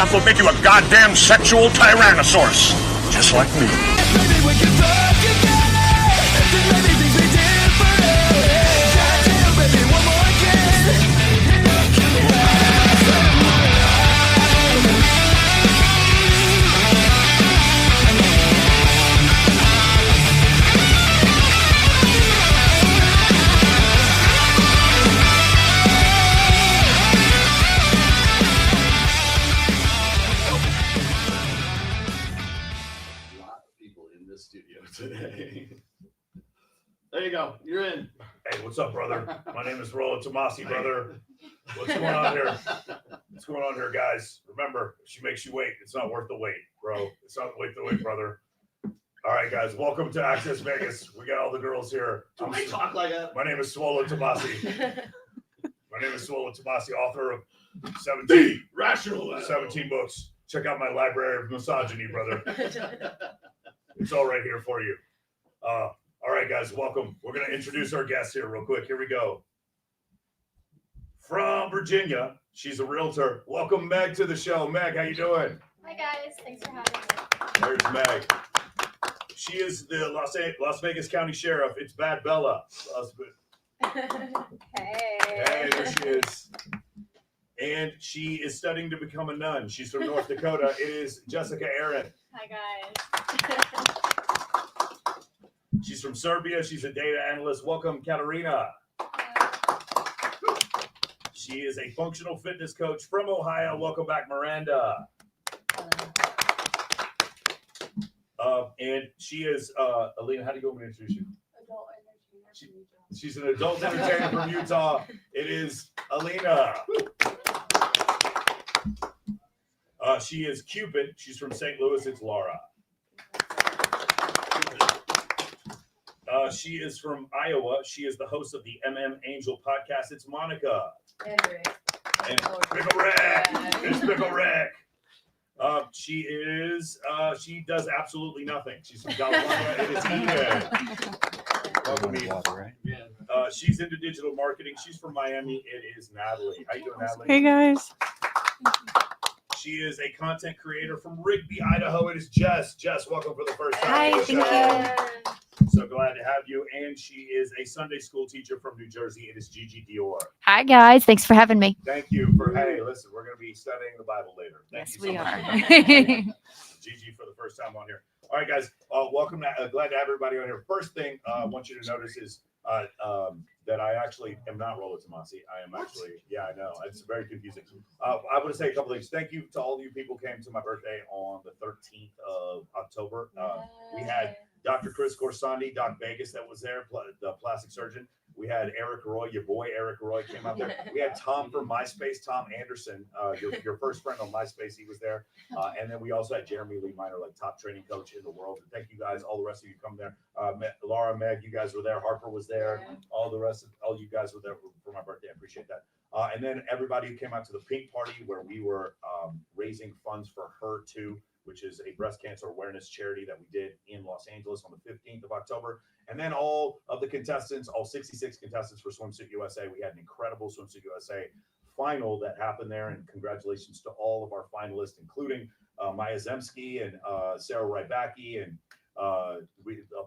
stuff will make you a goddamn sexual tyrannosaurus. Just like me. Maybe we can talk about it. Then maybe things be different. Goddamn, baby, one more again. And I can have some more love. A lot of people in this studio today. There you go. You're in. Hey, what's up, brother? My name is Rollo Tomasi, brother. What's going on here? What's going on here, guys? Remember, if she makes you wait, it's not worth the wait, bro. It's not worth the wait, brother. All right, guys, welcome to Access Vegas. We got all the girls here. Do I talk like that? My name is Swallow Tomasi. My name is Swallow Tomasi, author of 17 books. Check out my library of misogyny, brother. It's all right here for you. All right, guys, welcome. We're going to introduce our guest here real quick. Here we go. From Virginia, she's a realtor. Welcome, Meg, to the show. Meg, how you doing? Hi guys, thanks for having me. There's Meg. She is the Las Vegas County Sheriff. It's Bad Bella. Hey, there she is. And she is studying to become a nun. She's from North Dakota. It is Jessica Aaron. Hi guys. She's from Serbia. She's a data analyst. Welcome, Katarina. She is a functional fitness coach from Ohio. Welcome back, Miranda. And she is, Alina, how do you want me to introduce you? Adult entertainer from Utah. She's an adult entertainer from Utah. It is Alina. She is Cupid. She's from St. Louis. It's Laura. She is from Iowa. She is the host of the Angel podcast. It's Monica. And Rick. And Pickle Rick. It's Pickle Rick. She does absolutely nothing. She's from California. It is Eden. Welcome, Eden. She's into digital marketing. She's from Miami. It is Natalie. How you doing, Natalie? Hey, guys. She is a content creator from Rigby, Idaho. It is Jess. Jess, welcome for the first time. Hi, to the thank show. you. So glad to have you. And she is a Sunday school teacher from New Jersey. It is Gigi Dior. Hi, guys. Thanks for having me. Thank you for, hey, listen, we're going to be studying the Bible later. Thank Yes, you so we much are. for coming. Gigi for the first time on here. All right, guys, welcome. Glad to have everybody on here. First thing I want you to notice is that I actually am not Rollo Tomasi. I am actually, yeah, I know. It's very confusing. I want to say a couple things. Thank you to all of you people who came to my birthday on the 13th of October. We had Dr. Chris Corsandi, Doc Vegas, that was there, the plastic surgeon. We had Eric Roy, your boy Eric Roy came out there. We had Tom from MySpace, Tom Anderson, your first friend on MySpace, he was there. And then we also had Jeremy Lee Minor, like top training coach in the world. And thank you guys, all the rest of you come there. Laura, Meg, you guys were there. Harper was there. All you guys were there for my birthday. I appreciate that. And then everybody who came out to the pink party where we were raising funds for Her Too, which is a breast cancer awareness charity that we did in Los Angeles on the 15th of October. And then all of the contestants, all 66 contestants for Swimsuit USA. We had an incredible Swimsuit USA final that happened there. And congratulations to all of our finalists, including Maya Zemsky and Sarah Rybacki. And a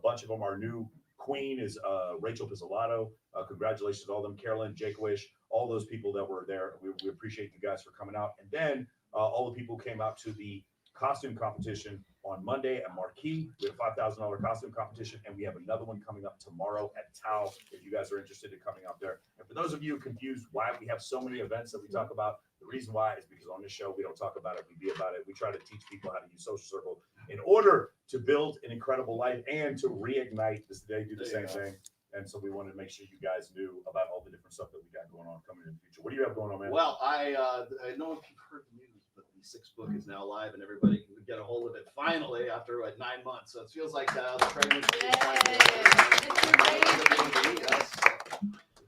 bunch of them. Our new queen is Rachel Pizzolatto. Congratulations to all of them. Carolyn, Jake Wish, all those people that were there. We appreciate you guys for coming out. And then all the people came out to the costume competition on Monday at Marquee. We have a $5,000 costume competition, and we have another one coming up tomorrow at Tao, if you guys are interested in coming out there. And for those of you confused why we have so many events that we talk about, the reason why is because on this show, we don't talk about it, we be about it. We try to teach people how to use Social Circle in order to build an incredible life and to reignite this. They do the same thing. And so we wanted to make sure you guys knew about all the different stuff that we got going on coming in the future. What do you have going on, man? Well, I know if you've heard the news, but the sixth book is now live and everybody can get a hold of it finally after 9 months. So it feels like the pregnancy is finally yes.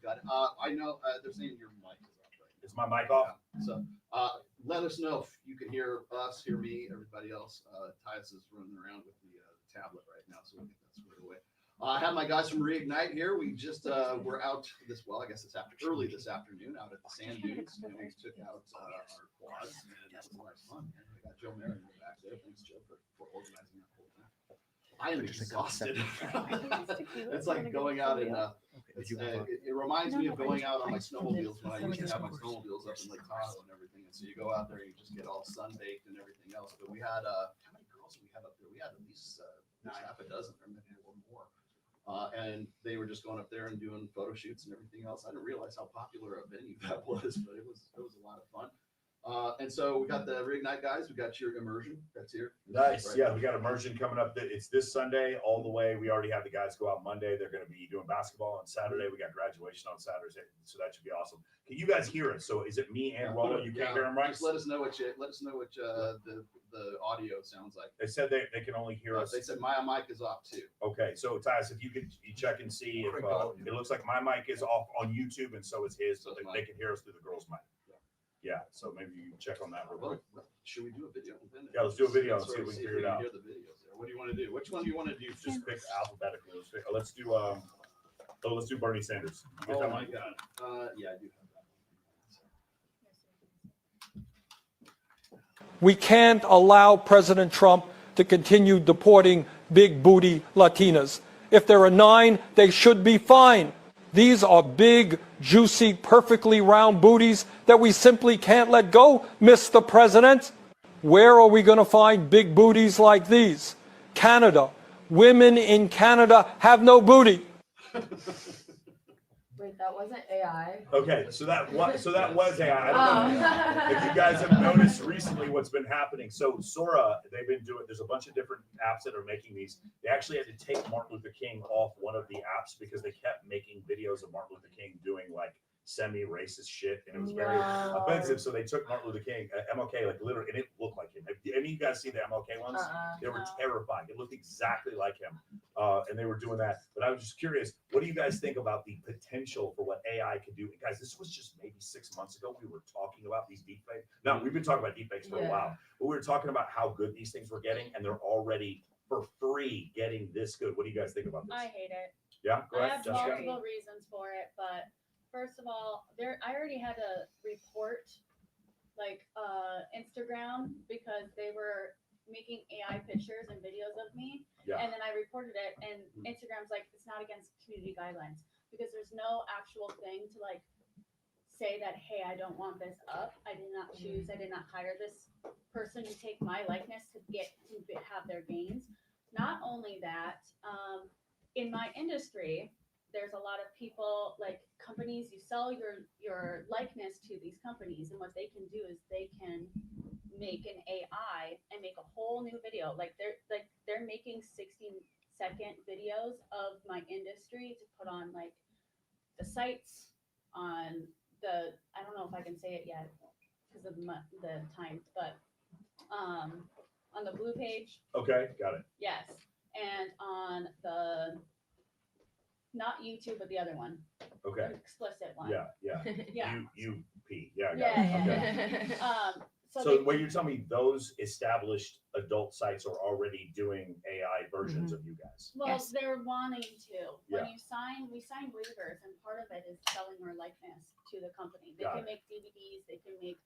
Got it. I know they're saying your mic is off, right? Is my mic off? Yeah. So let us know if you can hear us, hear me, everybody else. Tyus is running around with the tablet right now, so we'll get that squared away. I have my guys from Reignite here. We just were out I guess it's early this afternoon out at the sand dunes, and we took out our quads, and that was a lot of fun. Joe Marion back there. Thanks, Joe, for organizing that whole thing. I am exhausted. It's like going out and it reminds me of going out on my snowmobiles when I used to have my snowmobiles up in Lake Tahoe and everything. And so you go out there and you just get all sunbaked and everything else. But we had how many girls did we have up there? We had at least half a dozen or maybe more. And they were just going up there and doing photo shoots and everything else. I didn't realize how popular a venue that was, but it was a lot of fun. And so we got the Reignite guys. We got your immersion. That's here. Nice. Right. Yeah, we got immersion coming up. It's this Sunday all the way. We already have the guys go out Monday. They're going to be doing basketball on Saturday. We got graduation on Saturday, so that should be awesome. Can you guys hear us? So is it me and Rolla? You can't hear them, right? Just let us know what the audio sounds like. They said they can only hear us. They said my mic is off too. Okay, so Tyus, if you could check and see if it looks like my mic is off on YouTube and so is his, so they can hear us through the girls' mic. Yeah, so maybe you can check on that real quick. Should we do a video? Yeah, let's do a video and see if we can figure it out. Hear the videos there. What do you want to do? Which one do you want to do? Just pick alphabetically. Let's do Bernie Sanders. You get Oh that my mic? God. Yeah, I do have that. We can't allow President Trump to continue deporting big booty Latinas. If there are 9, they should be fine. These are big, juicy, perfectly round booties that we simply can't let go, Mr. President. Where are we going to find big booties like these? Canada. Women in Canada have no booty. Wait, that wasn't AI. Okay, so that was AI. I don't know if you guys have noticed recently what's been happening. So Sora, they've been doing. There's a bunch of different apps that are making these. They actually had to take Martin Luther King off one of the apps because they kept making videos of Martin Luther King doing like semi-racist shit, and it was very offensive. So they took Martin Luther King, MLK, like literally, and it looked like him. Have any of you guys see the MLK ones? They were terrifying. It looked exactly like him, and they were doing that. But I was just curious, what do you guys think about the potential for what AI can do? And guys, this was just maybe 6 months ago. We were talking about these deepfakes. Now we've been talking about deepfakes for a while, but we were talking about how good these things were getting, and they're already for free getting this good. What do you guys think about this? I hate it. Yeah, go I ahead. have Jessica. multiple reasons for it, but first of all, I already had to report like Instagram because they were making AI pictures and videos of me. Yeah. And then I reported it, and Instagram's like, it's not against community guidelines because there's no actual thing to like say that, hey, I don't want this up. I did not choose, I did not hire this person to take my likeness to have their gains. Not only that, in my industry, there's a lot of people, like companies, you sell your likeness to these companies, and what they can do is they can make an AI and make a whole new video. Like they're making 16-second videos of my industry to put on like the sites, on the, I don't know if I can say it yet because of the time, but on the blue page. Okay, got it. Yes. And on the, not YouTube, but the other one. Okay. The explicit one. Yeah, yeah. Yeah. UP. Yeah, I got Yeah, it. Okay. So So what you're telling me, those established adult sites are already doing AI versions of you guys. well, Yes. they're wanting to. Yeah. When we sign waivers, and part of it is selling our likeness to the company. They Got can make DVDs, they can make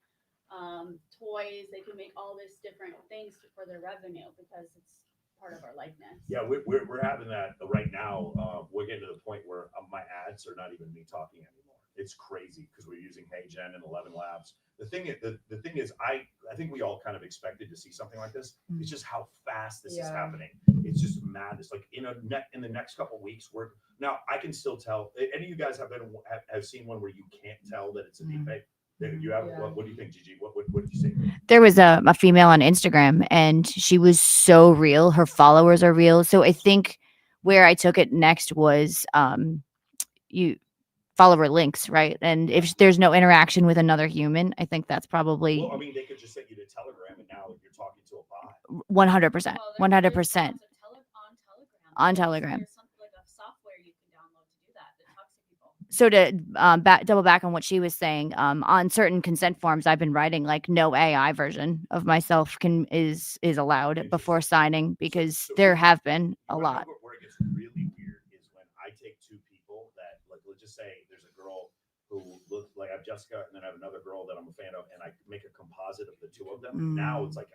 toys, they can make all these different things for their revenue because it's part of our likeness. Yeah, we're having that right now. We're getting to the point where my ads are not even me talking anymore. It's crazy because we're using HeyGen and 11 Labs. The thing is, I think we all kind of expected to see something like this. It's just how fast this is happening. It's just madness. Like in the next couple of weeks, I can still tell. Any of you guys have seen one where you can't tell that it's a deepfake? You have. Yeah. What do you think, Gigi? What did you see? There was a female on Instagram, and she was so real. Her followers are real. So I think where I took it next was you follow her links, right? And if there's no interaction with another human, I think that's probably Well, I mean, they could just send you to Telegram, and now you're talking to a bot. 100%. Well, there's 100%. on Telegram. On Telegram. There's something like a software you can download to do that talks to people. So to double back on what she was saying, on certain consent forms I've been writing, like no AI version of myself is allowed before signing, because there have been a You wanna lot. know where it gets really weird is when I take two people that, like, let's just say there's a girl who looks like I've just Jessica, and then I have another girl that I'm a fan of, and I make a composite of the two of them. Now it's like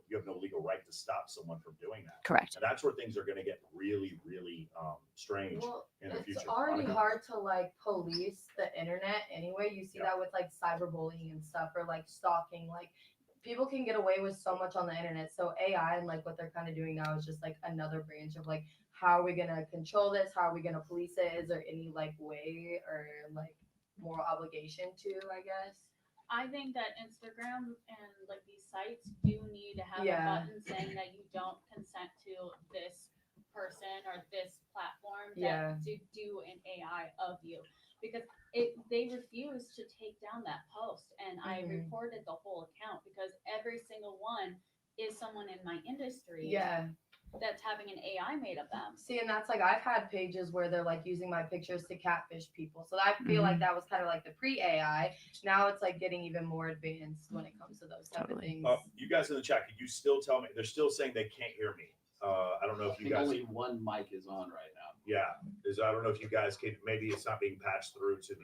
you have no legal right to stop someone from doing that. Correct. And that's where things are going to get really, really strange in the future. It's already Monica? hard to like police the internet anyway. You see Yeah. that with like cyberbullying and stuff, or like stalking. Like people can get away with so much on the internet. So AI and like what they're kind of doing now is just like another branch of like, how are we gonna control this? How are we gonna police it? Is there any like way or like moral obligation to, I guess? I think that Instagram and like these sites do need to have Yeah. a button saying that you don't consent to this person or this platform Yeah. to do an AI of you, because they refuse to take down that post, and I Mhm. reported the whole account because every single one is someone in my industry Yeah. that's having an AI made of them. See, and that's like I've had pages where they're like using my pictures to catfish people. So I feel like that was kind of like the pre-AI. Now it's like getting even more advanced when it comes to those type of things. You guys in the chat, could you still tell me? They're still saying they can't hear me. I don't know if I you think guys. only one mic is on right now. Yeah, I don't know if you guys can. Maybe it's not being patched through to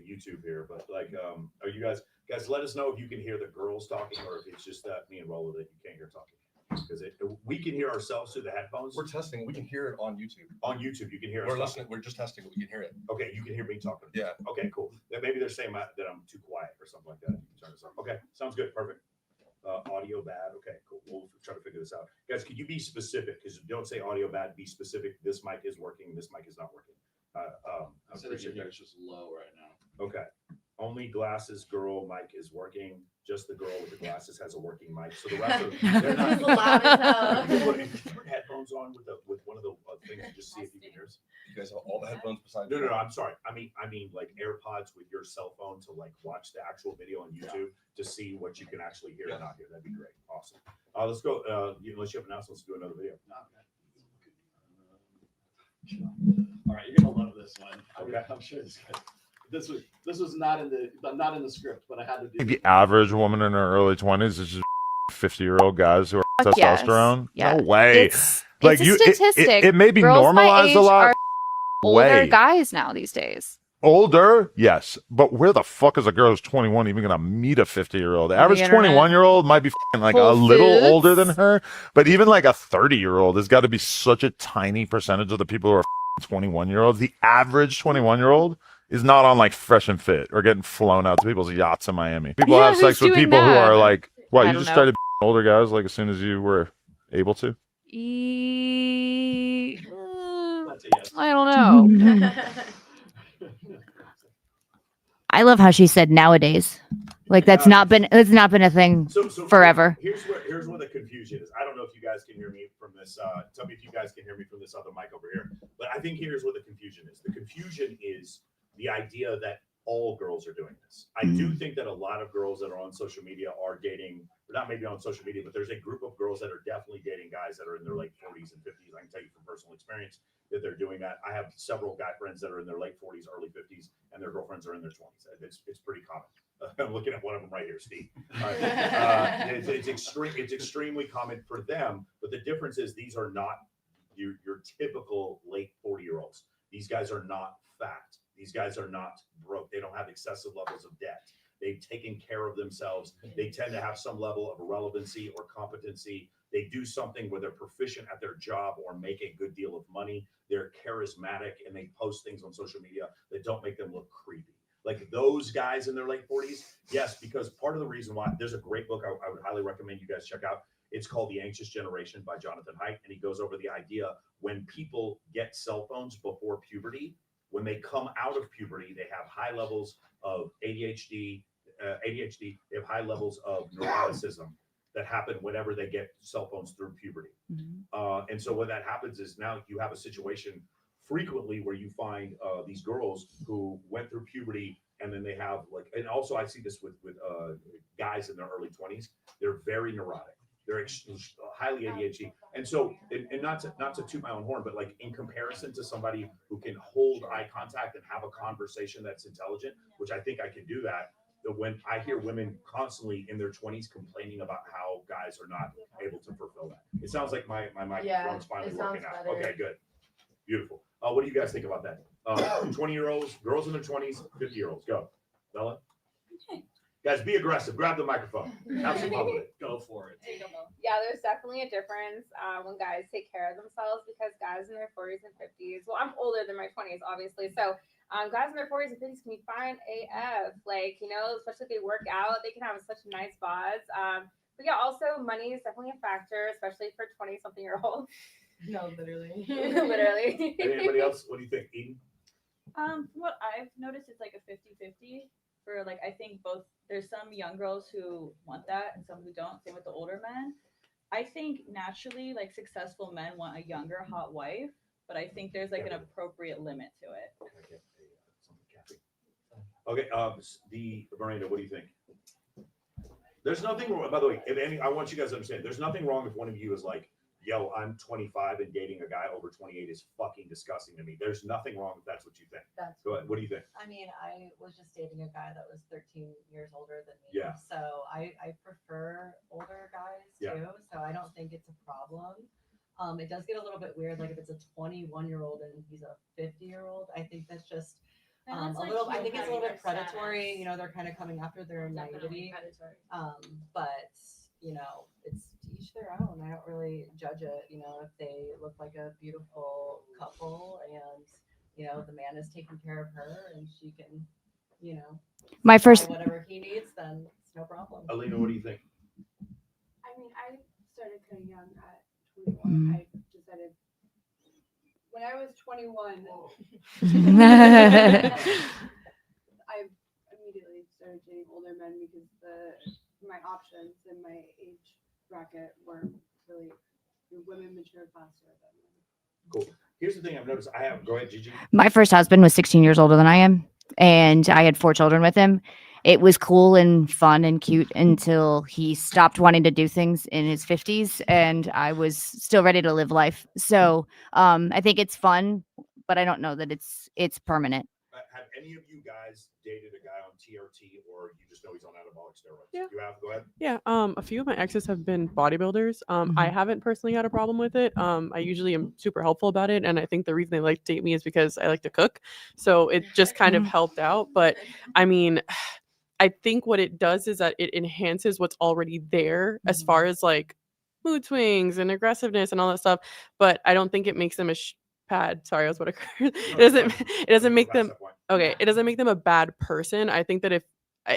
YouTube here, but like, are you guys let us know if you can hear the girls talking or if it's just me and Rolla that you can't hear talking, because we can hear ourselves through the headphones. We're testing. We can hear it on YouTube. On YouTube, you can hear us We're talking. listening. We're just testing. We can hear it. Okay, you can hear me talking. Yeah. Okay, cool. Then maybe they're saying that I'm too quiet or something like that. You can turn this on. Okay, sounds good. Perfect. Audio bad. Okay, cool. We'll try to figure this out. Guys, could you be specific? Because don't say audio bad. Be specific. This mic is working. This mic is not working. I appreciate that. It's just low right now. Okay. Only glasses girl mic is working. Just the girl with the glasses has a working mic. So the rest of they're not. It's loud as hell. You put headphones on with one of the things and just see if you can hear us. You guys have all the headphones besides. No, I'm sorry. I mean like AirPods with your cell phone to like watch the actual video on YouTube to see what you can actually hear or not hear. That'd be great. Awesome. Let's go. Unless you have announcements, let's do another video. All right, you're gonna love this one. Okay. I'm sure this was not in the script, but I had to do. The average woman in her early 20s is just 50-year-old guys who are Fuck yes. testosterone. Yeah. No way. It's Like a you, statistic. it may be Girls my normalized age a lot. are older Way. guys now these days. Older, yes, but where the fuck is a girl who's 21 even gonna meet a 50-year-old? The average internet. 21-year-old might be fucking like Whole a little Foods. older than her, but even like a 30-year-old has got to be such a tiny percentage of the people who are 21-year-olds. The average 21-year-old is not on like Fresh and Fit or getting flown out to people's yachts in Miami. People Yeah, have sex who's with doing people who that? are like, what? I You don't just know. started older guys like as soon as you were able to. That's a yes. I don't know. I love how she said nowadays. Like it's not been a thing So forever. Here's where the confusion is. I don't know if you guys can hear me from this. Tell me if you guys can hear me from this other mic over here. But I think here's where the confusion is. The confusion is the idea that all girls are doing this. I do think that a lot of girls that are on social media are dating, or not maybe on social media, but there's a group of girls that are definitely dating guys that are in their late 40s and 50s. I can tell you from personal experience that they're doing that. I have several guy friends that are in their late 40s, early 50s, and their girlfriends are in their 20s. It's pretty common. I'm looking at one of them right here, Steve. It's extremely common for them, but the difference is these are not your typical late 40-year-olds. These guys are not fat. These guys are not broke. They don't have excessive levels of debt. They've taken care of themselves. They tend to have some level of relevancy or competency. They do something where they're proficient at their job or make a good deal of money. They're charismatic and they post things on social media that don't make them look creepy. Like those guys in their late 40s, yes, because part of the reason why there's a great book I would highly recommend you guys check out. It's called The Anxious Generation by Jonathan Haidt, and he goes over the idea when people get cell phones before puberty, when they come out of puberty, they have high levels of ADHD, they have high levels of neuroticism that happen whenever they get cell phones through puberty. And so what that happens is now you have a situation frequently where you find these girls who went through puberty and then they have like, and also I see this with guys in their early 20s. They're very neurotic. They're highly ADHD. And so, and not to toot my own horn, but like in comparison to somebody who can hold eye contact and have a conversation that's intelligent, which I think I can do that. When I hear women constantly in their 20s complaining about how guys are not able to fulfill that. It sounds like my microphone's finally it sounds working out. better. Okay, good. Beautiful. What do you guys think about that? 20-year-olds, girls in their 20s, 50-year-olds. Go. Bella? Guys, be aggressive. Grab the microphone. Have some fun with it. Go for it. Yeah, there's definitely a difference when guys take care of themselves because guys in their 40s and 50s, well, I'm older than my 20s, obviously. So guys in their 40s and 50s can be fine AF. Like, you know, especially if they work out, they can have such nice bods. But yeah, also money is definitely a factor, especially for 20-something-year-olds. No, literally. Literally. Anybody else? What do you think, Eden? From what I've noticed, it's like a 50-50 for like, I think both, there's some young girls who want that and some who don't. Same with the older men. I think naturally, like successful men want a younger, hot wife, but I think there's like an appropriate limit to it. Okay, the Miranda, what do you think? There's nothing wrong. By the way, if any, I want you guys to understand. There's nothing wrong if one of you is like, "Yo, I'm 25 and dating a guy over 28 is fucking disgusting to me." There's nothing wrong if that's what you think. That's Go ahead. What do you think? I mean, I was just dating a guy that was 13 years older than me. Yeah. So I prefer older guys Yeah. too. So I don't think it's a problem. It does get a little bit weird, like if it's a 21-year-old and he's a 50-year-old. I think that's just a little. I think it's a little bit predatory. You know, they're kind of coming after their naivety. But you know, it's to each their own. I don't really judge it. You know, if they look like a beautiful couple and you know the man is taking care of her and she can, you know, My first whatever he needs, then it's no problem. Alina, what do you think? I mean, I started kind of young at 21. I decided when I was 21, I immediately started dating older men because my options in my age bracket weren't really women mature faster than men. Cool. Here's the thing I've noticed. Go ahead, Gigi. My first husband was 16 years older than I am, and I had 4 children with him. It was cool and fun and cute until he stopped wanting to do things in his 50s, and I was still ready to live life. So I think it's fun, but I don't know that it's permanent. Have any of you guys dated a guy on TRT, or you just know he's on anabolic steroids? Yeah. You have? Go ahead. Yeah, a few of my exes have been bodybuilders. I haven't personally had a problem with it. I usually am super helpful about it, and I think the reason they like to date me is because I like to cook. So it just kind of helped out. But I mean, I think what it does is that it enhances what's already there as far as like mood swings and aggressiveness and all that stuff. But I don't think it makes them a bad. Sorry, I was about to. It doesn't make them. Okay, it doesn't make them a bad person. I think that if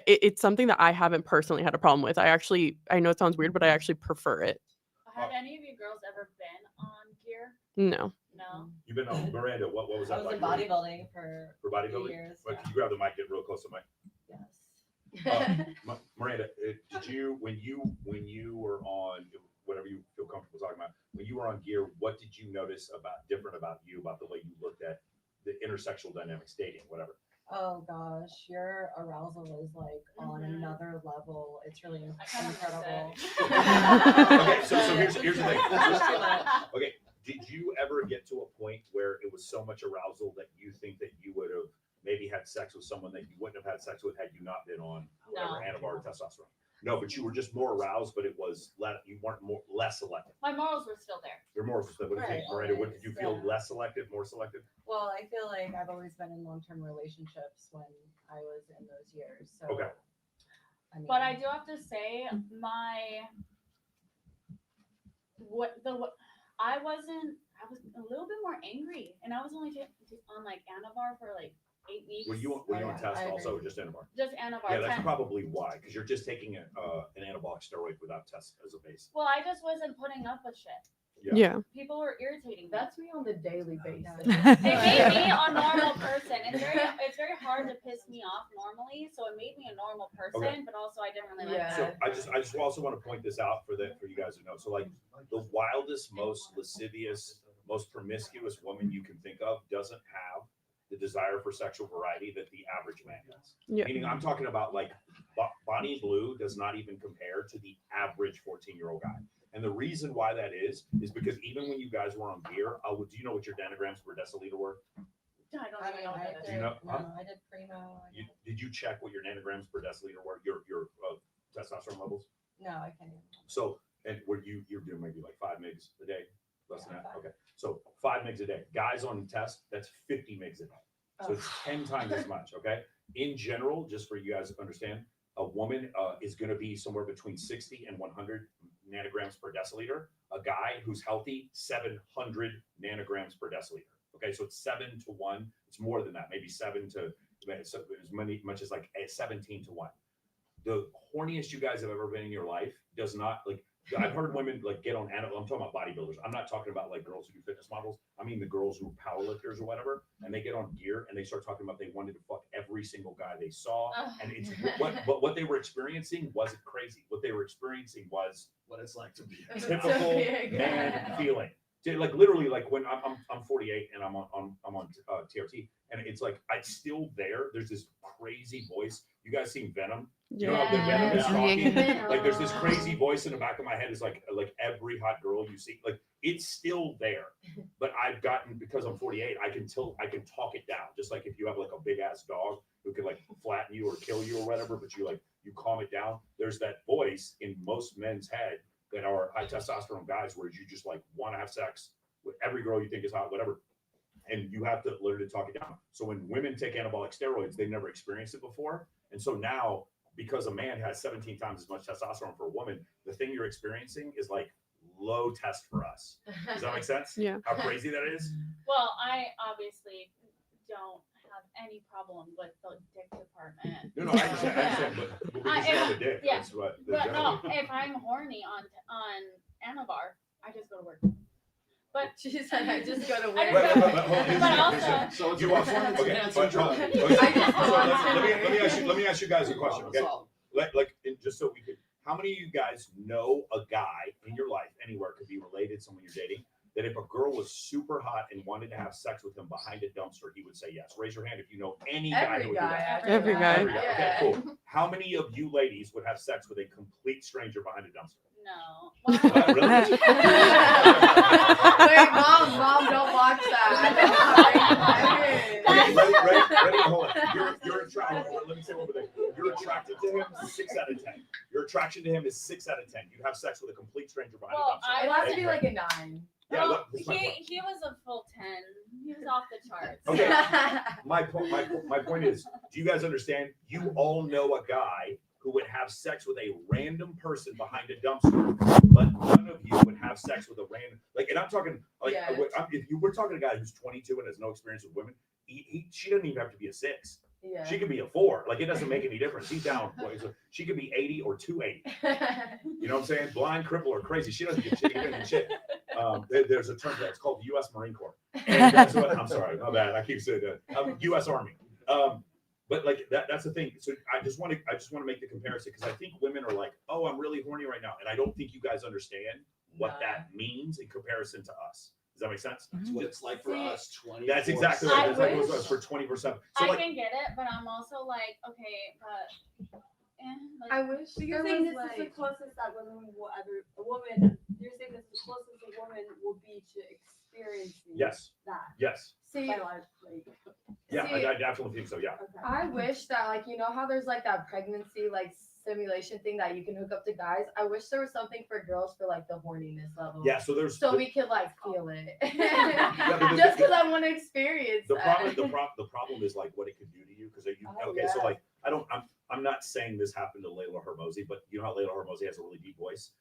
it's something that I haven't personally had a problem with. I know it sounds weird, but I actually prefer it. Have any of you girls ever been on gear? No. No. You've been on Miranda. What was I that was in like? bodybuilding for bodybuilding. years. But Yeah. can you grab the mic? Get real close to the mic. Yes. Miranda, did you when you were on whatever you feel comfortable talking about, when you were on gear, what did you notice different about you, about the way you looked at the intersexual dynamics, dating, whatever? Oh gosh, your arousal is like on another level. It's really incredible. Okay, so here's the thing. That's too much. Okay, did you ever get to a point where it was so much arousal that you think that you would have maybe had sex with someone that you wouldn't have had sex with had you not been on whatever antibiotic testosterone? No, but you were just more aroused, but it was you weren't less selective. My morals were still there. Your morals were still. What do you think, Miranda? What did you feel less selective, more selective? Well, I feel like I've always been in long-term relationships when I was in those years. So, okay. I mean, But I do have to say, I was a little bit more angry, and I was only on like Anavar for like 8 weeks. Were you on test also, or just Anavar? Just Anavar. Yeah, that's probably why, because you're just taking an anabolic steroid without test as a base. Well, I just wasn't putting up with shit. Yeah. People were irritating. That's me on the daily basis. It made me a normal person. It's very hard to piss me off normally, so it made me a normal person. Okay. But also, I didn't really like. So I just also want to point this out for you guys to know. So like the wildest, most lascivious, most promiscuous woman you can think of doesn't have the desire for sexual variety that the average man does. Yeah. Meaning I'm talking about like Bonnie Blue does not even compare to the average 14-year-old guy. And the reason why that is because even when you guys were on gear, do you know what your nanograms per deciliter were? I don't even know what that is. Do you know? I did primo. Did you check what your nanograms per deciliter were? Your testosterone levels? No, I can't even. So, and were you're doing maybe like 5 mgs a day? Less than that? Okay. So 5 mgs a day. Guys on test, that's 50 mgs a day. So it's 10 times as much. Okay. In general, just for you guys to understand, a woman is going to be somewhere between 60 and 100 nanograms per deciliter. A guy who's healthy, 700 nanograms per deciliter. Okay, so it's 7 to 1. It's more than that, maybe 7 to as much as like 17 to 1. The horniest you guys have ever been in your life does not like. I've heard women like get on animal. I'm talking about bodybuilders. I'm not talking about like girls who do fitness models. I mean the girls who are powerlifters or whatever, and they get on gear and they start talking about they wanted to fuck every single guy they saw, and it's what they were experiencing wasn't crazy. What they were experiencing was what it's like to be a typical man feeling. Like literally, like when I'm 48 and I'm on TRT, and it's like it's still there. There's this crazy voice. You guys seen Venom? You know how the Venom is talking? Like there's this crazy voice in the back of my head. Is like every hot girl you see. Like it's still there, but I've gotten, because I'm 48, I can talk it down. Just like if you have like a big ass dog who can like flatten you or kill you or whatever, but you calm it down. There's that voice in most men's head that are high testosterone guys where you just like want to have sex with every girl you think is hot, whatever. And you have to learn to talk it down. So when women take anabolic steroids, they've never experienced it before. And so now, because a man has 17 times as much testosterone for a woman, the thing you're experiencing is like low test for us. Does that make sense? Yeah. How crazy that is? Well, I obviously don't have any problem with the dick department. No, I understand, but we just have a dick. Yeah. That's what. But no, if I'm horny on Anavar, I just go to work. But she said I just go to work. But also, so it's you want okay, let me ask you guys a question. Okay, just so we could. How many of you guys know a guy in your life anywhere, could be related, someone you're dating, that if a girl was super hot and wanted to have sex with him behind a dumpster, he would say yes? Raise your hand if you know any guy who would do that. Every guy. Okay, cool. How many of you ladies would have sex with a complete stranger behind a dumpster? no. Really? Wait, mom, don't watch that. Ready? Hold on. You're attracted. Let me say one more thing. You're attracted to him 6 out of 10. Your attraction to him is 6 out of 10. You have sex with a complete stranger behind a dumpster. It has to be like a 9. Yeah, Well, he was a full 10. He was off the charts. Okay. My point is, do you guys understand? You all know a guy who would have sex with a random person behind a dumpster, but none of you would have sex with a random, like, and I'm talking like if you were talking to a guy who's 22 and has no experience with women, she doesn't even have to be a 6. Yeah. She could be a 4. Like, it doesn't make any difference. He's down. She could be 80 or 280. You know what I'm saying? Blind, cripple, or crazy. She doesn't get shit. She doesn't get shit. There's a term for that. It's called the U.S. Marine Corps. And that's what, I'm sorry, my bad. I keep saying that. U.S. Army. But like that's the thing. So I just want to make the comparison, because I think women are like, oh, I'm really horny right now, and I don't think you guys understand what that means in comparison to us. Does that make sense? That's what it's like for us. 20. That's exactly right. That's like it was for 24/7. So I like, can get it, but I'm also like, okay, but I wish you're there saying was, this is the like, closest that women will ever, a woman, you're saying this is the closest a woman will be to experiencing yes. that. Yes. See, biologically. Yeah, See, I definitely think so. Yeah. I wish that, like, you know how there's like that pregnancy like simulation thing that you can hook up to guys. I wish there was something for girls for like the horniness level. Yeah. So there's. So we could like feel it. Yeah, just because I want to experience the that. problem is like what it could do to you, because so like I'm not saying this happened to Layla Hermosi, but you know how Layla Hermosi has a really deep voice.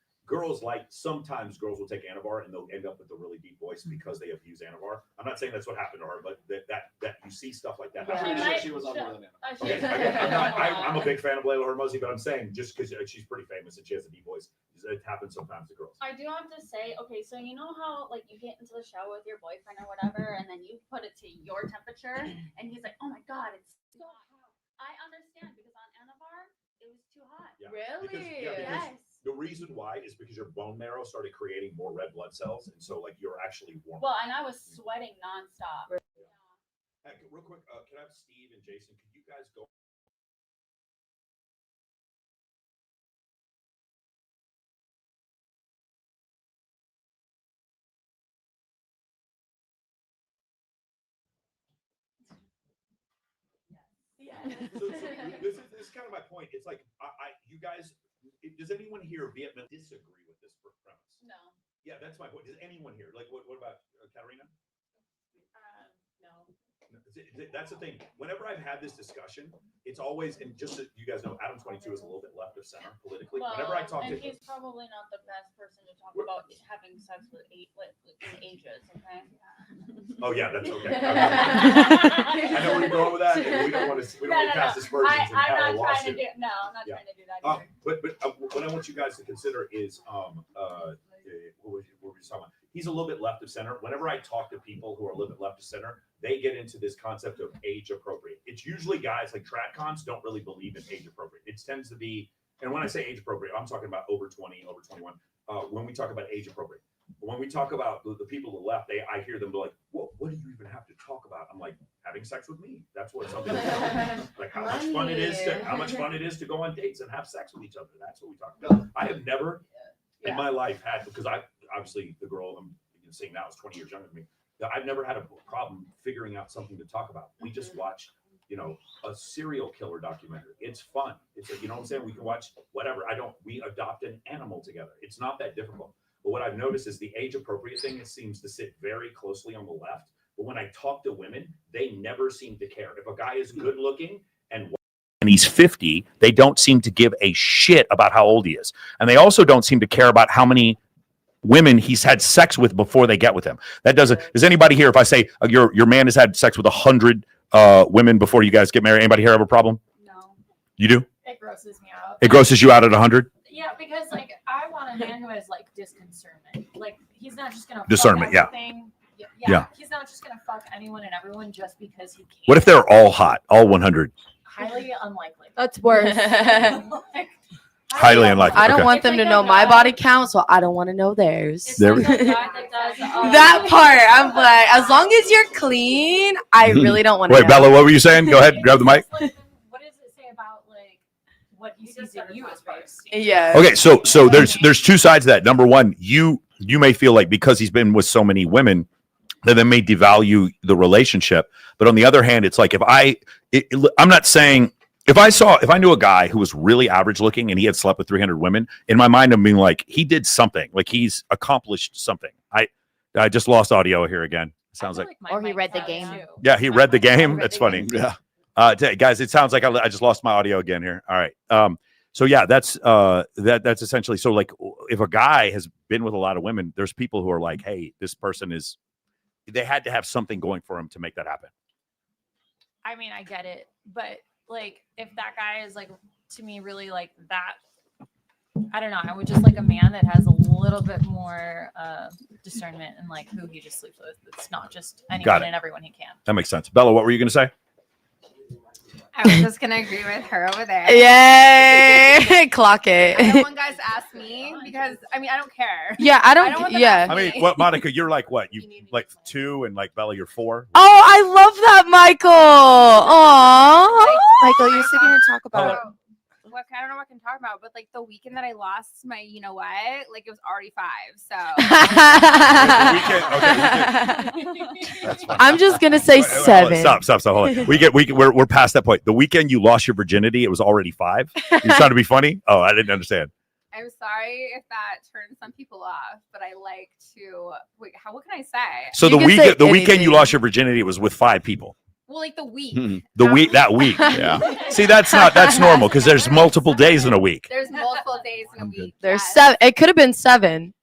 Sometimes girls will take Anavar and they'll end up with a really deep voice because they abuse Anavar. I'm not saying that's what happened to her, but that you see stuff like that. Yeah. She was on more than Anavar. Okay, again, I'm a big fan of Layla Hermosi, but I'm saying just because she's pretty famous and she has a deep voice, it happens sometimes to girls. I do have to say, okay, so you know how like you get into the shower with your boyfriend or whatever, and then you put it to your temperature, and he's like, oh my god, it's so hot. I understand, because on Anavar it was too hot. Yeah. Really? Because Yes. the reason why is because your bone marrow started creating more red blood cells, and so like you're actually warm. Well, and I was sweating nonstop. Hey, real quick, can I have Steve and Jason? Could you guys go? So this is kind of my point. It's like you guys. Does anyone here Vietnam disagree with this premise? No. Yeah, that's my point. Does anyone here, like, what about Katarina? That's the thing. Whenever I've had this discussion, it's always, and just so you guys know, Adam 22 is a little bit left of center politically. Whenever I talk and to he's probably not the best person to talk about having sex with in ages, okay? oh yeah, that's okay. I know where you're going with that. And we don't want to cast aspersions and I'm have a not trying to lawsuit. do. No, I'm not Yeah. trying to do that. Either. But what I want you guys to consider is what were we talking about? He's a little bit left of center. Whenever I talk to people who are a little bit left of center, they get into this concept of age appropriate. It's usually guys like TradCons don't really believe in age appropriate. It tends to be, and when I say age appropriate, I'm talking about over 20, over 21. When we talk about age appropriate, when we talk about the people who left, I hear them be like, "Well, what do you even have to talk about?" I'm like, having sex with me. That's what something like how much fun it is to go on dates and have sex with each other. That's what we talk about. I have never in my life had, because I obviously the girl I'm seeing now is 20 years younger than me. I've never had a problem figuring out something to talk about. We just watch, a serial killer documentary. It's fun. It's you know what I'm saying? We can watch whatever. We adopt an animal together. It's not that difficult. But what I've noticed is the age appropriate thing, it seems to sit very closely on the left. But when I talk to women, they never seem to care. If a guy is good looking and he's 50, they don't seem to give a shit about how old he is. And they also don't seem to care about how many women he's had sex with before they get with him. That doesn't. Does anybody here, if I say your man has had sex with 100 women before you guys get married, anybody here have a problem? No. You do? It grosses me out. It grosses you out at 100? Yeah, because I want a man who has discernment. Like he's not just gonna Discernment, fuck everything. Yeah. He's not just gonna fuck anyone and everyone just because he can. What if they're all hot, all 100? Highly unlikely. That's worse. Highly unlikely. I don't Okay. want them to know my body count, so I don't want to know theirs. There we- That part, I'm like, as long as you're clean, I really don't want to. Wait, Bella, what were you saying? Go ahead, grab the mic. What does it say about what he sees in you as first? Yeah. Okay, so there's two sides to that. Number one, you may feel like because he's been with so many women that they may devalue the relationship. But on the other hand, it's like I'm not saying if I knew a guy who was really average looking and he had slept with 300 women, in my mind I'm being like he did something, like he's accomplished something. I just lost audio here again. Sounds like Or he read the game. yeah, he read the game. That's funny. Yeah. Guys, it sounds like I just lost my audio again here. All right. So yeah, that's essentially, so like if a guy has been with a lot of women, there's people who are like, hey, this person they had to have something going for him to make that happen. I mean, I get it, but if that guy is to me really that, I don't know, I would just like a man that has a little bit more discernment and who he just sleeps with. It's not just anyone and everyone he can. That makes sense. Bella, what were you going to say? I was just gonna agree with her over there. Yay! Clock it. I don't want guys to ask me because I don't care. Yeah, I don't want them yeah. asking I mean, what, Monica, you're what? You 2 and Bella, you're 4? Oh, I love that, Michael. Aww. Michael, you're still gonna talk about I don't know what I can talk about, but the weekend that I lost my, it was already 5. So I'm just gonna say 7. Stop. Hold on. We're past that point. The weekend you lost your virginity, it was already 5. You're trying to be funny? Oh, I didn't understand. I'm sorry if that turns some people off, but I like to what can I say? So the weekend you lost your virginity, it was with 5 people. Well, the week. That week. Yeah. See, that's normal because there's multiple days in a week. There's multiple days in a week. There's 7. It could have been 7.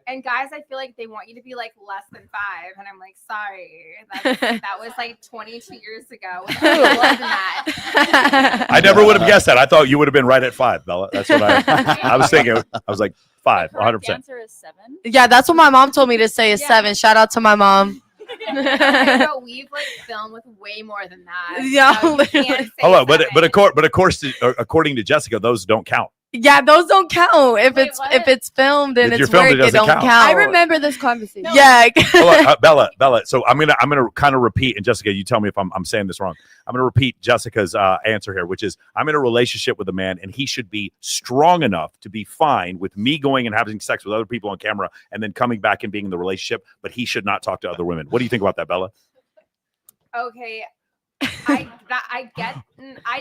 And guys, I feel like they want you to be less than 5, and I'm like, sorry, that was 22 years ago. It wasn't that. I never would have guessed that. I thought you would have been right at 5, Bella. That's what I was thinking. I was like 5, 100%. The answer is 7. Yeah, that's what my mom told me to say is 7. Shout out to my mom. But we've filmed with way more than that. Yeah, so you can't say Hold on, but 7. of course, according to Jessica, those don't count. Yeah, those don't count. If it's filmed and If it's you're filmed, work, it doesn't count. I remember this conversation. Yeah. Hold on, Bella. So I'm gonna kind of repeat, and Jessica, you tell me if I'm saying this wrong. I'm gonna repeat Jessica's answer here, which is I'm in a relationship with a man, and he should be strong enough to be fine with me going and having sex with other people on camera, and then coming back and being in the relationship. But he should not talk to other women. What do you think about that, Bella? Okay, I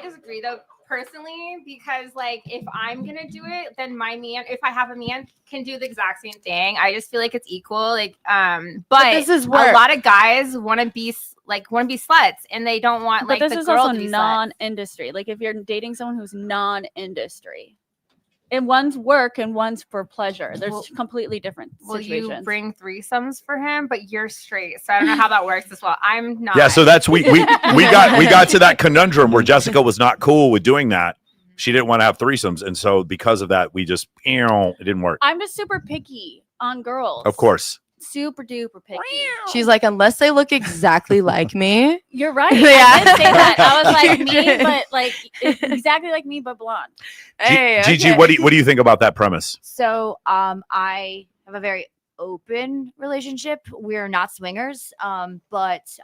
disagree though. personally because like if I'm gonna do it, then my man, if I have a man, can do the exact same thing. I just feel like it's equal. Like but this is a where lot of guys want to be sluts and they don't want But like this the is girl also to be sluts. non-industry. Like if you're dating someone who's non-industry, and one's work and one's for pleasure. There's completely different Will situations. you bring threesomes for him? But you're straight, so I don't know how that works as well. I'm not. Yeah, so that's we got to that conundrum where Jessica was not cool with doing that. She didn't want to have threesomes, and so because of that, we just it didn't work. I'm just super picky on girls. Of course. Super duper picky. She's like, unless they look exactly like me. You're right. Yeah. I did say that. I was like me, but like exactly like me, but blonde. Hey, Gigi, okay. what do you think about that premise? So I have a very open relationship. We're not swingers, but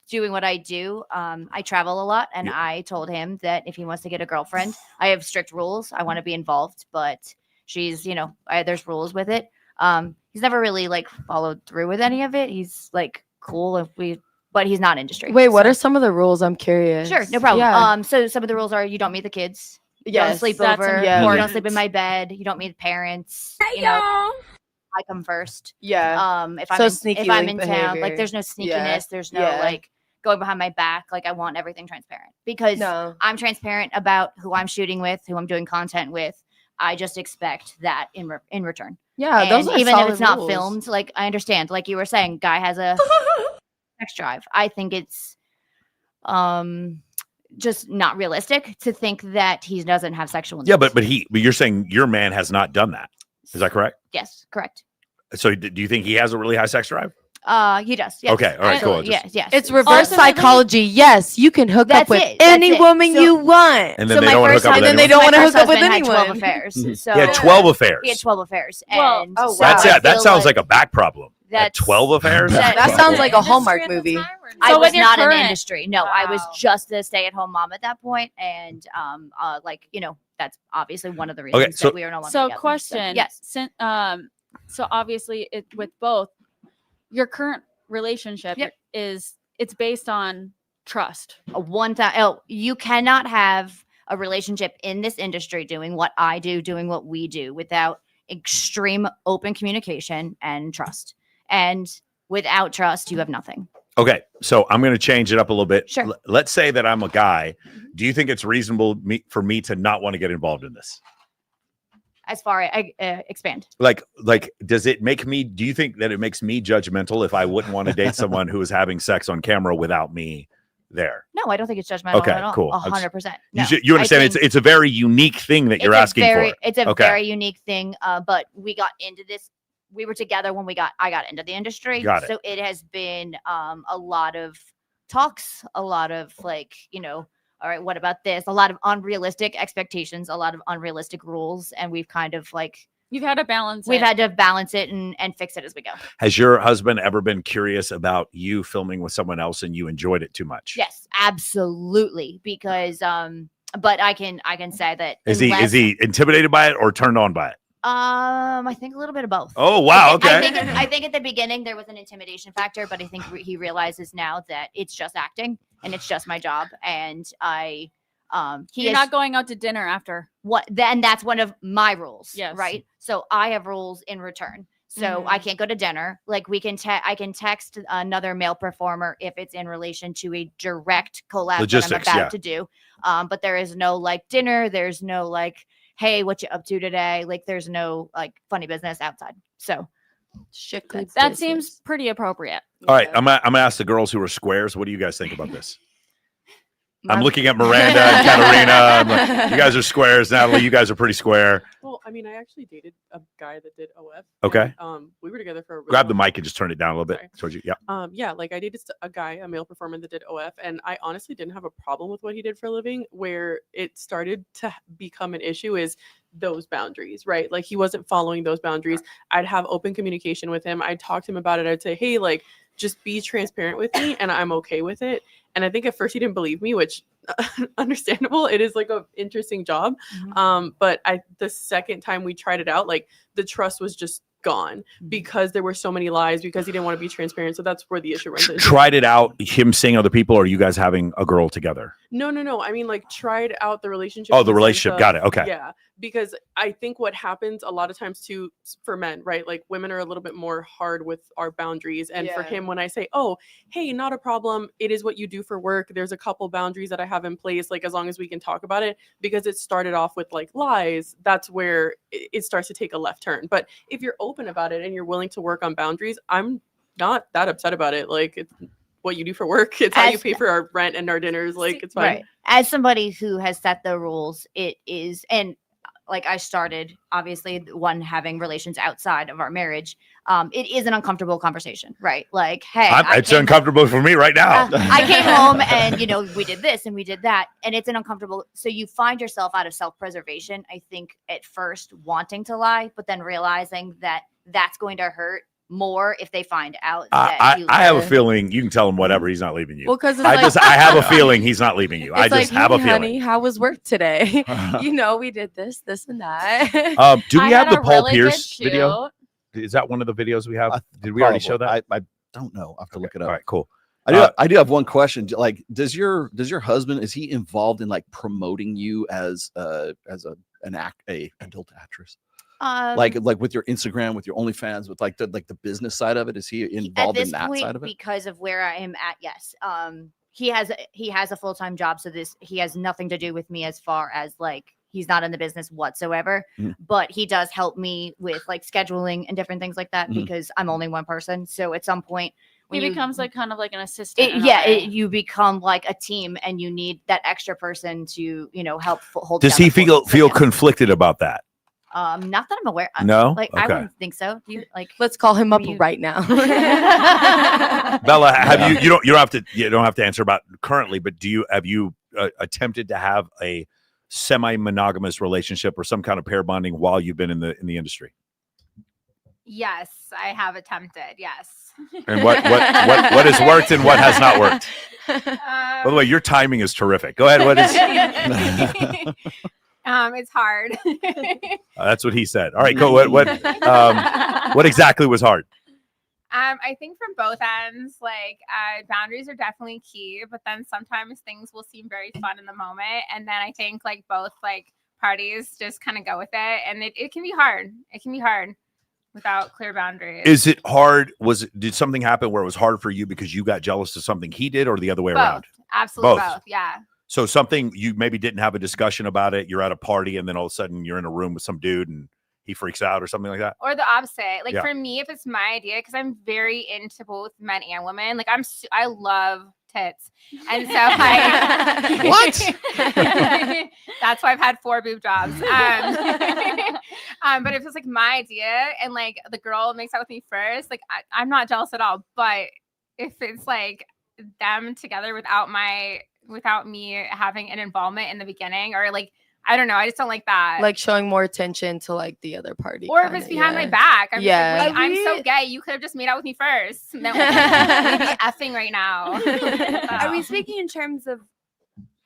doing what I do, I travel a lot, and I told him that if he wants to get a girlfriend, I have strict rules. I want to be involved, but she's, there's rules with it. He's never really like followed through with any of it. He's like cool but he's not industry. Wait, what are some of the rules? I'm curious. Sure, no problem. Yeah. So some of the rules are you don't meet the kids. You don't Yes, sleep that's over. important. You don't sleep in my bed. You don't meet parents. I come first. Yeah. If I'm So in, sneaky if I'm link in town, behavior. like there's no sneakiness. Yeah. There's no Yeah. like going behind my back. Like I want everything transparent because No. I'm transparent about who I'm shooting with, who I'm doing content with. I just expect that in return. Yeah, And those are even if solid it's not rules. filmed, like I understand. Like you were saying, guy has a sex drive. I think it's just not realistic to think that he doesn't have sexual needs. Yeah, but you're saying your man has not done that. Is that correct? Yes, correct. So do you think he has a really high sex drive? He does. Yes. Okay, all right, cool. Absolutely. Yes. It's reverse psychology. Yes, you can hook That's up with it. That's any it. woman So- you want. And then they don't want to hook up with and then they anyone? don't want to My hook up with first husband had 12 anyone. affairs. So He had 12 affairs. He had 12 affairs. Well, And oh, so That's I it. That feel sounds like a back problem. At 12 affairs? That sounds like a Hallmark movie. I So was with your not in the current- industry. No, I was just a stay-at-home mom at that point, and that's obviously one of the reasons so- that we are no longer So together. question. Yes. So obviously with both, your current relationship it's based on trust. You cannot have a relationship in this industry doing what I do, doing what we do without extreme open communication and trust. And without trust, you have nothing. Okay, so I'm going to change it up a little bit. Sure. Let's say that I'm a guy. Do you think it's reasonable for me to not want to get involved in this? As far as expand. Like, does it make me? Do you think that it makes me judgmental if I wouldn't want to date someone who is having sex on camera without me there? No, I don't think it's judgmental Okay, at all. cool. 100%. You understand? It's a very unique thing that you're asking for. It's a Okay. very unique thing. But we got into this. We were together when I got into the industry. Got it. So it has been a lot of talks, a lot of all right, what about this? A lot of unrealistic expectations, a lot of unrealistic rules, and we've kind of You've had to balance we've it. had to balance it and fix it as we go. Has your husband ever been curious about you filming with someone else and you enjoyed it too much? Yes, absolutely. Because but I can say that Is he intimidated by it or turned on by it? I think a little bit of both. Oh, wow, I think at the beginning there was an intimidation factor, but I think he realizes now that it's just acting and it's just my job, and You're not going out to dinner after. Then that's one of my rules. Yes. Right. So I have rules in return. So I can't go to dinner. Like I can text another male performer if it's in relation to a direct collab Logistics, that I'm about yeah. to do. But there is no dinner. There's no hey, what you up to today? There's no funny business outside. So That seems pretty appropriate. All right, I'm gonna ask the girls who are squares. What do you guys think about this? I'm looking at Miranda and Katarina. I'm like, you guys are squares. Natalie, you guys are pretty square. Well, I mean, I actually dated a guy that did OF. Okay. And, we were together for a really Grab the long mic and just turn it down a little bit towards you. Yeah. Yeah, I dated a guy, a male performer that did OF, and I honestly didn't have a problem with what he did for a living. Where it started to become an issue is those boundaries, right? He wasn't following those boundaries. I'd have open communication with him. I'd talk to him about it. I'd say, hey, just be transparent with me, and I'm okay with it. And I think at first he didn't believe me, which understandable. It is an interesting job. But the second time we tried it out, the trust was just gone because there were so many lies, because he didn't want to be transparent. So that's where the issue runs into. Tried it out, him seeing other people, or you guys having a girl together? No. I mean, like, tried out the relationship. Oh, in the sense relationship. Got it. Okay. Yeah, because I think what happens a lot of times too for men, right? Like, women are a little bit more hard with our boundaries, and for Yeah. him, when I say, "Oh, hey, not a problem. It is what you do for work." There's a couple boundaries that I have in place, like as long as we can talk about it, because it started off with like lies. That's where it starts to take a left turn. But if you're open about it and you're willing to work on boundaries, I'm not that upset about it. Like, it's what you do for work. It's how you pay for our rent and our dinners. Like, it's fine. Right. As somebody who has set the rules, it is, and like I started, obviously, the one having relations outside of our marriage. It is an uncomfortable conversation, right? Like, hey, It's uncomfortable for me right now. I came home and, you know, we did this and we did that, and it's an uncomfortable. So you find yourself out of self-preservation, I think, at first wanting to lie, but then realizing that that's going to hurt more if they find out that I have a feeling you can tell him whatever. He's not leaving you. Well, 'cause it's I like- have a feeling he's not leaving you. I It's just like, have a "Hey, feeling. honey, how was work today? You know, we did this and that." Do we I have had the a Paul really Pierce good video? shoot. Is that one of the videos we have? Did we already show that? I don't know. I have to look it up. All right, cool. I do have one question. Like, does your husband, is he involved in like promoting you as an adult actress? Like with your Instagram, with your OnlyFans, with like the business side of it, is he involved in that side of it? Because of where I am at, yes. He has a full-time job, so he has nothing to do with me as far as like he's not in the business whatsoever. But he does help me with like scheduling and different things like that because I'm only one person. So at some point, He becomes like kind of like an assistant. in a yeah, way. you become like a team, and you need that extra person to help hold. Does down he the fort. feel conflicted about that? Not that I'm aware. No? Like I Okay. wouldn't think so. Do you like? Let's call him up right now. Bella, have you don't have to answer about currently, but have you attempted to have a semi-monogamous relationship or some kind of pair bonding while you've been in the industry? Yes, I have attempted. Yes. And what has worked and what has not worked? By the way, your timing is terrific. Go ahead. What is? It's hard. That's what he said. All right, cool. What exactly was hard? I think from both ends, like boundaries are definitely key, but then sometimes things will seem very fun in the moment, and then I think like both like parties just kind of go with it, and it can be hard. It can be hard without clear boundaries. Is it hard? Did something happen where it was hard for you because you got jealous of something he did, or the other way Both. around? Absolutely both. Yeah. So something you maybe didn't have a discussion about it. You're at a party, and then all of a sudden you're in a room with some dude, and he freaks out, or something like that. Or the opposite. Like Yeah. for me, if it's my idea, because I'm very into both men and women. Like I love tits, and so like What? that's why I've had 4 boob jobs. But if it's like my idea and like the girl makes out with me first, like I'm not jealous at all. But if it's like them together without me having an involvement in the beginning, or like I don't know, I just don't like that. Like showing more attention to like the other party. Or if it's behind my back, I'm just Yeah. like, I'm so gay. You could have just made out with me first. No, we'd be effing right now. Are we speaking in terms of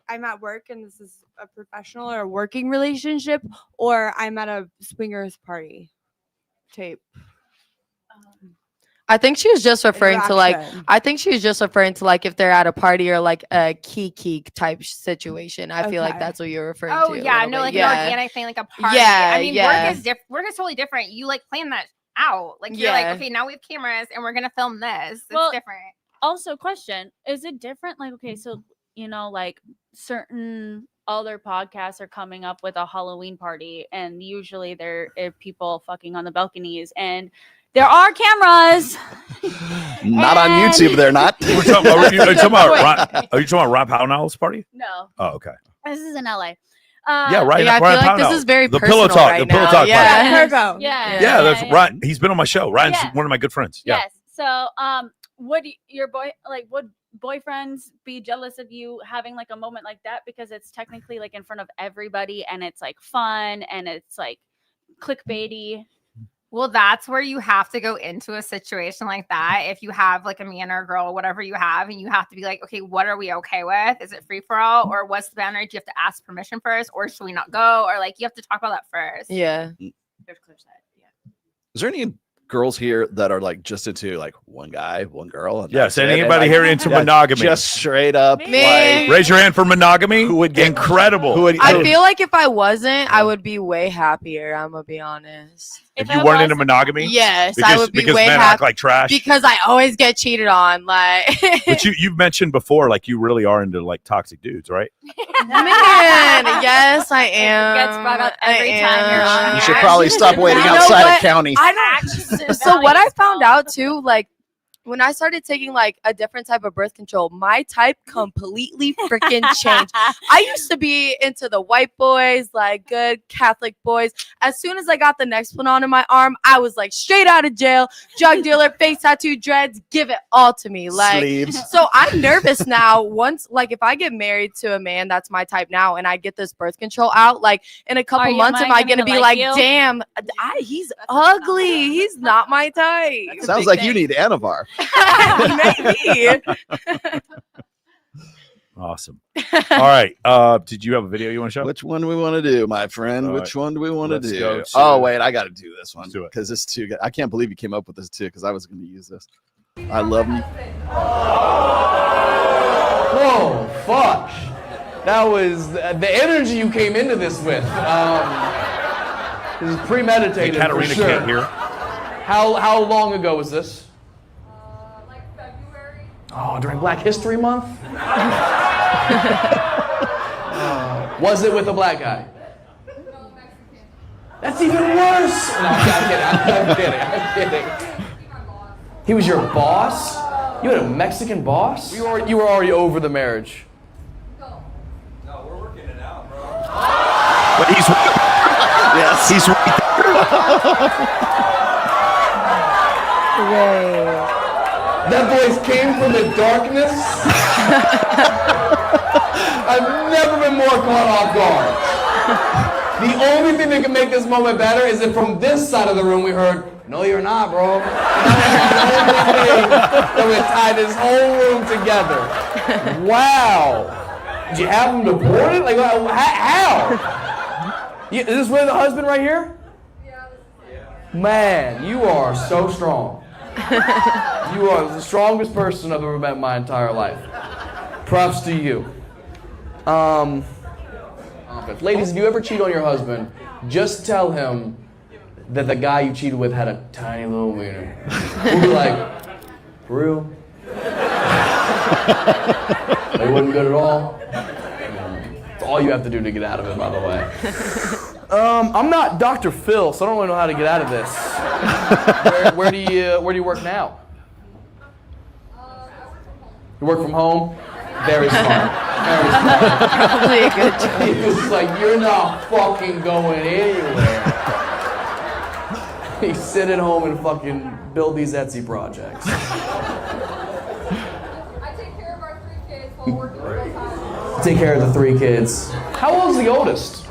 I'm at work and this is a professional or a working relationship, or I'm at a swingers party tape? I think she was just referring to like, Interaction. I think she was just referring to like if they're at a party or like a kiki type situation. I feel like Okay. that's what you're referring Oh to. a yeah, little no, bit. like yeah. an organic thing, like a party. Yeah, I mean, yeah. work is totally different. You like plan that out. Like you're Yeah. like, okay, now we have cameras and we're gonna film this. It's Well, different. Also, question: is it different? Like, okay, so like certain other podcasts are coming up with a Halloween party, and usually there are people fucking on the balconies, and there are cameras. Not on YouTube, they're not. Are you talking about Rob Pownell's party? No, Oh, okay. this is in LA. Yeah, right. Yeah, I Ryan feel like this Pownell. is very the personal Pillow Talk. right the Pillow now. Talk. Yeah. Podcast. Yeah, That's Ryan. He's been on my show. Ryan's Yeah. one of my good friends. Yeah. Yes. So, would would boyfriends be jealous of you having like a moment like that, because it's technically like in front of everybody and it's like fun and it's like clickbaity? Well, that's where you have to go into a situation like that. If you have like a man or a girl, whatever you have, and you have to be like, okay, what are we okay with? Is it free for all, or what's the boundary? Do you have to ask permission first, or should we not go? Or like you have to talk about that first. Yeah. Is there any girls here that are like just into like one guy, one girl. And Yes, that's it. anybody And, here like, into yeah, monogamy? Just straight up. Man. Raise your hand for monogamy. Who would get incredible? Who would, I feel like if I wasn't, I would be way happier. I'm gonna be honest. If you weren't into monogamy, yes, because, I would be because way men happy act like trash. because I always get cheated on. Like, But you've mentioned before, like you really are into like toxic dudes, right? man, yes, I am. Gets brought up every time you're on. You should probably stop waiting You know outside what? of county. I don't. So what I found out too, like when I started taking like a different type of birth control, my type completely freaking changed. I used to be into the white boys, like good Catholic boys. As soon as I got the next one on in my arm, I was like straight out of jail, drug dealer, face tattoo, dreads, give it all to me. Like, Sleeves. so I'm nervous now. Once, like, if I get married to a man that's my type now, and I get this birth control out, like in a couple months, am I gonna be like, damn, he's ugly. He's not my type. Sounds like you need Anavar. Maybe. Awesome. All right. Did you have a video you want to show? Which one do we want to do, my friend? All Which right. one do we want to Let's do? go to- Oh, wait, I got to do this one do it. because this too. I can't believe you came up with this too because I was going to use this. I love you. Whoa, fuck. That was the energy you came into this with. This is premeditated. Hey, Katarina for sure. can't hear. How long ago was this? Oh, during Black History Month? Was it with a black guy? That's even worse. No, I'm kidding. He was your boss? You had a Mexican boss? You were already over the marriage. But he's yes, he's right That voice came from the darkness. I've never been more caught off guard. The only thing that can make this moment better is if from this side of the room we heard, "No, you're not, bro." That would tie this whole room together. Wow. Did you have him deported? Like, how? Is this really the husband right here? Man, you are so strong. You are the strongest person I've ever met in my entire life. Props to you. Ladies, if you ever cheat on your husband, just tell him that the guy you cheated with had a tiny little wiener. We'll be like, for real? They wasn't good at all? It's all you have to do to get out of it, by the way. I'm not Dr. Phil, so I don't really know how to get out of this. Where do you work now? You work from home? Very smart. Very smart. Probably a good job. He was like, you're not fucking going anywhere. He sit at home and fucking build these Etsy projects. I take care of our 3 kids while working full time. Take care of the 3 kids. How old's the oldest?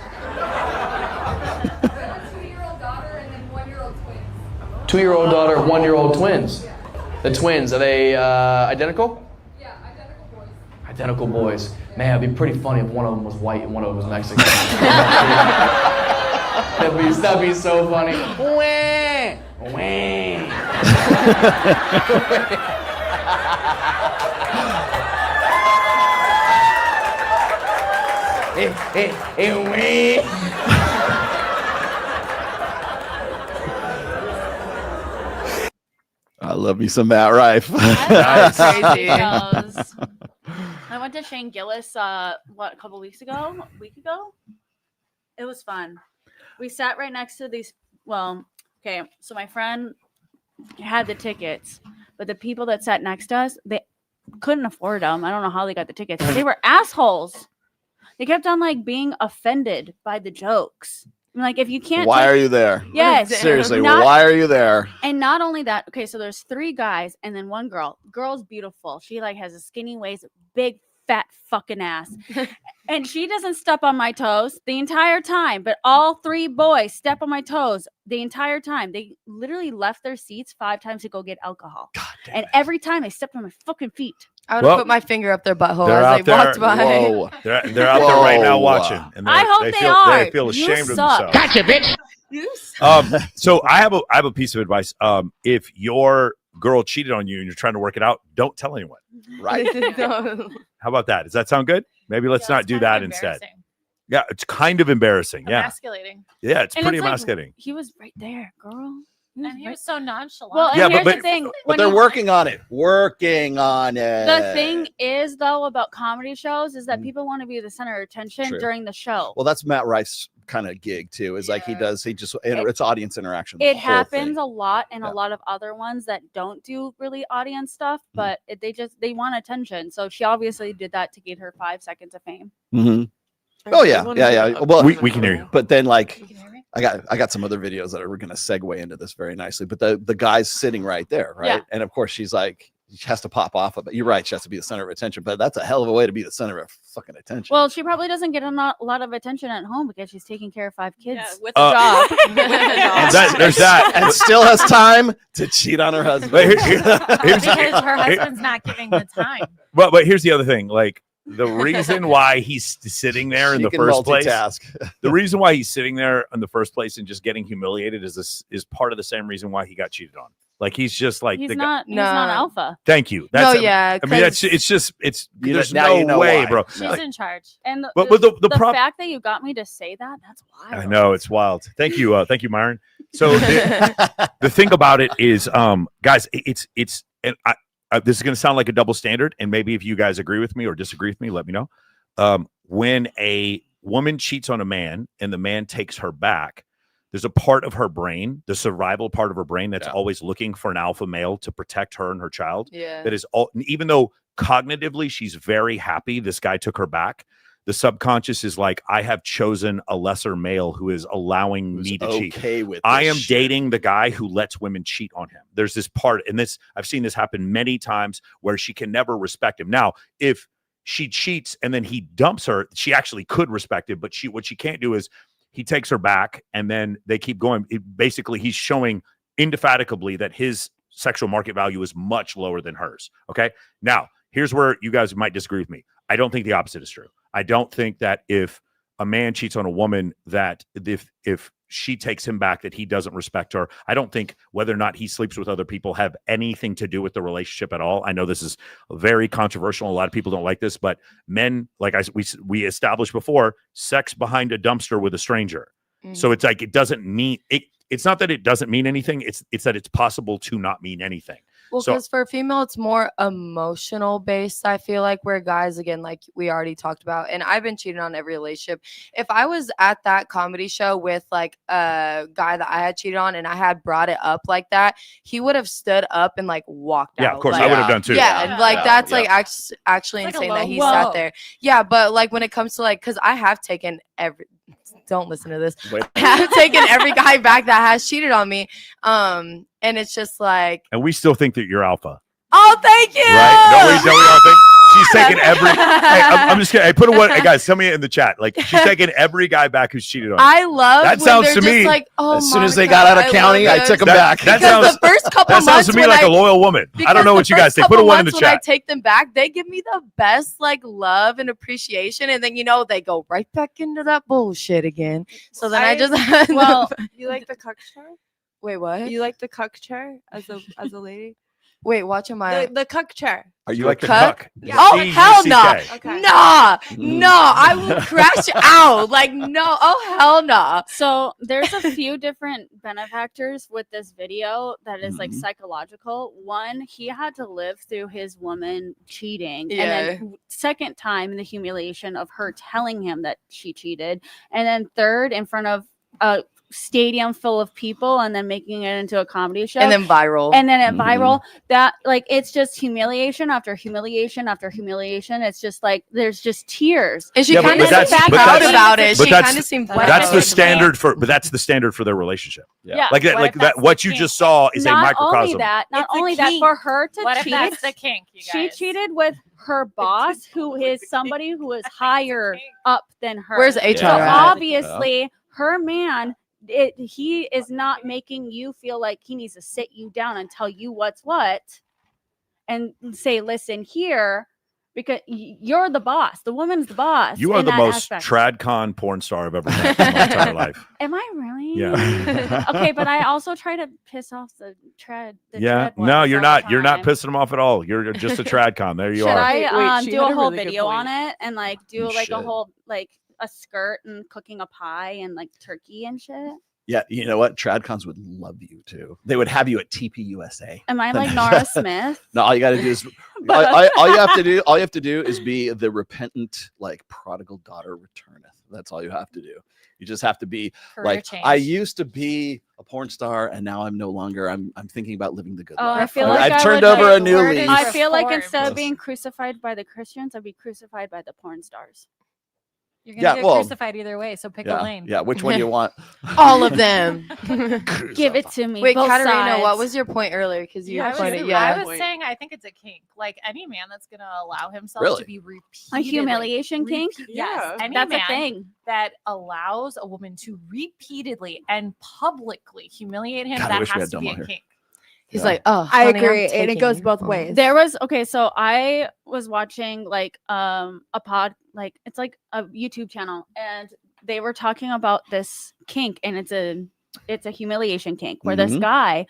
2-year-old daughter and then 1-year-old twins. 2-year-old daughter, 1-year-old twins. The twins, are they identical? Yeah, identical boys. Identical boys. Man, it'd be pretty funny if one of them was white and one of them was Mexican. that'd be so funny. Wah, wah. I love me some Matt Rife. That's crazy. I went to Shane Gillis a couple week ago? It was fun. We sat right next to these okay, so my friend had the tickets, but the people that sat next to us, they couldn't afford them. I don't know how they got the tickets. They were assholes. They kept on like being offended by the jokes. I'm like, if you can't Why are you there? Yes. Seriously, why are you there? And not only that, okay, so there's 3 guys and then 1 girl. Girl's beautiful. She like has a skinny waist, big fat fucking ass. And she doesn't step on my toes the entire time, but all 3 boys step on my toes the entire time. They literally left their seats 5 times to go get alcohol. And every time they stepped on my fucking feet. I would have put my finger up their butthole they're as out they walked by. Whoa. They're out there right now watching. And I hope they are. They feel ashamed You of suck. themselves. Gotcha, bitch. You So I have a piece of advice. If your girl cheated on you and you're trying to work it out, don't tell anyone. Right? No. How about that? Does that sound good? Maybe let's not do that instead. Yeah, it's kind of embarrassing. Yeah. Emasculating. Yeah, it's And pretty like, emasculating. he was right there, girl. And he was so nonchalant. Well, and Yeah, here's but- the thing. But when they're you- working on it. Working on it. The thing is, though, about comedy shows is that people want to be the center of attention True. during the show. Well, that's Matt Rice's kind of gig too. Is like he just it's audience interaction. the It whole happens thing. a lot in Yeah. a lot of other ones that don't do really audience stuff, but they want attention. So she obviously did that to get her 5 seconds of fame. Mm-hmm. Oh yeah, yeah. Well, we can hear you. But then like I got some other videos that are going to segue into this very nicely. But the guy's sitting right there, right? Yeah. And of course she's like she has to pop off of it. You're right, she has to be the center of attention. But that's a hell of a way to be the center of fucking attention. Well, she probably doesn't get a lot of attention at home because she's taking care of 5 kids with a job. There's that. and still has time to cheat on her husband. Because her husband's not giving the time. But here's the other thing. Like the reason why he's sitting there in She the can first place, multitask. the reason why he's sitting there in the first place and just getting humiliated is part of the same reason why he got cheated on. Like he's just like He's the not. guy. He's not alpha. Thank you. No, yeah, I mean, that's 'cause- it's You know- there's now no you know way, why. bro. She's Like, in charge. And But the the prob- fact that you got me to say that's wild. I know it's wild. Thank you, Myron. So the thing about it is, guys, it's and this is going to sound like a double standard, and maybe if you guys agree with me or disagree with me, let me know. When a woman cheats on a man and the man takes her back, there's a part of her brain, the survival part of her brain, that's always looking for an alpha male to protect her and her child. Yeah. That is all, even though cognitively she's very happy this guy took her back. The subconscious is like, I have chosen a lesser male who is allowing me to cheat. Okay with I this am shit. dating the guy who lets women cheat on him. There's this part, and this I've seen this happen many times where she can never respect him. Now, if she cheats and then he dumps her, she actually could respect him, but what she can't do is he takes her back and then they keep going. Basically, he's showing indefatigably that his sexual market value is much lower than hers. Okay. Now, here's where you guys might disagree with me. I don't think the opposite is true. I don't think that if a man cheats on a woman, that if she takes him back, that he doesn't respect her. I don't think whether or not he sleeps with other people have anything to do with the relationship at all. I know this is very controversial. A lot of people don't like this, but men, like we established before, sex behind a dumpster with a stranger. So it's like, it doesn't mean it. It's not that it doesn't mean anything. It's that it's possible to not mean anything. Well, So- because for a female, it's more emotional based. I feel like where guys, again, like we already talked about, and I've been cheated on every relationship. If I was at that comedy show with like a guy that I had cheated on, and I had brought it up like that, he would have stood up and like walked out. Yeah, of course, like, I would have done too. Yeah, and like Yeah, that's yeah. like actually It's like a insane that low he blow. sat there. Yeah, but like when it comes to like, because I have taken every. Don't listen to this. Wait. I've taken every guy back that has cheated on me. And it's just like, And we still think that you're alpha. oh, thank you. Right? Don't we all think she's taking every? Hey, I'm just kidding. Hey, put a one. Hey, guys, tell me in the chat. Like, she's taking every guy back who's cheated on. I love That when sounds they're to just me- like, oh As soon my as they God, got out of county, I love took them it. back. That Because sounds. the first couple That sounds months to me when like I- a loyal woman. I because don't know the what you guys first say. Put a couple one in the months when I chat. take them back, they give me the best like love and appreciation, and then they go right back into that bullshit again. So then I just well, you like the cuck chair? wait, what? You like the cuck chair as a lady? Wait, watching my The cuck chair. Are you like the cuck? cuck? Oh hell no! Okay. Nah, no, I will crash out. Like no, oh hell no. So there's a few different benefactors with this video that is like psychological. One, he had to live through his woman cheating, and then second time the humiliation of her telling him that she cheated, and then third in front of a stadium full of people, and then making it into a comedy show, And then viral. and then it viral. That like it's just humiliation after humiliation after humiliation. It's just like there's just tears. And she Yeah, but kind of that's- seemed but proud that's- about it. but She that's- kind of seemed That's the proud. standard for. But that's the standard for their relationship. Yeah. Like that. What Like if that. that's What the you kink? just saw is a Not microcosm. only that, not It's a only that, kink. for her to What if cheat, that's the kink, you she guys? cheated with her boss, who is somebody who is higher up than her. Where's HR So at? obviously, her man, he is not making you feel like he needs to sit you down and tell you what's what, and say, "Listen here." because you're the boss. The woman's the boss. You are in the that most aspect. tradcon porn star I've ever met in my entire life. Am I really? Yeah. Okay, but I also try to piss off the tread. The Yeah. tread No, ones you're all the not. You're not time. pissing them off at all. You're just a tradcon. There you Should are. I she do had a a whole really good video on point. it and like do You like a should. whole like a skirt and cooking a pie and like turkey and shit? Yeah, you know what? Tradcons would love you too. They would have you at TPUSA. Am I like Nora Smith? No, all you got to do is But- all you have to do. All you have to do is be the repentant, like prodigal daughter returneth. That's all you have to do. You just have to be Career like, change. I used to be a porn star, and now I'm no longer. I'm thinking about living the good Oh, life. I feel like I've I turned would, over like, a new word leaf. is I feel like reformed. instead of being crucified by the Christians, I'd be crucified by the porn stars. You're gonna Yeah, get well, crucified either way, so pick a lane. Yeah, which one do you want? All of them. Give it to me. Wait, both Katarina, what sides. was your point earlier? Because you I was, pointed, I was saying I think it's a kink. Like any man that's gonna allow himself Really? to be repeated, A humiliation kink? Yes, any That's man a thing. that allows a woman to repeatedly and publicly humiliate him. God, I that wish we has had to be Dom a on here. kink. He's like, oh, I honey, I'm agree, and it taking goes your both phone. ways. There was okay, so I was watching like a pod, it's like a YouTube channel, and they were talking about this kink, and it's a humiliation kink where this Mhm. guy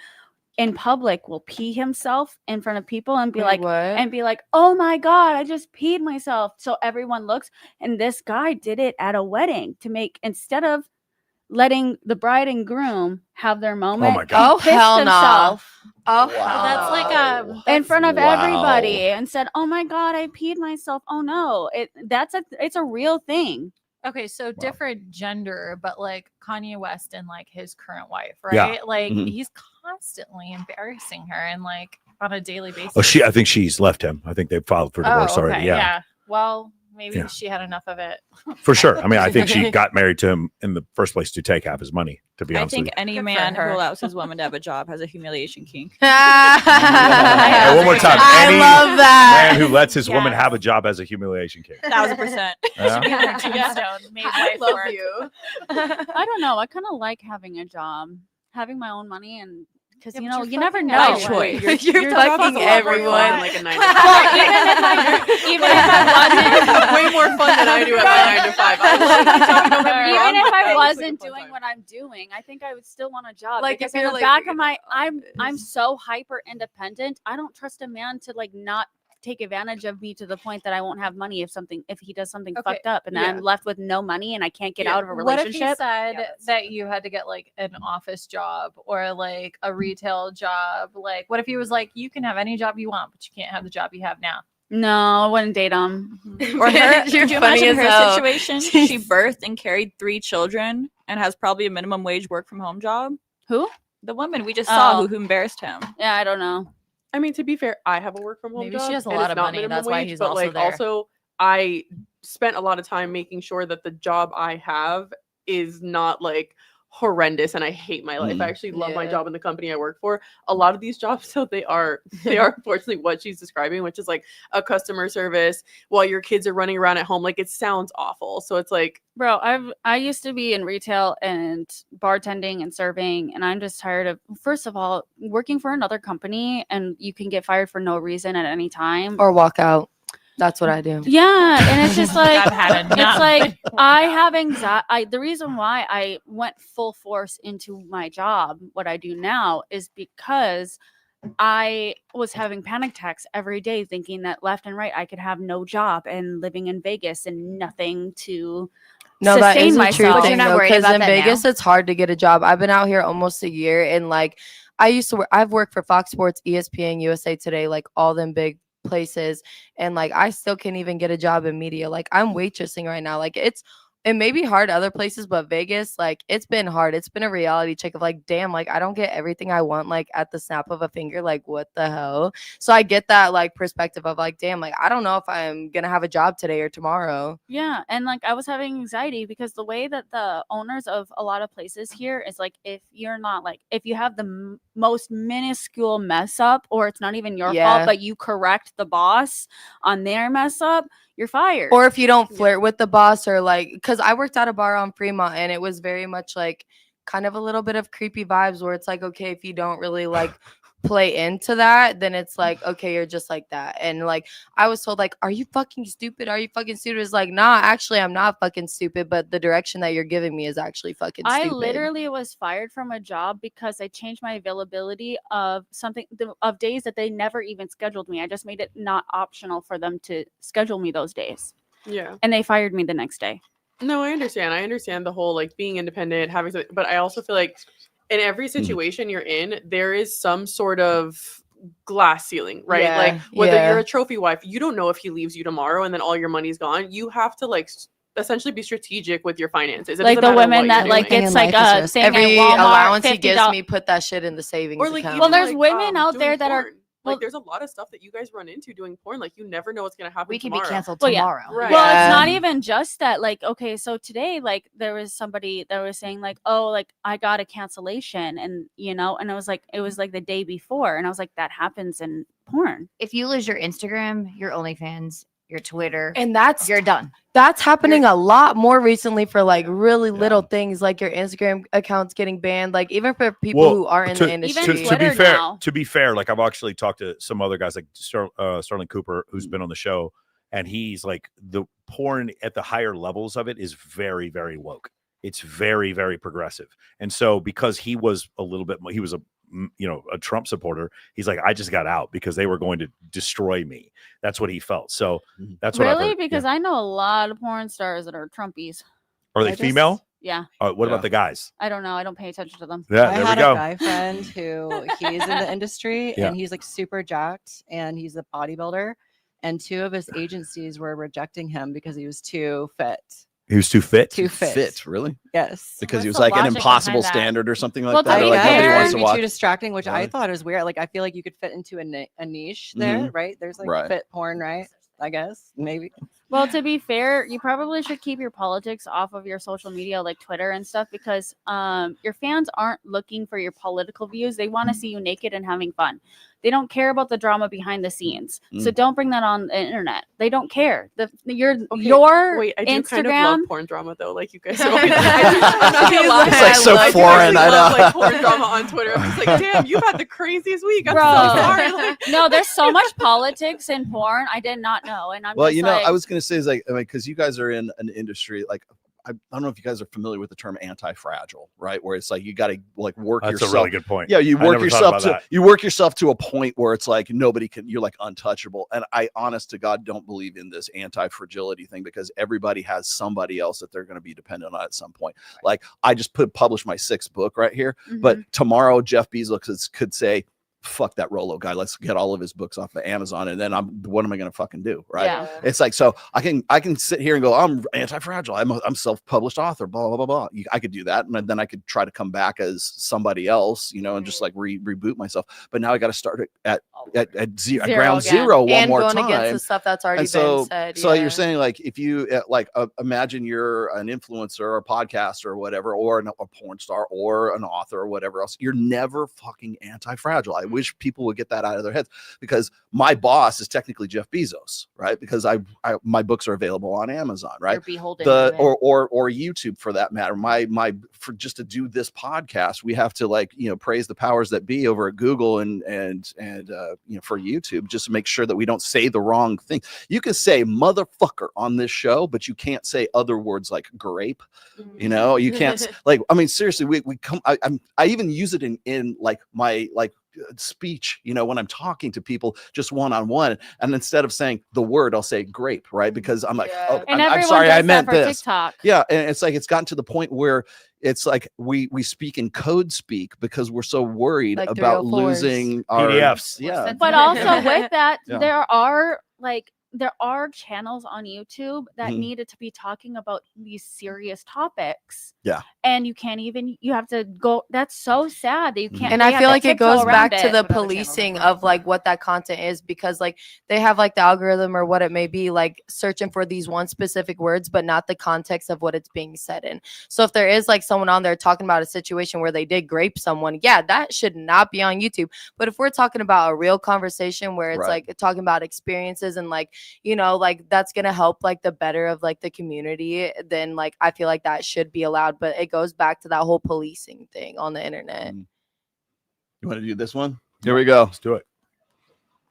in public will pee himself in front of people and be Wait, like what? oh my god, I just peed myself, so everyone looks. And this guy did it at a wedding to make, instead of letting the bride and groom have their moment, my God. Oh, he pissed hell no. himself Oh, Well, that's like in front of Wow. everybody and said, "Oh my god, I peed myself." Oh no, it's a real thing. Okay, so different gender, but like Kanye West and like his current wife, Yeah. right? Like Mhm. he's constantly embarrassing her and like on a daily basis. Oh, I think she's left him. I think they filed for divorce already. Yeah. Well, maybe Yeah. she had enough of it. For sure. I mean, I think she got married to him in the first place to take half his money, to be I honest think with you. any Good for man who her. allows his woman to have a job has a humiliation kink. Yeah, one more time. I Any love that. man who lets his woman Yes. have a job has a humiliation kink. 1000%. Yeah. Be on her tombstone, made I life love work. you. I don't know. I kind of like having a job, having my own money, and because Yeah, but you you're never fucking know. By everyone. choice. You're fucking everyone. Like a 9 to Well, even if I Way more fun than I do at my 9 to 5. I love talking about my even if I mom. wasn't doing what I'm doing, I think I would still want a job. Like, Because if in you're, the like, back of my, I'm so hyper independent. I don't trust a man to like not take advantage of me to the point that I won't have money if he does something Okay, fucked up and yeah. I'm left with no money and I can't get Yeah. out of a What if he relationship. said that you had to get like an office job or like a retail job? Like, what if he was like, you can have any job you want, but you can't have the job you have now? No, I wouldn't date him. Or her, You're could you funny imagine as her hell. situation? She birthed and carried 3 children and has probably a minimum wage work from home job. Who? The woman we just saw Oh. who embarrassed him. Yeah, I don't know. I mean, to be fair, I have a work from home Maybe job. she has a and lot it's of not money, minimum that's why wage, he's but also like there. also I spent a lot of time making sure that the job I have is not like horrendous and I hate my life. I actually love my Yeah. job in the company I work for. A lot of these jobs, so they are unfortunately what she's describing, which is like a customer service while your kids are running around at home. Like it sounds awful. So it's like, Bro, I used to be in retail and bartending and serving, and I'm just tired of, first of all, working for another company and you can get fired for no reason at any time. Or walk out. That's what I do. Yeah, and it's just like I've had enough. it's like I have anxiety. The reason why I went full force into my job, what I do now, is because I was having panic attacks every day, thinking that left and right I could have no job and living in Vegas and nothing to No, that sustain is a true myself. thing though, because in Vegas it's hard to get a job. I've been out here almost a year, and like I used to work. I've worked for Fox Sports, ESPN, USA Today, like all them big places, and like I still can't even get a job in media. Like I'm waitressing right now. Like it may be hard other places, but Vegas, like it's been hard. It's been a reality check of like, damn, like I don't get everything I want like at the snap of a finger. Like what the hell? So I get that like perspective of like, damn, like I don't know if I'm gonna have a job today or tomorrow. Yeah, and like I was having anxiety because the way that the owners of a lot of places here is like, if you're not like, if you have the most minuscule mess up, or it's not even your Yeah. fault, but you correct the boss on their mess up, you're fired. Or if you don't flirt with the boss, or like, because I worked at a bar on Fremont, and it was very much like kind of a little bit of creepy vibes where it's like, okay, if you don't really like play into that, then it's like, okay, you're just like that. And like I was told, like, are you fucking stupid? Are you fucking stupid? It's like, nah, actually I'm not fucking stupid, but the direction that you're giving me is actually fucking I stupid. literally was fired from a job because I changed my availability of of days that they never even scheduled me. I just made it not optional for them to schedule me those days. Yeah. And they fired me the next day. No, I understand. I understand the whole like being independent, having something, but I also feel like in every situation you're in, there is some sort of glass ceiling, right? Yeah, Like whether yeah. you're a trophy wife, you don't know if he leaves you tomorrow and then all your money's gone. You have to like essentially be strategic with your finances. It Like doesn't the matter women what you're that like doing. it's like a thing Every at Walmart, allowance he gives $50. me, put that shit in the savings Or like account. Well, there's even, women out doing there that are porn. Like there's a lot of stuff that you guys run into doing porn. Like you never know what's gonna happen. We could tomorrow. be canceled Well, yeah. tomorrow. Right. Well, it's Yeah. not even just that. Like, okay, so today, like, there was somebody that was saying, like, oh, like, I got a cancellation, and and it was like the day before, and I was like, that happens in porn. If you lose your Instagram, your OnlyFans, your Twitter, And that's you're done. That's happening a lot more recently for like really little things, like your Instagram accounts getting banned, like even for people who are in the industry. To be fair, like I've actually talked to some other guys, like Sterling Cooper, who's been on the show, and he's like the porn at the higher levels of it is very, very woke. It's very, very progressive, and so because he was a Trump supporter, he's like, I just got out because they were going to destroy me. That's what he felt. So that's what I've Really, heard. because I know a lot of porn stars that are Trumpies. Are they female? Yeah. What about the guys? I don't know. I don't pay attention to them. Yeah, I there had we go. a guy friend who he's in the industry Yeah. and he's like super jacked and he's a bodybuilder. And 2 of his agencies were rejecting him because he was too fit. He was too fit. Too fit. really? Yes. Because he was like an impossible standard or something like that. I Or like nobody guess wants to it'd be watch. too distracting, which I Right. thought was weird. Like I feel like you could fit into a niche there, Mhm. right? There's like Right. fit porn, right? I guess maybe. Well, to be fair, you probably should keep your politics off of your social media like Twitter and stuff because your fans aren't looking for your political views. They want to see you naked and having fun. They don't care about the drama behind the scenes. So don't bring that on the internet. They don't care. Your Wait, I do Instagram kind of love porn drama though. Like you guys are always, I'm not gonna lie. It's like so I do foreign, I love, know. like porn drama on Twitter. I'm just like, damn, you've had the craziest week. I'm so sorry. Like, No, there's so much politics in porn. I did not know, and I'm Well, just you know, like, I was going to say is like, because you guys are in an industry like I don't know if you guys are familiar with the term anti-fragile, right? Where it's like you got to like work That's yourself. a really good point. Yeah, you I work never thought yourself about to that. you work yourself to a point where it's like nobody can. You're like untouchable. And I, honest to God, don't believe in this anti-fragility thing because everybody has somebody else that they're going to be dependent on at some point. Like I just published my 6th book right here, but tomorrow Jeff Bezos could say, fuck that Rolo guy. Let's get all of his books off of Amazon. And then what am I going to fucking do? Right. Yeah. It's like, so I can sit here and go, I'm anti-fragile. I'm self-published author, blah, blah, blah, blah. I could do that. And then I could try to come back as somebody else, and just like reboot myself. But now I got to start at ground zero one and more going time. against the stuff that's already been said. So yeah. you're saying like, if you imagine you're an influencer or a podcaster or whatever, or a porn star or an author or whatever else, you're never fucking anti-fragile. I wish people would get that out of their heads because my boss is technically Jeff Bezos, right? Because my books are available on Amazon, right? You're beholden to it. or YouTube for that matter. For just to do this podcast, we have to praise the powers that be over at Google and for YouTube, just to make sure that we don't say the wrong thing. You can say motherfucker on this show, but you can't say other words like grape. You can't seriously, we come. I even use it in like my speech, when I'm talking to people just one-on-one, and instead of saying the word, I'll say grape, right? Because I'm like, oh, and I'm everyone sorry, does I meant that for this. TikTok. Yeah, and it's like it's gotten to the point where it's like we speak in code speak because we're so worried Like about 304s. losing our PDFs. Yeah, But also with that, Yeah. there are channels on YouTube that Mhm. needed to be talking about these serious topics. Yeah. And you have to go. That's so sad that you can't. And they I have feel to like it tiptoe goes around back to it. the policing of like what that content is, because like they have like the algorithm or what it may be, like searching for these one specific words, but not the context of what it's being said in. So if there is like someone on there talking about a situation where they did grape someone, yeah, that should not be on YouTube. But if we're talking about a real conversation where it's Right. like talking about experiences and like, like that's gonna help like the better of like the community, then like I feel like that should be allowed. But it goes back to that whole policing thing on the internet. You want to do this one? Here we go. Let's do it.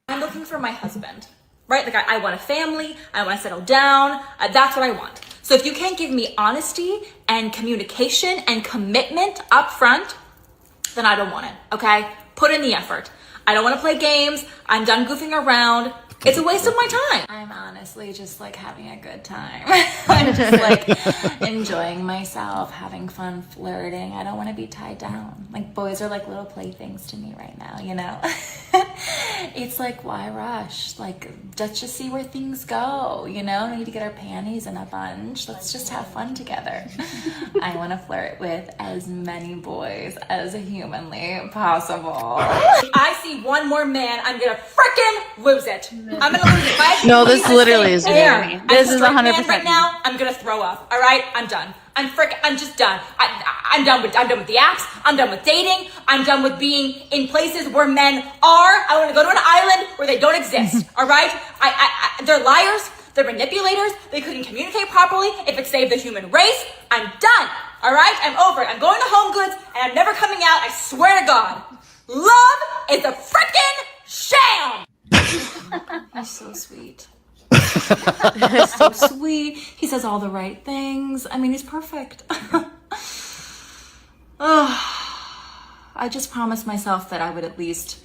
I'm looking for my husband, right? Like I want a family. I want to settle down. That's what I want. So if you can't give me honesty and communication and commitment up front, then I don't want it, okay? Put in the effort. I don't want to play games. I'm done goofing around. It's a waste of my time. I'm honestly just like having a good time. I'm just like enjoying myself, having fun, flirting. I don't want to be tied down. Like boys are like little playthings to me right now, you know? It's like, why rush? Like, let's just see where things go, you know? We need to get our panties in a bunch. Let's just have fun together. I want to flirt with as many boys as humanly possible. If I see one more man, I'm gonna frickin' lose it. I'm gonna lose it. If I No, this breathe the literally same is air me. as This a is straight 100% man right me. now. I'm gonna throw up. All right, I'm done. I'm just done. I'm done with the apps. I'm done with dating. I'm done with being in places where men are. I want to go to an island where they don't exist. All right? They're liars. They're manipulators. They couldn't communicate properly. If it saved the human race, I'm done. All right? I'm over it. I'm going to Home Goods and I'm never coming out. I swear to God. Love is a freaking sham. He's so sweet. He's so sweet. He says all the right things. I mean, he's perfect. I just promised myself that I would at least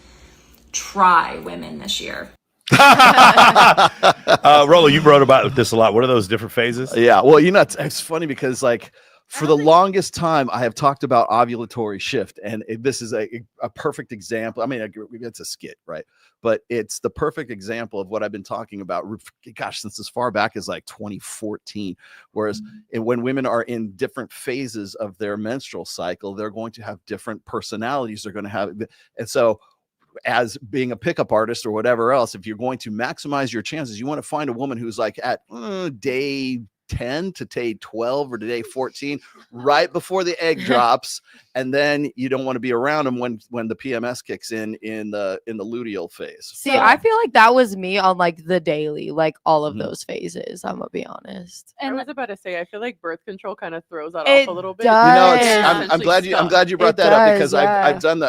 try women this year. Rolo, you wrote about this a lot. What are those different phases? Yeah, well, you know, it's funny because like for the longest time, I have talked about ovulatory shift, and this is a perfect example. I mean, it's a skit, right? But it's the perfect example of what I've been talking about, gosh, since as far back as like 2014. Whereas when women are in different phases of their menstrual cycle, they're going to have different personalities. They're going to have, and so as being a pickup artist or whatever else, if you're going to maximize your chances, you want to find a woman who's like at day 10 to day 12 or to day 14, right before the egg drops, and then you don't want to be around them when the PMS kicks in the luteal phase. See, I feel like that was me on like the daily, like all of those phases. I'm gonna be honest. And I was about to say, I feel like birth control kind of throws that It off a little bit. does. You know, it's, Yeah. I'm glad you brought It that up does, because yeah.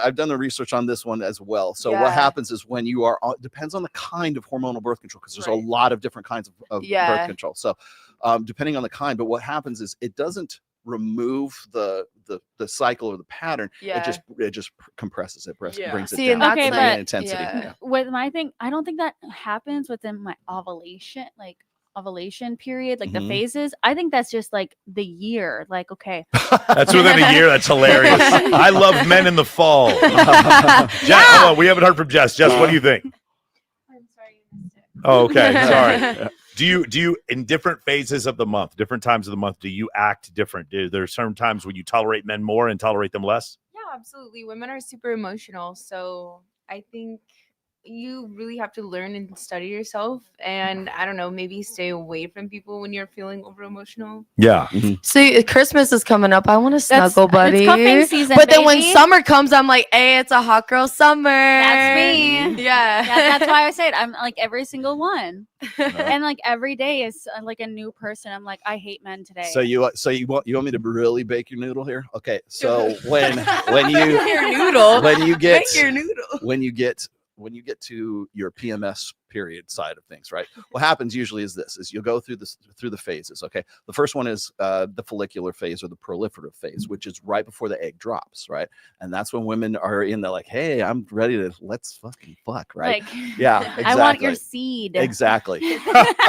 I've done the research on this one as well. So Yeah. what happens is when you are depends on the kind of hormonal birth control, because there's Right. a lot of different kinds of Yeah. birth control. So depending on the kind, but what happens is it doesn't remove the cycle or the pattern. Yeah. It just compresses it, brings See, it and down that's in like- intensity. yeah. Yeah. With my thing, I don't think that happens within my ovulation period, like the Mhm. phases. I think that's just like the year. Like, okay. That's within a year. That's hilarious. I love men in the fall. Jess, hold on, we haven't heard from Jess. Jess, what do you think? Oh, okay. Sorry. Do you in different phases of the month, different times of the month, do you act different? There are certain times when you tolerate men more and tolerate them less? Yeah, absolutely. Women are super emotional. So I think you really have to learn and study yourself. And I don't know, maybe stay away from people when you're feeling over emotional. Yeah. See, Christmas is coming up. I want to snuggle, buddy. It's cuffing season, but then when baby. summer comes, I'm like, hey, it's a hot girl summer. That's me. Yeah. That's why I say it. I'm like every single one. And like every day is like a new person. I'm like, I hate men today. So you want me to really bake your noodle here? Okay. So when you Your noodle. when you get Make your noodle. when you get to your PMS period side of things, right? What happens usually is you'll go through the phases. Okay. The first one is the follicular phase or the proliferative phase, which is right before the egg drops, right? And that's when women are in the like, hey, I'm ready to let's fucking fuck, right? Like, Yeah, exactly. I want your seed. Exactly.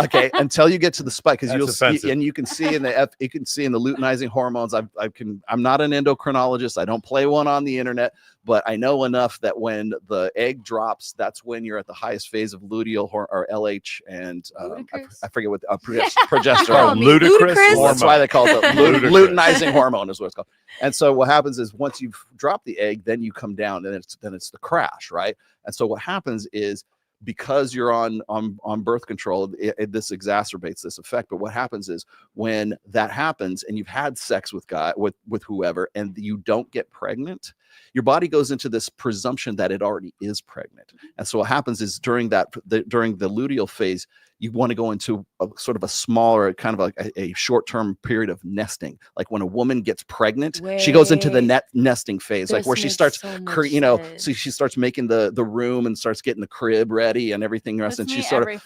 Okay, until you get to the spike, because That's you'll offensive. see, and you can see in the luteinizing hormones. I'm not an endocrinologist. I don't play one on the internet, but I know enough that when the egg drops, that's when you're at the highest phase of luteal or LH and I forget what progesterone. Ludicrous That's why they call it the Ludicrous. luteinizing hormone is what it's called. And so what happens is once you've dropped the egg, then you come down, and then it's the crash, right? And so what happens is because you're on birth control, this exacerbates this effect. But what happens is when that happens and you've had sex with whoever and you don't get pregnant, your body goes into this presumption that it already is pregnant. And so what happens is during the luteal phase, you want to go into a sort of a smaller kind of a short-term period of nesting. Like when a woman gets pregnant, she goes into the nesting phase, like where she starts, so she starts making the room and starts getting the crib ready and everything else. And she's sort of,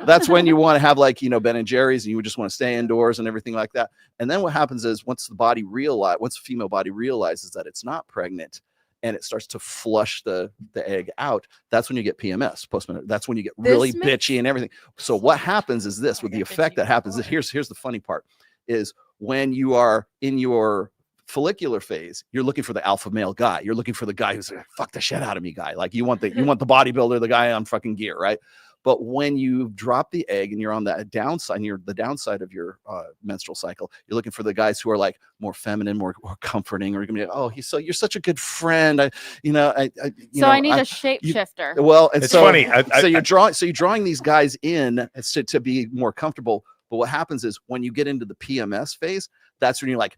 that's when you want to have like, Ben and Jerry's, and you would just want to stay indoors and everything like that. And then what happens is once the female body realizes that it's not pregnant, and it starts to flush the egg out, that's when you get PMS, postpartum. That's when you get really bitchy and everything. So what happens is this, with the effect that happens, here's the funny part, is when you are in your follicular phase, you're looking for the alpha male guy. You're looking for the guy who's like, fuck the shit out of me guy. Like you want the bodybuilder, the guy on fucking gear, right? But when you drop the egg and you're on that downside, and you're the downside of your menstrual cycle, you're looking for the guys who are like more feminine, more comforting, or you're gonna be like, oh, you're such a good friend. I need a shapeshifter. Well, and it's so, funny. You're drawing these guys in to be more comfortable. But what happens is when you get into the PMS phase, that's when you're like,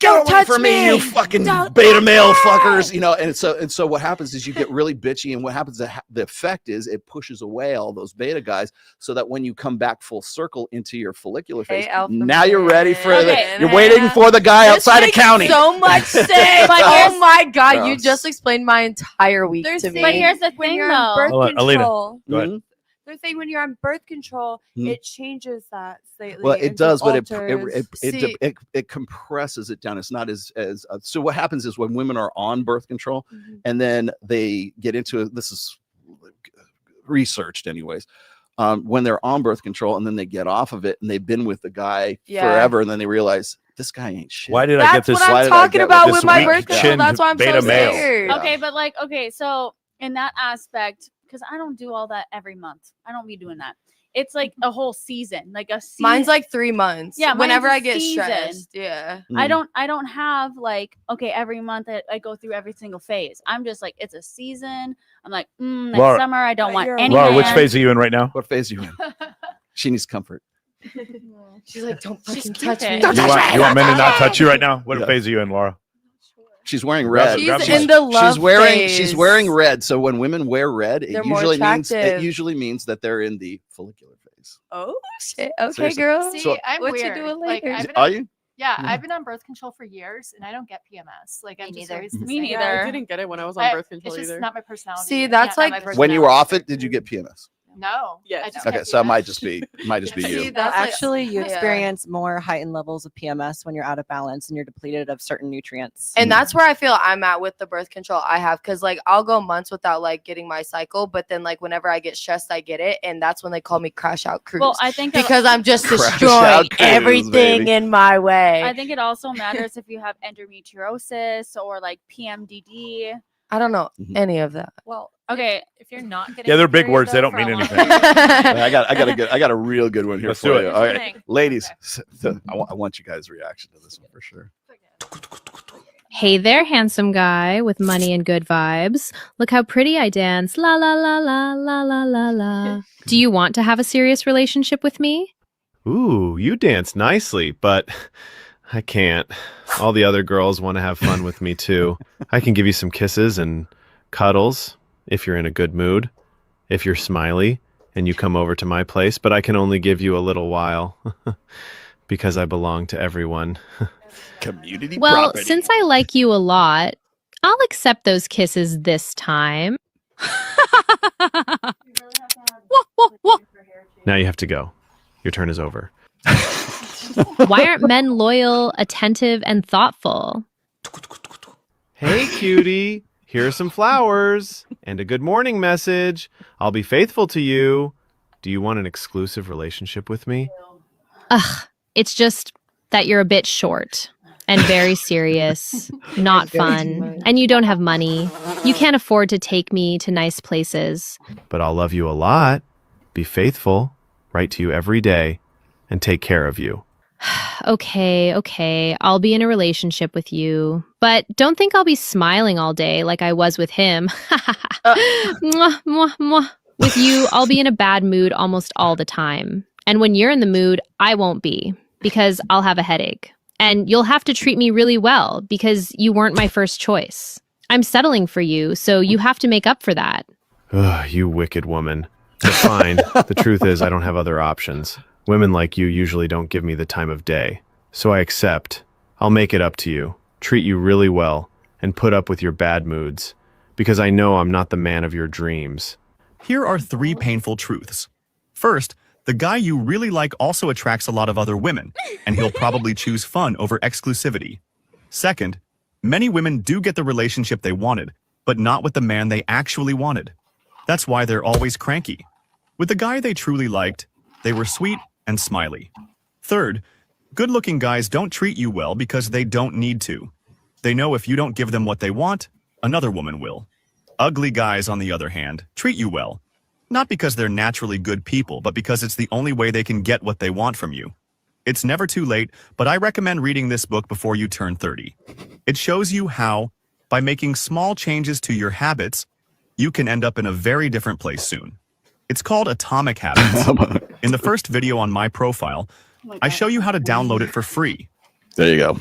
get away from me, you fucking beta male fuckers, and so what happens is you get really bitchy, and what happens, the effect is it pushes away all those beta guys, so that when you come back full circle into your follicular phase, now you're ready for you're waiting for the guy outside of county. So much sense. Oh my God, you just explained my entire week to me. But here's the thing, though. Birth Alina, control. go ahead. They're saying when you're on birth control, it changes that slightly. Well, it does, but alters. it compresses it down. It's not as so what happens is when women are on birth control and then they get into this is researched anyways, when they're on birth control and then they get off of it and they've been with the guy forever, and then they realize this guy ain't shit. Why did I get this? That's what I'm talking about with my birth control. That's why I'm so scared. Okay, but so in that aspect, because I don't do all that every month. I don't be doing that. It's like a whole season, like a season. Mine's like 3 months. Yeah, whenever mine's I get season. stressed. Yeah. I don't have like, okay, every month I go through every single phase. I'm just like, it's a season. I'm like, next Laura, summer I don't want any. Laura, which phase are you in right now? What phase are you in? She needs comfort. She's like, don't fucking touch me. You want men to not touch you right now? What phase are you in, Laura? She's wearing red. She's in the love phase. She's wearing red. So when women wear red, They're more attractive. it usually means that they're in the follicular phase. Oh shit. Okay, Seriously. girl. See, So- I'm What weird. you doing Like, later? I've been Are on- you? Yeah, Mhm. I've been on birth control for years and I don't get PMS. Like, I'm just very Me specific. neither. I didn't get it when I was on birth control It's just either. not my personality. See, Yeah, that's not my like When you were personality. off it, did you get PMS? No. Yes. I just Okay, get so it PMS. might just be See, you. that's like- Actually, you yeah. experience more heightened levels of PMS when you're out of balance and you're depleted of certain nutrients. And that's where I feel I'm at with the birth control I have, because like I'll go months without like getting my cycle, but then like whenever I get stressed, I get it, and that's when they call me crash out cruise. Well, I think because I'm just Crash destroying out cruise, everything baby. in my way. I think it also matters if you have endometriosis or like PMDD. I don't know Mhm. any of that. Well, Okay. if you're not getting Yeah, they're your big period, words. They though, don't for mean a long anything. time- I got a real good one here Let's for do you. it. All Here's the right, thing. ladies, I want you guys' reaction to this one for sure. Hey there, handsome guy with money and good vibes. Look how pretty I dance. La la la la la la la la. Do you want to have a serious relationship with me? Ooh, you dance nicely, but I can't. All the other girls want to have fun with me too. I can give you some kisses and cuddles if you're in a good mood, if you're smiley and you come over to my place, but I can only give you a little while because I belong to everyone. Community Well, property. since I like you a lot, I'll accept those kisses this time. Now you have to go. Your turn is over. Why aren't men loyal, attentive, and thoughtful? Hey, cutie. Here are some flowers and a good morning message. I'll be faithful to you. Do you want an exclusive relationship with me? Ugh, it's just that you're a bit short and very serious, not fun, and you don't have money. You can't afford to take me to nice places. But I'll love you a lot, be faithful, write to you every day, and take care of you. Okay, I'll be in a relationship with you, but don't think I'll be smiling all day like I was with him. Mwah, mwah, mwah. With you, I'll be in a bad mood almost all the time. And when you're in the mood, I won't be, because I'll have a headache. And you'll have to treat me really well, because you weren't my first choice. I'm settling for you, so you have to make up for that. Ugh, you wicked woman. So fine. The truth is, I don't have other options. Women like you usually don't give me the time of day. So I accept. I'll make it up to you, treat you really well, and put up with your bad moods. Because I know I'm not the man of your dreams. Here are 3 painful truths. First, the guy you really like also attracts a lot of other women, and he'll probably choose fun over exclusivity. Second, many women do get the relationship they wanted, but not with the man they actually wanted. That's why they're always cranky. With the guy they truly liked, they were sweet and smiley. Third, good-looking guys don't treat you well because they don't need to. They know if you don't give them what they want, another woman will. Ugly guys, on the other hand, treat you well. Not because they're naturally good people, but because it's the only way they can get what they want from you. It's never too late, but I recommend reading this book before you turn 30. It shows you how, by making small changes to your habits, you can end up in a very different place soon. It's called Atomic Habits. In the first video on my profile, I show you how to download it for free. There you go.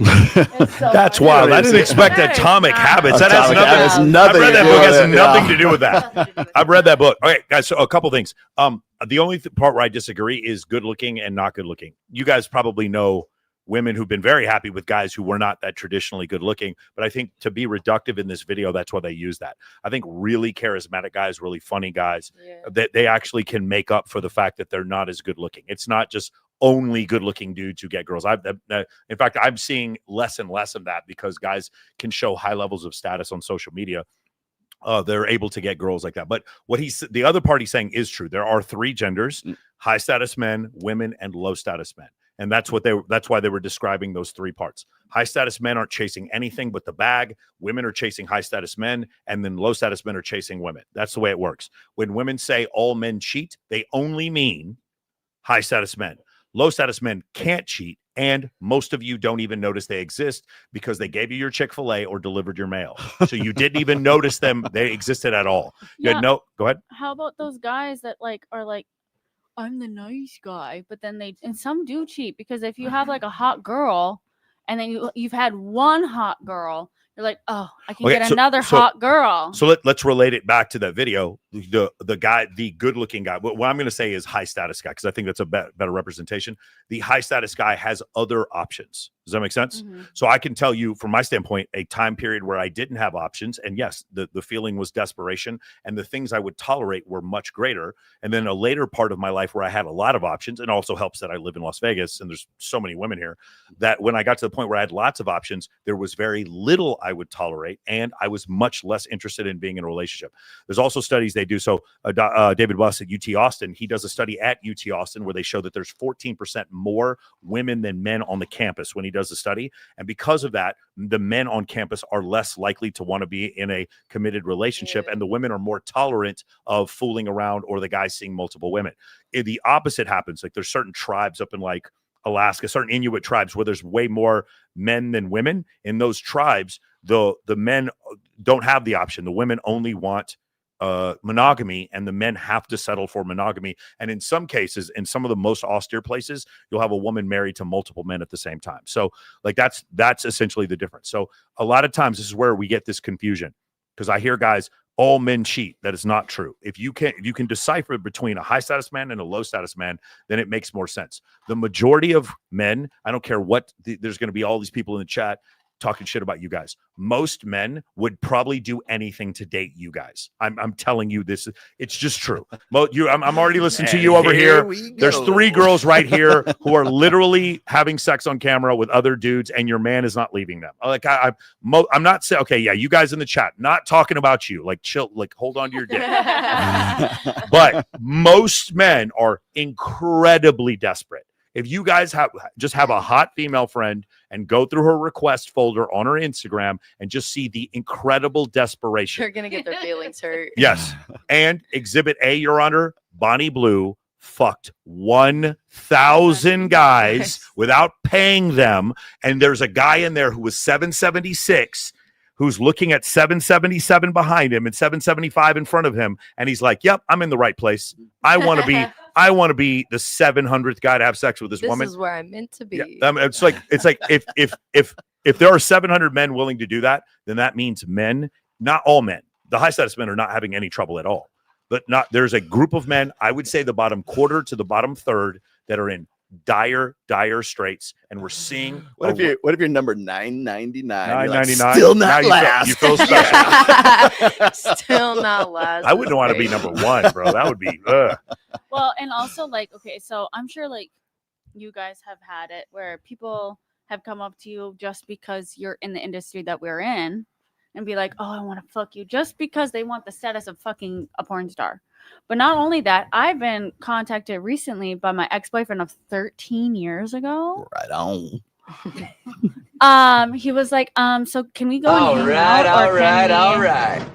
That's wild. I didn't expect Atomic Habits. That has nothing. I've read that book. Has nothing to do with that. I've read that book. Okay, guys. So a couple things. The only part where I disagree is good looking and not good looking. You guys probably know women who've been very happy with guys who were not that traditionally good looking. But I think to be reductive in this video, that's why they use that. I think really charismatic guys, really funny guys, that they actually can make up for the fact that they're not as good looking. It's not just only good looking dudes who get girls. In fact, I'm seeing less and less of that because guys can show high levels of status on social media. They're able to get girls like that. But what the other part he's saying is true. There are 3 genders: high status men, women, and low status men. And that's why they were describing those 3 parts. High status men aren't chasing anything but the bag. Women are chasing high status men, and then low status men are chasing women. That's the way it works. When women say all men cheat, they only mean high status men. Low status men can't cheat, and most of you don't even notice they exist because they gave you your Chick-fil-A or delivered your mail. So you didn't even notice them. They existed at all. You had no, go ahead. How about those guys that are like, I'm the nice guy, but then and some do cheat, because if you have like a hot girl and then you've had one hot girl, you're like, oh, I can get another hot girl. So let's relate it back to that video. The guy, the good looking guy, what I'm going to say is high status guy, because I think that's a better representation. The high status guy has other options. Does that make sense? Mm-hmm. So I can tell you from my standpoint, a time period where I didn't have options. And yes, the feeling was desperation, and the things I would tolerate were much greater. And then a later part of my life where I had a lot of options, and also helps that I live in Las Vegas and there's so many women here, that when I got to the point where I had lots of options, there was very little I would tolerate, and I was much less interested in being in a relationship. There's also studies they do. So David Buss at UT Austin, he does a study at UT Austin where they show that there's 14% more women than men on the campus when he does the study. And because of that, the men on campus are less likely to want to be in a committed relationship, and the women are more tolerant of fooling around or the guy seeing multiple women. The opposite happens. Like there's certain tribes up in like Alaska, certain Inuit tribes where there's way more men than women. In those tribes, the men don't have the option. The women only want monogamy, and the men have to settle for monogamy. And in some cases, in some of the most austere places, you'll have a woman married to multiple men at the same time. So like that's essentially the difference. So a lot of times this is where we get this confusion, because I hear guys, all men cheat. That is not true. If you can decipher between a high status man and a low status man, then it makes more sense. The majority of men, I don't care what, there's going to be all these people in the chat talking shit about you guys. Most men would probably do anything to date you guys. I'm telling you this. It's just true. I'm already listening to you over here. There's 3 girls right here who are literally having sex on camera with other dudes, and your man is not leaving them. Like I'm not saying, okay, yeah, you guys in the chat, not talking about you. Like chill, like hold on to your dick. But most men are incredibly desperate. If you guys have a hot female friend and go through her request folder on her Instagram and just see the incredible desperation. They're going to get their feelings hurt. Yes. And Exhibit A, Your Honor, Bonnie Blue fucked 1,000 guys without paying them. And there's a guy in there who was 776 who's looking at 777 behind him and 775 in front of him. And he's like, yep, I'm in the right place. I want to be the 700th guy to have sex with this woman. This is where I'm meant to be. Yeah, it's like if there are 700 men willing to do that, then that means men, not all men. The high status men are not having any trouble at all. but there's a group of men, I would say the bottom quarter to the bottom third, that are in dire straits, and we're seeing What if you're number 999? 999? Still not Now last. you feel special. Still not last. I wouldn't want to be number one, bro. That would be Well, and also like, okay, so I'm sure like you guys have had it where people have come up to you just because you're in the industry that we're in and be like, oh, I want to fuck you, just because they want the status of fucking a porn star. But not only that, I've been contacted recently by my ex-boyfriend of 13 years ago. Right on. He was like, so can we go and hang out? All right.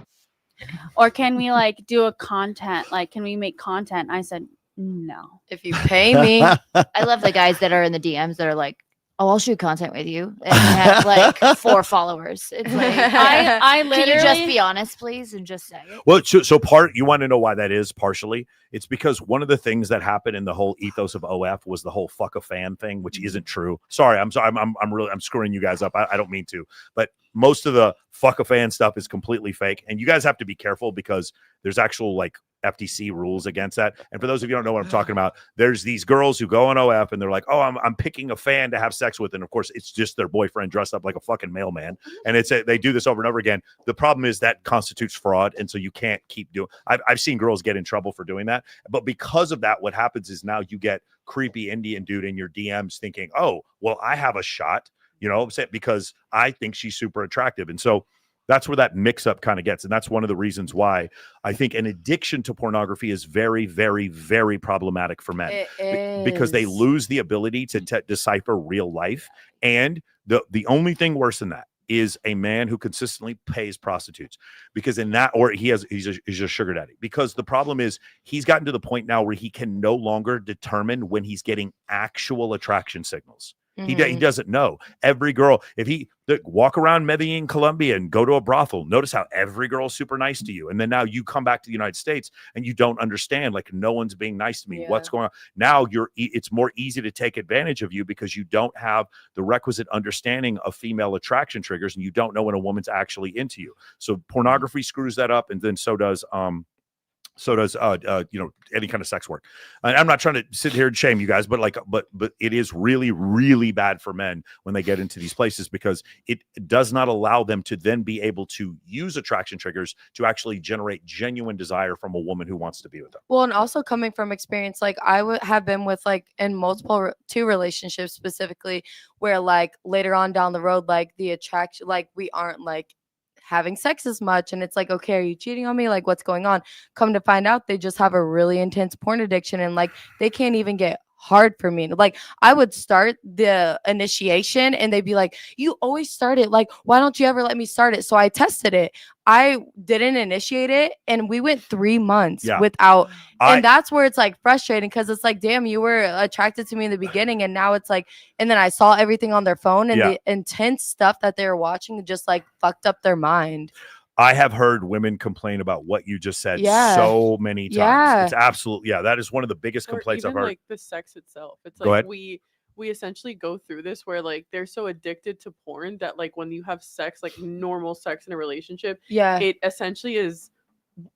Or can we like do a content? Like, can we make content? I said, no. If you pay me. I love the guys that are in the DMs that are like, oh, I'll shoot content with you. And they have like 4 followers. It's like, I literally, can you just be honest, please, and just say it? Well, so you want to know why that is partially? It's because one of the things that happened in the whole ethos of OF was the whole fuck a fan thing, which isn't true. Sorry, I'm screwing you guys up. I don't mean to, but most of the fuck a fan stuff is completely fake, and you guys have to be careful because there's actual like FTC rules against that. And for those of you who don't know what I'm talking about, there's these girls who go on OF and they're like, oh, I'm picking a fan to have sex with. And of course, it's just their boyfriend dressed up like a fucking mailman. And they do this over and over again. The problem is that constitutes fraud. And so you can't keep doing. I've seen girls get in trouble for doing that. But because of that, what happens is now you get creepy Indian dude in your DMs thinking, oh, well, I have a shot, because I think she's super attractive. And so that's where that mix-up kind of gets. And that's one of the reasons why I think an addiction to pornography is very, very, very problematic for men. Because they lose the ability to decipher real life. And the only thing worse than that is a man who consistently pays prostitutes, because in that, or he's a sugar daddy, because the problem is he's gotten to the point now where he can no longer determine when he's getting actual attraction signals. He doesn't know. Every girl, if he walk around Medellin, Colombia, and go to a brothel, notice how every girl's super nice to you. And then now you come back to the United States and you don't understand, like, no one's being nice to me. Yeah. What's going on? Now it's more easy to take advantage of you because you don't have the requisite understanding of female attraction triggers, and you don't know when a woman's actually into you. So pornography screws that up, and then so does any kind of sex work. And I'm not trying to sit here and shame you guys, but it is really, really bad for men when they get into these places, because it does not allow them to then be able to use attraction triggers to actually generate genuine desire from a woman who wants to be with them. Well, and also coming from experience, like I have been with like in multiple 2 relationships specifically, where like later on down the road, like the attraction, like we aren't like having sex as much, and it's like, okay, are you cheating on me? Like, what's going on? Come to find out, they just have a really intense porn addiction, and like they can't even get hard for me. Like, I would start the initiation and they'd be like, you always start it, like, why don't you ever let me start it? So I tested it. I didn't initiate it, and we went 3 months without. And that's where it's like frustrating, because it's like, damn, you were attracted to me in the beginning, and now it's like, and then I saw everything on their phone, and the intense stuff that they were watching just like fucked up their mind. I have heard women complain about what you just said so many times. It's absolutely, that is one of the biggest complaints I've heard. Like the sex itself. It's like we essentially go through this where like they're so addicted to porn that like when you have sex, like normal sex in a relationship, it essentially is,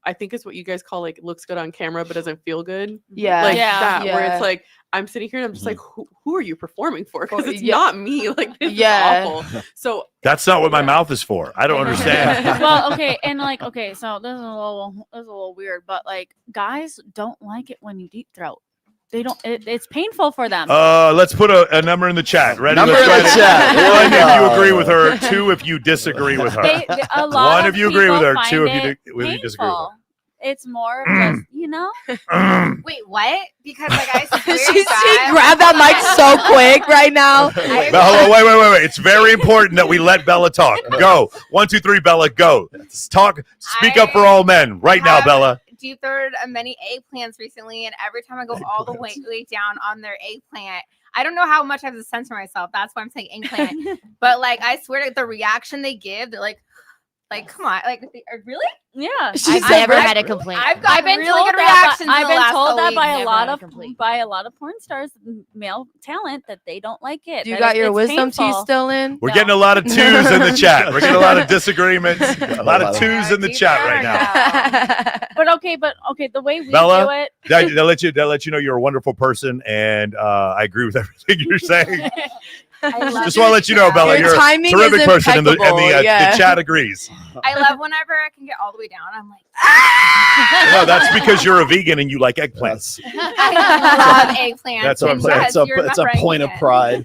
I think it's what you guys call like looks good on camera but doesn't feel good. That where it's like I'm sitting here and I'm just like, who are you performing for? Because it's not me. Like, this is awful. So that's not what my mouth is for. I don't understand. Well, okay, and like, okay, so this is a little weird, but like guys don't like it when you deep throat. They don't. It's painful for them. Let's put a number in the chat. Ready? Number in the chat. 1 if you agree with her. 2 if you disagree with her. A lot 1 if you agree with her. 2 if you disagree with her. It's more of just, Wait, what? Because like I swear she grabbed that mic so quick right now. Wait. It's very important that we let Bella talk. Go. 1, 2, 3, Bella, go. Talk. Speak up for all men right now, Bella. Deep throated many eggplants recently, and every time I go all the way down on their eggplant, I don't know how much I have to censor myself. That's why I'm saying eggplant. But like, I swear to the reaction they give, they're like, Like, come on, like really? Yeah, She's never had a complaint. I've been really good reactions. I've been told that by Never a lot had a of complaint. porn stars, male talent, that they don't like it. You that got your it's wisdom teeth painful. still in? We're getting a lot of twos in the chat. We're getting a lot of disagreements. A lot of twos in the chat right now. But okay, the way we do Bella, it. that let you know you're a wonderful person, and I agree with everything you're saying. Just want to let you know, Bella, Your you're a timing terrific is person, and the impeccable, chat agrees. I love whenever I can get all the way down. I'm like, No, that's because you're a vegan and you like eggplants. I love eggplants. That's what I'm saying. Yes, you're It's my a friend point of again. pride.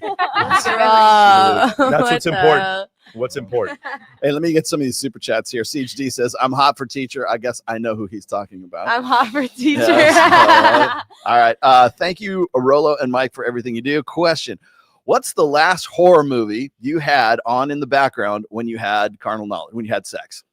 That's what's important. What's important. Hey, let me get some of these super chats here. Siege D says, I'm hot for teacher. I guess I know who he's talking about. I'm hot for teacher. Yes, all right. Thank you, Rolo and Mike, for everything you do. Question. What's the last horror movie you had on in the background when you had carnal knowledge, when you had sex?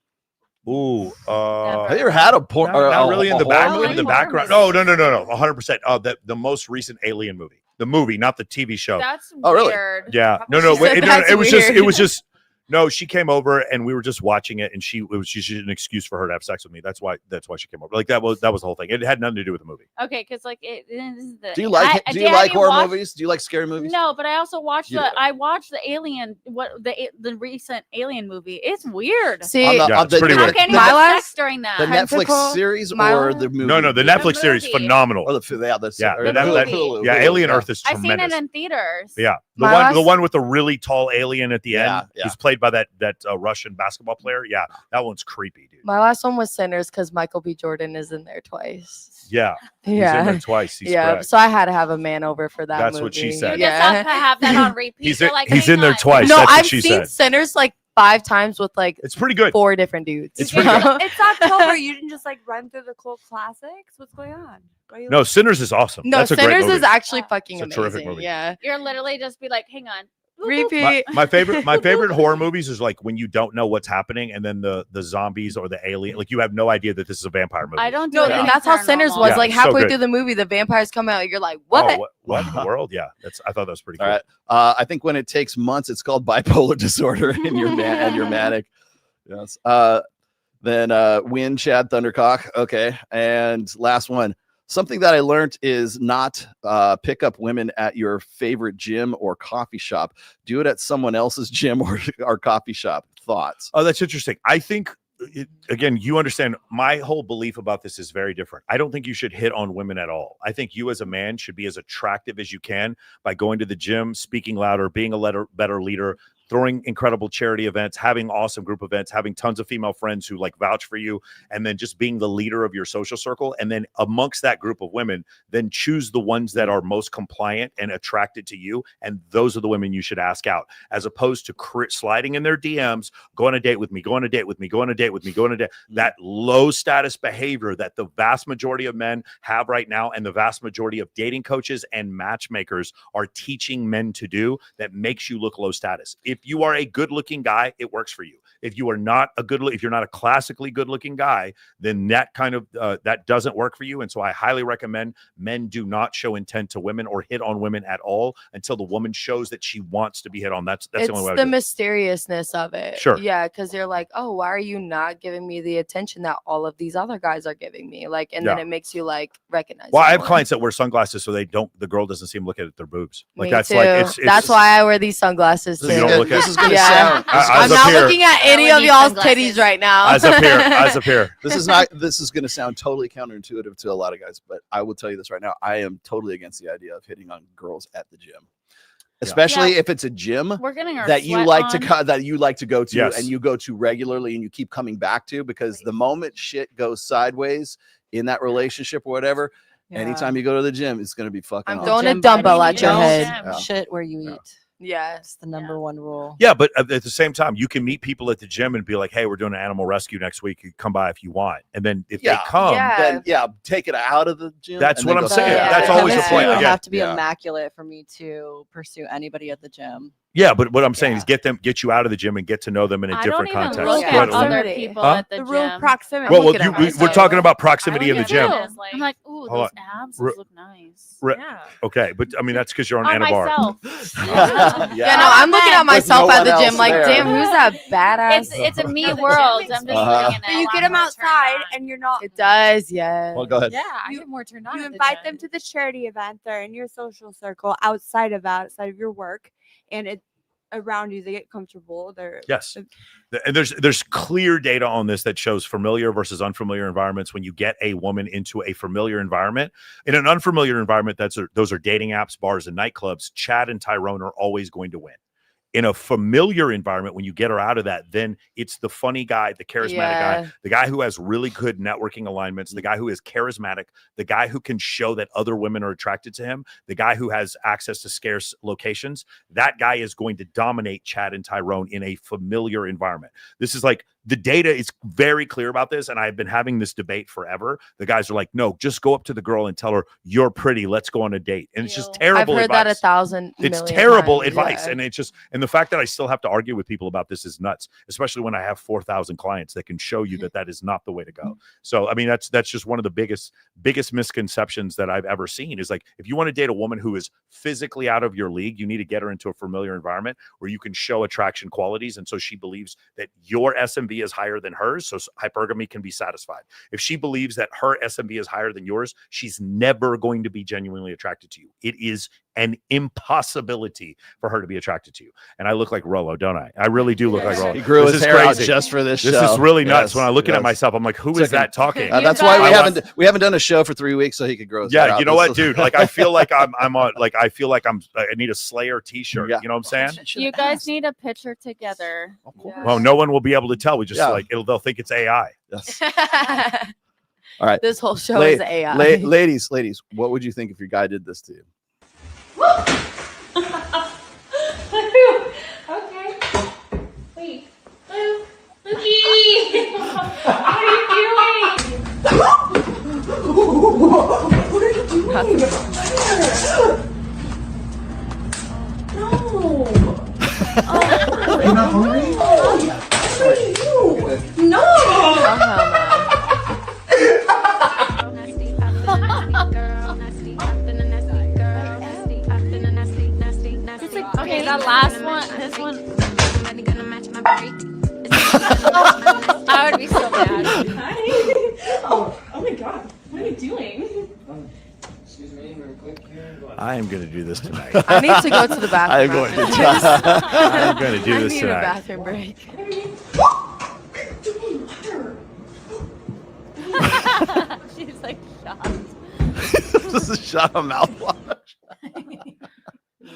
Ooh, have you ever had a porn? Not really in the background. in the background. No, 100%. The most recent Alien movie, the movie, not the TV show. That's really? weird. Yeah, no. It was just. No, she came over and we were just watching it, and she just an excuse for her to have sex with me. That's why she came over. Like that was the whole thing. It had nothing to do with the movie. Okay, because like it is the. Do you like have horror watched- movies? Do you like scary movies? No, but I also watched You do. I watched the Alien, the recent Alien movie. It's weird. See, How can you have sex during that? The Netflix series or the movie? No, the Netflix series phenomenal. Oh, the Hulu. Alien Earth is I've seen tremendous. it in theaters. Yeah, My the one with the really tall alien at the end, Yeah. who's played by that Russian basketball player. Yeah, that one's creepy, dude. My last one was Sinners because Michael B. Jordan is in there twice. Yeah, he's in Yeah. there twice. He's yeah, correct. so I had to have a man over for that. That's movie. what she said. You just have to have that on repeat. He's You're like, he's in there twice. No, That's what I've she seen said. Sinners like 5 times with like It's pretty good. 4 different dudes. It's pretty good. It's October. You didn't just like run through the cult classics. What's going on? Why are you No, Sinners is awesome. No, That's a great Sinners movie. is actually fucking It's a terrific amazing. movie. Yeah. You're literally just be like, hang on. Repeat. My favorite horror movies is like when you don't know what's happening and then the zombies or the alien, like you have no idea that this is a vampire movie. I don't No, do and that's how Sinners was. Yeah, like it's so halfway good. through the movie, the vampires come out. You're like, Oh, what? what in the world? Yeah, I thought that was pretty cool. All right. I think when it takes months, it's called bipolar disorder, and you're manic. Yes. Then Win Chad Thundercock. Okay. And last one. Something that I learned is not pick up women at your favorite gym or coffee shop. Do it at someone else's gym or coffee shop. Thoughts? Oh, that's interesting. I think, again, you understand my whole belief about this is very different. I don't think you should hit on women at all. I think you as a man should be as attractive as you can by going to the gym, speaking louder, being a better leader, throwing incredible charity events, having awesome group events, having tons of female friends who like vouch for you, and then just being the leader of your social circle. And then amongst that group of women, then choose the ones that are most compliant and attracted to you. And those are the women you should ask out, as opposed to sliding in their DMs, go on a date with me, go on a date with me, go on a date with me, go on a date. That low status behavior that the vast majority of men have right now, and the vast majority of dating coaches and matchmakers are teaching men to do, that makes you look low status. If you are a good-looking guy, it works for you. If you are not if you're not a classically good-looking guy, then that kind of that doesn't work for you. And so I highly recommend men do not show intent to women or hit on women at all until the woman shows that she wants to be hit on. That's the only way. It's the mysteriousness of it. Sure. Yeah, because you're like, oh, why are you not giving me the attention that all of these other guys are giving me? Like, and then Yeah. it makes you like recognize. Well, I have someone. clients that wear sunglasses so the girl doesn't see them look at their boobs. Like Me that's too. like it's That's why I wear these sunglasses too. You don't look at- This is gonna Yeah. sound. I'm not looking at any of y'all's titties right now. Eyes up here. Eyes up here. This is going to sound totally counterintuitive to a lot of guys, but I will tell you this right now. I am totally against the idea of hitting on girls at the gym, especially if it's a gym We're getting our that you sweat like on. that you like to go to Yes. and you go to regularly and you keep coming back to, because the moment shit goes sideways in that relationship or whatever, anytime you go to the gym, it's going to be fucking. I'm awesome. throwing a dumbbell at your Don't head. Yeah. shit where you eat. Yeah, It's the number one rule. Yeah, but at the same time, you can meet people at the gym and be like, "Hey, we're doing an animal rescue next week. You come by if you want." And then if they come, then take it out of the gym. That's and what then I'm go saying. back. That's always the point. It would Again, have to be immaculate for me to pursue anybody at the gym. Yeah, but what I'm saying is get you out of the gym and get to know them in a I different don't even context. look Go ahead, at Olivia. other people Huh? at the The real gym. proximity. Well, we're talking about proximity in the gym. I'm like, ooh, Hold those on. abs those look nice. Okay, but I mean that's because you're on, On Anabar. myself. Yeah, no, I'm looking at myself no at the one gym else like, there. damn, who's that badass? It's a me world. I'm just looking at But you get them outside and you're not. It does, yeah. Well, go ahead. Yeah, I get more turned on. You at the invite gym. them to the charity event. They're in your social circle outside of your work, and it around you. They get comfortable. They're Yes. And there's clear data on this that shows familiar versus unfamiliar environments. When you get a woman into a familiar environment, in an unfamiliar environment, those are dating apps, bars, and nightclubs. Chad and Tyrone are always going to win. In a familiar environment, when you get her out of that, then it's the funny guy, the charismatic guy, the guy who has really good networking alignments, the guy who is charismatic, the guy who can show that other women are attracted to him, the guy who has access to scarce locations. That guy is going to dominate Chad and Tyrone in a familiar environment. This is like, the data is very clear about this, and I've been having this debate forever. The guys are like, no, just go up to the girl and tell her, you're pretty, let's go on a date. And it's just terrible I've heard that advice. 1,000 It's million terrible times, advice. yeah. And it's just, and the fact that I still have to argue with people about this is nuts, especially when I have 4,000 clients that can show you that that is not the way to go. So, I mean, that's just one of the biggest misconceptions that I've ever seen is like, if you want to date a woman who is physically out of your league, you need to get her into a familiar environment where you can show attraction qualities. And so she believes that your SMV is higher than hers. So hypergamy can be satisfied. If she believes that her SMV is higher than yours, she's never going to be genuinely attracted to you. It is an impossibility for her to be attracted to you. And I look like Rollo, don't I? I really do look like Rollo. He grew This his is hair out crazy. just for this show. This is really nuts. Yes, When I look at yes. myself, I'm like, who is that talking? That's why we haven't done a show for 3 weeks so he could grow his hair Yeah, out. you know what, dude? Like, I feel like I need a Slayer T-shirt. You know what I'm saying? You guys need a picture together. Well, no one will be able to tell. We just Yeah. they'll think it's AI. All right. This whole show is AI. Ladies, what would you think if your guy did this to you? Okay. Wait. Lukey! What are you doing? What are you doing? No. Are you not hungry? What are you? No. Okay, that last one, this one. I would be so mad. Hi. Oh my god. What are you doing? Excuse me, real quick here. I am going to do this tonight. I need to go to the bathroom. I'm going to I'm going to do I this need tonight. a bathroom break. She's like shocked. This is a shot of mouthwash.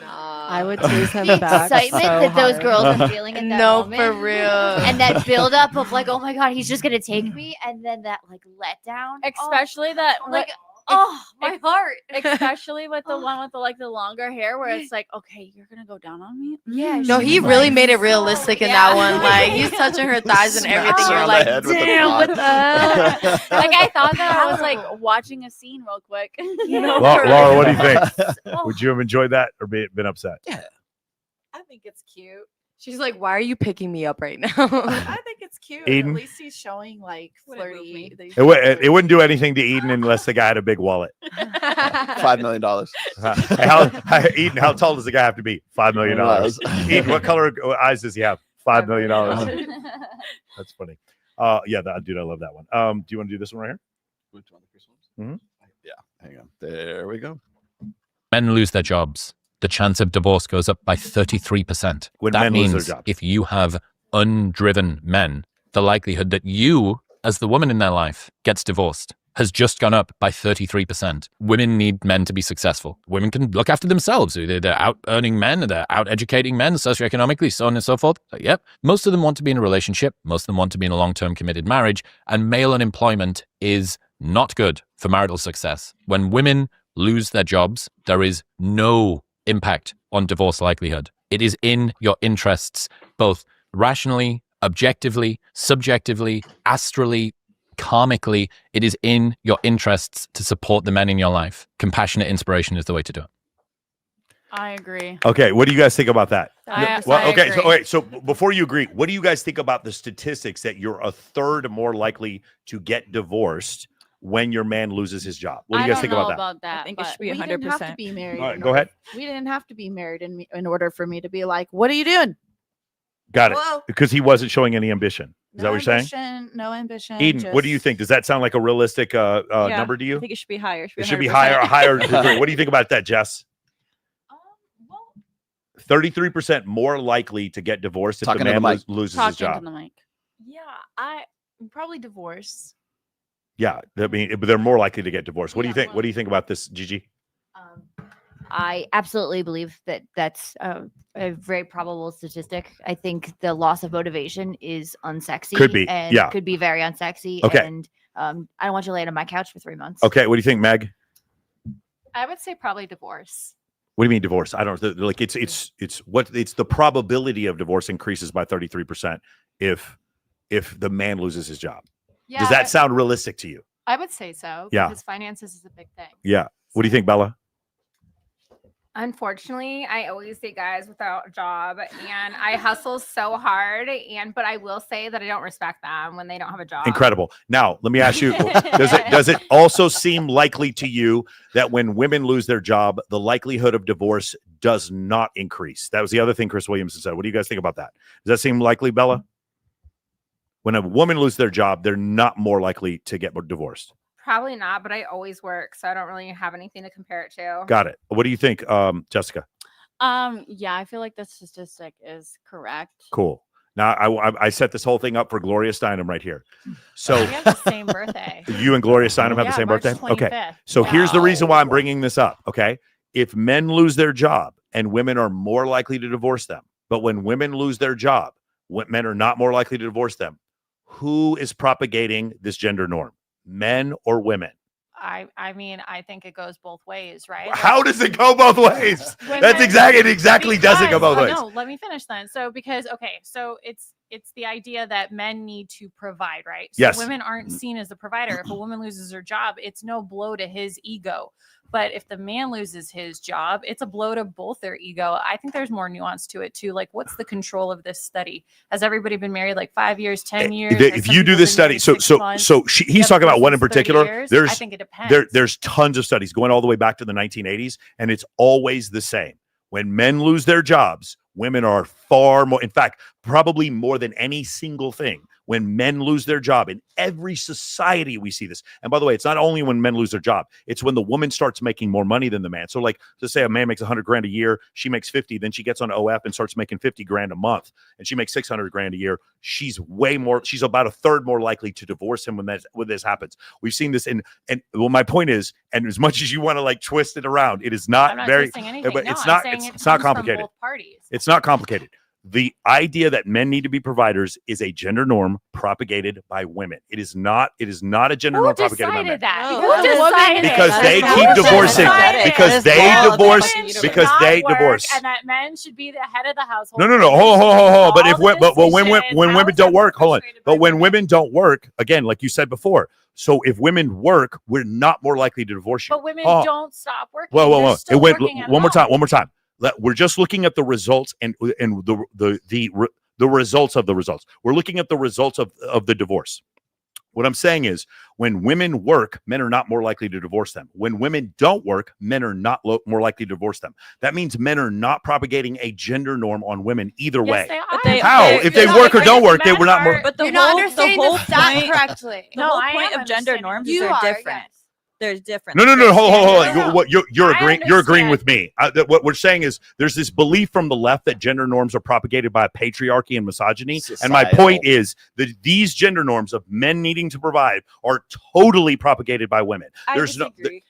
I would taste him the back excitement so that those hard. girls are feeling in that No, moment. for real. And that buildup of like, oh my god, he's just gonna take me, and then that like letdown. Especially that like, oh my heart. Especially with the one with the longer hair where it's like, okay, you're gonna go down on me. Yeah, no, he really made it realistic in that one. Like he's touching her thighs and everything. You're like, damn, what the? Like I thought that I was like watching a scene real quick. Laura, what do you think? Would you have enjoyed that or been upset? Yeah. I think it's cute. She's like, why are you picking me up right now? I think it's cute. Eden? At least he's showing like flirty. It wouldn't do anything to Eden unless the guy had a big wallet. $5 million. Eden, how tall does the guy have to be? $5 million. Eden, what color eyes does he have? $5 million. That's funny. Yeah, dude, I love that one. Do you want to do this one right here? Which one? The first one? Yeah, hang on. There we go. Men lose their jobs. The chance of divorce goes up by 33%. When that men lose means their jobs. if you have undriven men, the likelihood that you, as the woman in their life, gets divorced has just gone up by 33%. Women need men to be successful. Women can look after themselves. They're out earning men, they're out educating men socioeconomically, so on and so forth. So, yep. Most of them want to be in a relationship. Most of them want to be in a long-term committed marriage. And male unemployment is not good for marital success. When women lose their jobs, there is no impact on divorce likelihood. It is in your interests, both rationally, objectively, subjectively, astrally, karmically. It is in your interests to support the men in your life. Compassionate inspiration is the way to do it. I agree. Okay, what do you guys think about that? I okay, agree. so before you agree, what do you guys think about the statistics that you're a third more likely to get divorced when your man loses his job? What do you guys think about that? I think it should be we didn't have to 100%. be married. All right, in go order- ahead. We didn't have to be married in order for me to be like, what are you doing? Got it. Whoa. Because he wasn't showing any ambition. Is that what you're saying? No ambition. Eden, what do you think? Does that sound like a realistic Yeah, number to you? I think it should be higher. It should be higher, a higher degree. What do you think about that, Jess? 33% more likely to get divorced if Talking the to the man mic. loses Talk his job. into the mic. Yeah, I probably divorce. Yeah, I mean, but they're more likely to get divorced. What do you think? What do you think about this, Gigi? I absolutely believe that that's a very probable statistic. I think the loss of motivation is unsexy. Could be, and yeah. could be very unsexy. Okay. And I don't want you laying on my couch for 3 months. Okay, what do you think, Meg? I would say probably divorce. What do you mean divorce? I don't like it's the probability of divorce increases by 33% if the man loses his job. Yeah, Does that sound realistic to you? I would say so. Yeah. Because finances is a big thing. Yeah. What do you think, Bella? Unfortunately, I always date guys without a job, and I hustle so hard. But I will say that I don't respect them when they don't have a job. Incredible. Now, let me ask you: does it also seem likely to you that when women lose their job, the likelihood of divorce does not increase? That was the other thing Chris Williamson said. What do you guys think about that? Does that seem likely, Bella? When a woman loses their job, they're not more likely to get divorced. Probably not, but I always work, so I don't really have anything to compare it to. Got it. What do you think, Jessica? Yeah, I feel like the statistic is correct. Cool. Now, I set this whole thing up for Gloria Steinem right here. So We have the same birthday. you and Gloria Steinem have the Yeah, same March birthday? Okay. 25th. So here's the reason why I'm bringing this up, okay? If men lose their job and women are more likely to divorce them, but when women lose their job, men are not more likely to divorce them, who is propagating this gender norm? Men or women? I mean, I think it goes both ways, right? How does it go both ways? That's exactly doesn't go both ways. No, let me finish then. So so it's the idea that men need to provide, right? So Yes. women aren't seen as the provider. If a woman loses her job, it's no blow to his ego. But if the man loses his job, it's a blow to both their ego. I think there's more nuance to it too. Like, what's the control of this study? Has everybody been married like 5 years, 10 years? If you do this study, he's talking about one in particular. I There's think it depends. there's tons of studies going all the way back to the 1980s, and it's always the same. When men lose their jobs, women are far more, in fact, probably more than any single thing. When men lose their job in every society, we see this. And by the way, it's not only when men lose their job, it's when the woman starts making more money than the man. So like, let's say a man makes 100 grand a year, she makes 50, then she gets on OF and starts making 50 grand a month, and she makes 600 grand a year. She's about a third more likely to divorce him when this happens. We've seen this and well, my point is, and as much as you want to like twist it around, it is not, I'm not very, twisting anything. but No, it's I'm not, saying it's it not comes from complicated. both parties. It's not complicated. The idea that men need to be providers is a gender norm propagated by women. It is not a gender norm propagated by men. Who decided Because that? they Who keep divorcing. decided Because that they divorce. women should Because not they work divorce. and that men should be the head of the household. No. Hold on. But when women don't work, hold on. But when women don't work, again, like you said before, so if women work, we're not more likely to divorce you. But women Oh. don't stop working. Whoa. They're still working at One more home. time. We're just looking at the results and the results of the results. We're looking at the results of the divorce. What I'm saying is, when women work, men are not more likely to divorce them. When women don't work, men are not more likely to divorce them. That means men are not propagating a gender norm on women either way. How? If they work or don't work, they were not more. But the You're not whole understanding the whole the stat point, correctly. The No, whole I point am of gender understanding. norms You is are, they're different. yes. There's different. No. Hold on. No. You're I agreeing. You're agreeing understand. with me. What we're saying is there's this belief from the left that gender norms are propagated by patriarchy and misogyny. And my point is that these gender norms of men needing to provide are totally propagated by women. I There's disagree.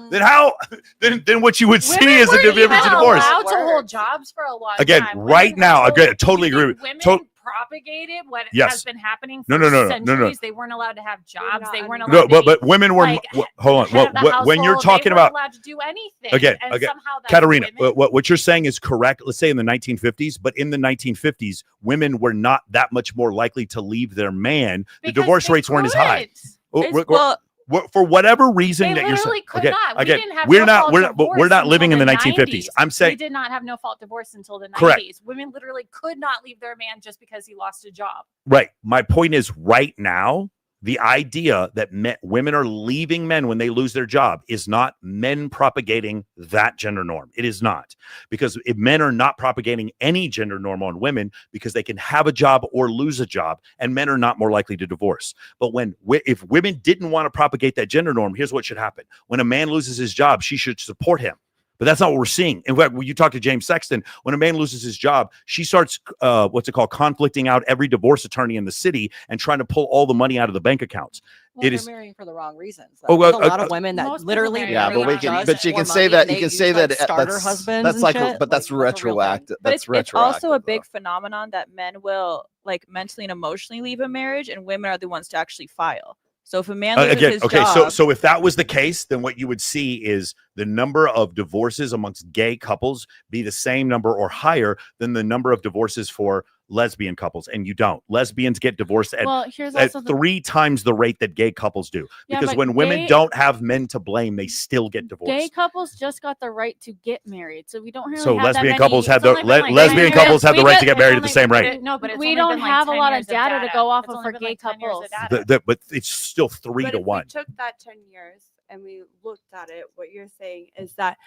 then how? Then what you would see Women is a weren't even divorce. allowed to hold jobs for a long Again, time. right Women now, were again, told- totally you agree think with- Women propagated what Yes. has been happening No, for no. centuries. They weren't allowed to have jobs. They weren't allowed No, to but women were. like, Hold head of on. the When you're household. talking they weren't about allowed to do anything. again, and somehow that's Katarina, women. what you're saying is correct. Let's say in the 1950s, but in the 1950s, women were not that much more likely to leave their man. The Because divorce they rates weren't as high. couldn't. Oh, Well, For whatever reason They that you're saying, literally could not. We again, didn't have we're no not, fault we're divorce not living in the until 1950s. I'm we saying, did not have no fault divorce until the 90s. Correct. Women literally could not leave their man just because he lost a job. right. My point is, right now, the idea that women are leaving men when they lose their job is not men propagating that gender norm. It is not, because if men are not propagating any gender norm on women, because they can have a job or lose a job, and men are not more likely to divorce. But if women didn't want to propagate that gender norm, here's what should happen. When a man loses his job, she should support him. But that's not what we're seeing. In fact, when you talk to James Sexton, when a man loses his job, she starts, conflicting out every divorce attorney in the city and trying to pull all the money out of the bank accounts. Well, they're marrying for the wrong reasons. There's a lot of women that literally but you can say that starter husbands. That's like, shit. but that's retroactive. But That's it's retroactive. also a big phenomenon that men will like mentally and emotionally leave a marriage, and women are the ones to actually file. So if a man loses his job, so if that was the case, then what you would see is the number of divorces amongst gay couples be the same number or higher than the number of divorces for lesbian couples, and you don't. Lesbians get divorced at 3 times the rate that gay couples do, because when women don't have men to blame, they still get divorced. Gay couples just got the right to get married, so we don't really So have lesbian that couples many, have the lesbian couples have the right to get married at the same rate. No, but it's we only don't been like have a 10 lot of years data to go off It's of only for been gay like 10 years of couples. data. But it's still 3 But to if 1. we took that 10 years and we looked at it, what you're saying is that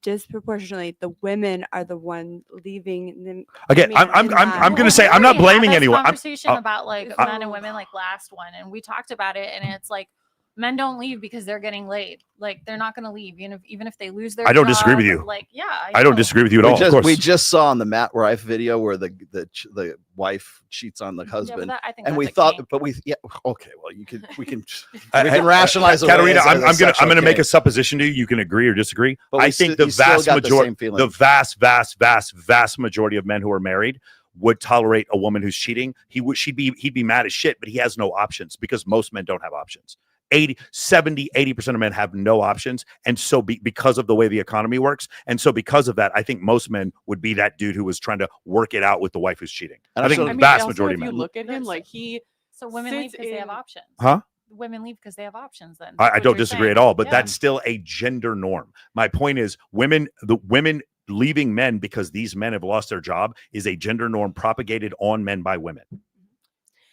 disproportionately the women are the one leaving them. Again, I'm going to say I'm not blaming anyone. Conversation about like men and women like last one, and we talked about it, and it's like men don't leave because they're getting laid. Like they're not going to leave, even if they lose their. I don't disagree with you. Like I don't disagree with you at all. Of course. We just saw on the Matt Rife video where the wife cheats on the husband, I think and that's we a thought, kink. but okay, well, we can rationalize. Katerina, I'm going to make a supposition to you. You can agree or disagree. But I think the vast majority, the vast majority of men who are married would tolerate a woman who's cheating. He'd be mad as shit, but he has no options because most men don't have options. 80% of men have no options. And so because of the way the economy works. And so because of that, I think most men would be that dude who was trying to work it out with the wife who's cheating. And I think the vast majority of men. If you look at him, like So women leave because they have options. Huh? Women leave because they have options. Then I don't disagree at all, but that's still a gender norm. My point is women leaving men because these men have lost their job is a gender norm propagated on men by women.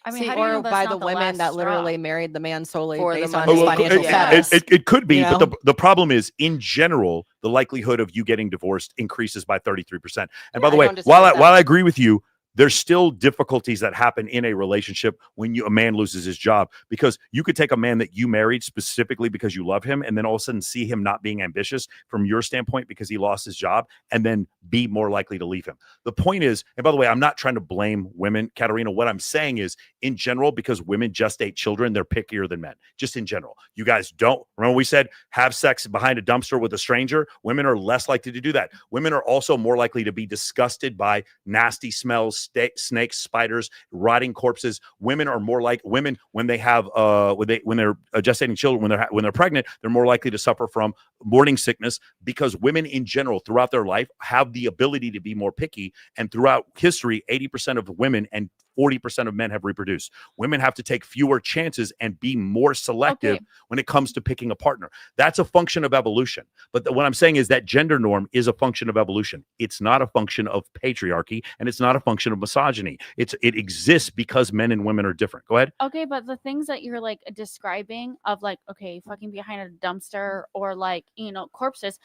I mean, See, how do you know or that's by not the the women last that literally straw? married the man solely For the based on money. his financial status. It could be, You but know? the problem is, in general, the likelihood of you getting divorced increases by 33%. And by the way, while I agree with you, there's still difficulties that happen in a relationship when a man loses his job, because you could take a man that you married specifically because you love him, and then all of a sudden see him not being ambitious from your standpoint because he lost his job, and then be more likely to leave him. The point is, and by the way, I'm not trying to blame women, Katerina. What I'm saying is, in general, because women gestate children, they're pickier than men. Just in general, you guys don't remember we said have sex behind a dumpster with a stranger. Women are less likely to do that. Women are also more likely to be disgusted by nasty smells, snakes, spiders, rotting corpses. Women are more like women when they have when they're gestating children, when they're pregnant, they're more likely to suffer from morning sickness, because women in general throughout their life have the ability to be more picky. And throughout history, 80% of women and 40% of men have reproduced. Women have to take fewer chances and be more selective when it comes to picking a partner. That's a function of evolution. But what I'm saying is that gender norm is a function of evolution. It's not a function of patriarchy, and it's not a function of misogyny. It exists because men and women are different. Go ahead. Okay, but the things that you're like describing of like, okay, fucking behind a dumpster or like, corpses,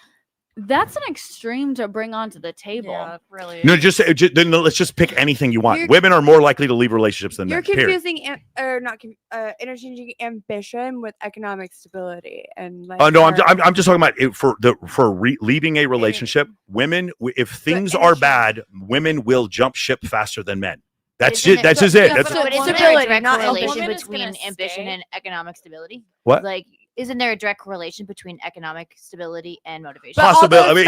that's an extreme to bring onto the table. Yeah, really. No, then let's just pick anything you want. Women are more likely to leave relationships than You're men. Period. confusing interchanging ambition with economic stability and like. No, I'm just talking about it leaving a relationship. Women, if things are bad, women will jump ship faster than men. That's just it. That's So isn't there a direct correlation between ambition and economic stability? What? Like, isn't there a direct correlation between economic stability and motivation? Possibility. I mean,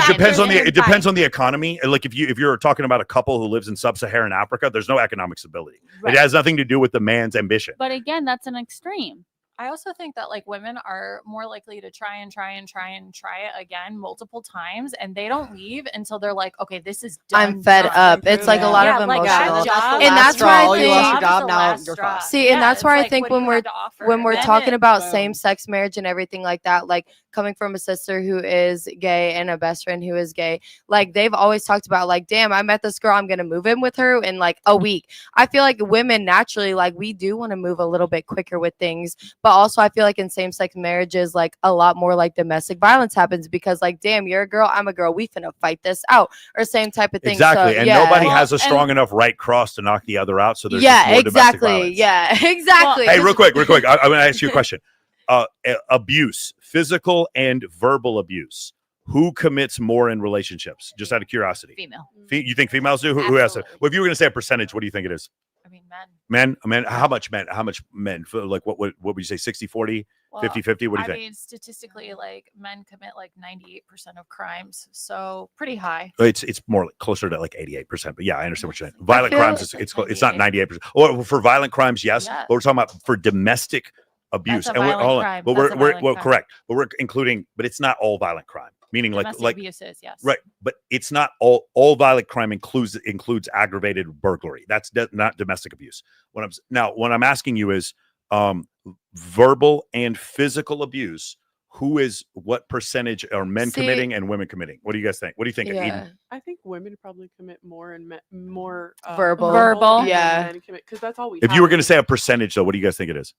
it depends on the economy. Like if you're talking about a couple who lives in sub-Saharan Africa, there's no economic stability. Right. It has nothing to do with the man's ambition. But again, that's an extreme. I also think that like women are more likely to try it again multiple times, and they don't leave until they're like, okay, this is done. I'm fed up. It's like a lot of emotional, and that's where I think. See, and that's where I think when we're talking about same-sex marriage and everything like that, like coming from a sister who is gay and a best friend who is gay, like they've always talked about like, damn, I met this girl, I'm gonna move in with her in like a week. I feel like women naturally, like we do want to move a little bit quicker with things, but also I feel like in same-sex marriages, like a lot more like domestic violence happens because like, damn, you're a girl, I'm a girl, we finna fight this out, or same type of thing. Exactly, so, and nobody has a strong enough right cross to knock the other out, so there's just more domestic violence. Exactly. Hey, real quick, I'm going to ask you a question. Abuse, physical and verbal abuse. Who commits more in relationships? Just out of curiosity. Female. You think females do? Who has it? Well, if you were going to say a percentage, what do you think it is? I mean, Men? How much men? Like, what would you say? 60-40? 50-50? What do you think? I mean, statistically, like men commit like 98% of crimes, so pretty high. It's more like closer to like 88%. But yeah, I understand what you're saying. Violent crimes, it's not 98%. Or for violent crimes, yes. But we're talking about for domestic abuse. That's a violent crime. But That's a we're violent crime. correct. But we're including, but it's not all violent crime. Meaning Domestic like abuses, yes. Right, but it's not all violent crime includes aggravated burglary. That's not domestic abuse. What I'm asking you is verbal and physical abuse. What percentage are men committing and women committing? What do you guys think? What do you think? Eden? I think women probably commit more and more verbal. and Yeah. men commit, because that's all we. If you were going to say a percentage, though, what do you guys think it is?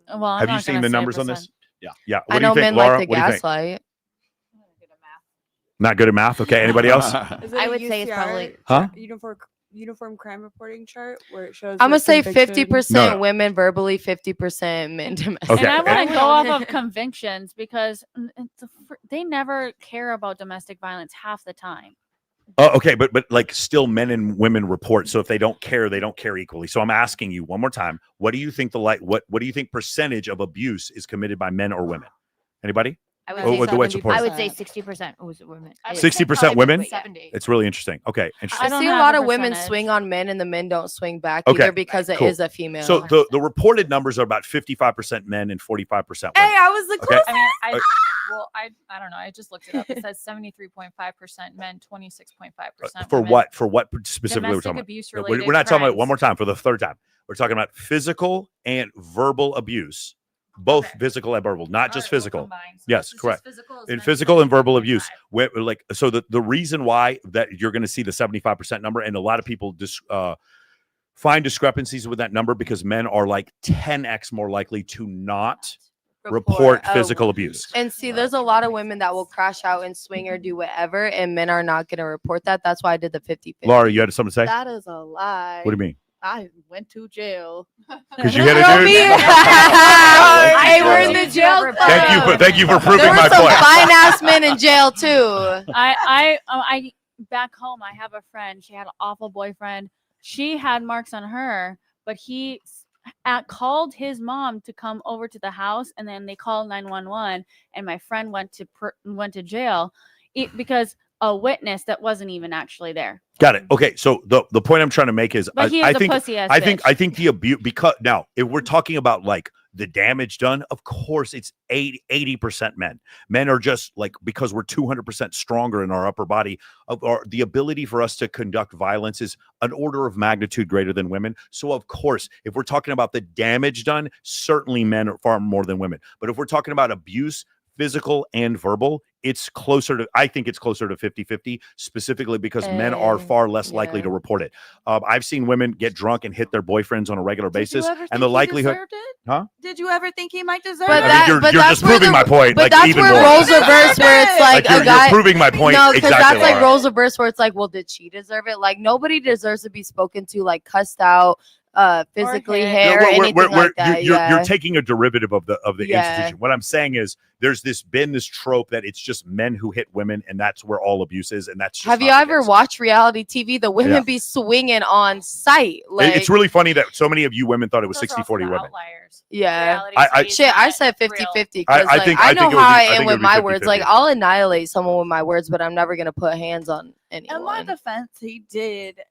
Well, have you seen the numbers on this? Yeah. What I do you know think, men Laura? like the What do you think? gaslight. Not good at math. Okay. Anybody else? I would say it's probably uniform crime reporting chart where it shows. I'm gonna say conviction. 50% women verbally, 50% men domestic. Okay. And I want to go off of convictions because they never care about domestic violence half the time. Oh, okay, but like still men and women report. So if they don't care equally. So I'm asking you one more time, what do you think what do you think percentage of abuse is committed by men or women? Anybody? I would say the way it's reported. I would say 60% was women. 60% women? 70. It's really interesting. Okay, interesting. I see a lot of women swing on men and the men don't swing back either because it is a female. So the reported numbers are about 55% men and 45% women. Hey, I was the closest. I mean, I don't know. I just looked it up. It says 73.5% men, 26.5% For women. what? For what specifically we're Domestic talking abuse about? related We're not talking about crimes. one more time for the third time. We're talking about physical and verbal abuse. Both physical and verbal, not just physical. Yes, correct. Physical and verbal abuse. So the reason why that you're going to see the 75% number, and a lot of people find discrepancies with that number because men are like 10x more likely to not report physical abuse. And see, there's a lot of women that will crash out and swing or do whatever, and men are not going to report that. That's why I did the 50-50. Laura, you had something to say? That is a lie. What do you mean? I went to jail. Because you hit a dude? Hey, we're in the jail. Thank you for proving there were my some point. fine ass men in jail too. I back home, I have a friend. She had an awful boyfriend. She had marks on her, but he called his mom to come over to the house, and then they called 911. And my friend went to jail because a witness that wasn't even actually there. Got it. Okay, so the point I'm trying to make is But he is a pussy-ass bitch. I think the abuse, because now if we're talking about like the damage done, of course it's 80% men. Men are just like, because we're 200% stronger in our upper body, the ability for us to conduct violence is an order of magnitude greater than women. So of course, if we're talking about the damage done, certainly men are far more than women. But if we're talking about abuse, physical and verbal, I think it's closer to 50-50, specifically because men are far less likely to report it. I've seen women get drunk and hit their boyfriends on a regular basis, and the likelihood, Did you ever think he might deserve But it? you're just proving my point. But like, that's even where more. roles reverse, where it's like you're, a guy. you're proving my point. No, because exactly, that's like Laura. roles reverse, where it's like, well, did she deserve it? Like nobody deserves to be spoken to, like cussed out, physically, hair, anything like that. You're taking a derivative of the institution. What I'm saying is, there's been this trope that it's just men who hit women, and that's where all abuse is, and that's just Have you ever watched reality TV? The women be swinging on sight. Like it's really funny that so many of you women thought it was 60-40 women. Yeah, I said 50-50 I because think- I I know think it would how be- I I think am it with would be my words. 50-50. Like I'll annihilate someone with my words, but I'm never gonna put hands on anyone. In my defense, he did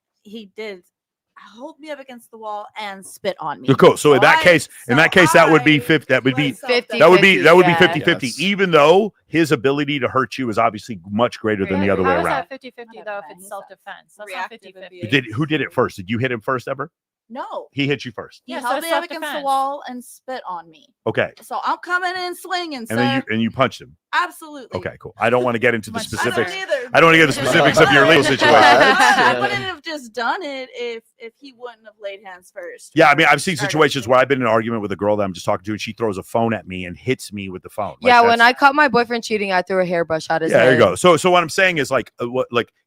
hold me up against the wall and spit on me. Cool. So in that case, that would be 50. That would be 50. That would be 50-50. Yes. Even though his ability to hurt you is obviously much greater than the other way How is around. that 50-50 though if it's self-defense? That's not 50-50. Who did it first? Did you hit him first ever? No. He hit you first. He Yeah, so held it's me up against the self-defense. wall and spit on me. Okay. So I'm coming in swinging, And sir. then you punched him. Absolutely. Okay, cool. I don't want to get into the I specifics. don't either. I don't want to get into the specifics of your legal situation. I wouldn't have just done it if he wouldn't have laid hands first. Yeah, I mean, I've seen situations where I've been in an argument with a girl that I'm just talking to, and she throws a phone at me and hits me with the phone. Yeah, when that's- I caught my boyfriend cheating, I threw a hairbrush at his head. there you go. So what I'm saying is like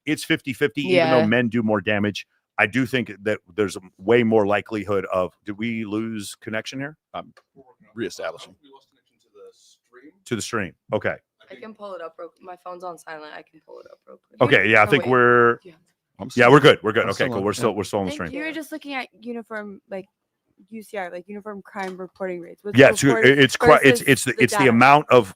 it's 50-50, even though Yeah. men do more damage. I do think that there's a way more likelihood of. Did we lose connection here? Reestablishing. To the stream. Okay. I can pull it up. My phone's on silent. I can pull it up real quick. Okay. Yeah, I Oh, think wait. we're. I'm Yeah, we're good. We're good. I'm Okay, still cool. on, We're yeah. still on the I think stream. you were just looking at uniform, like UCR, like uniform crime reporting rates. What's Yeah, reported it's versus the data? amount of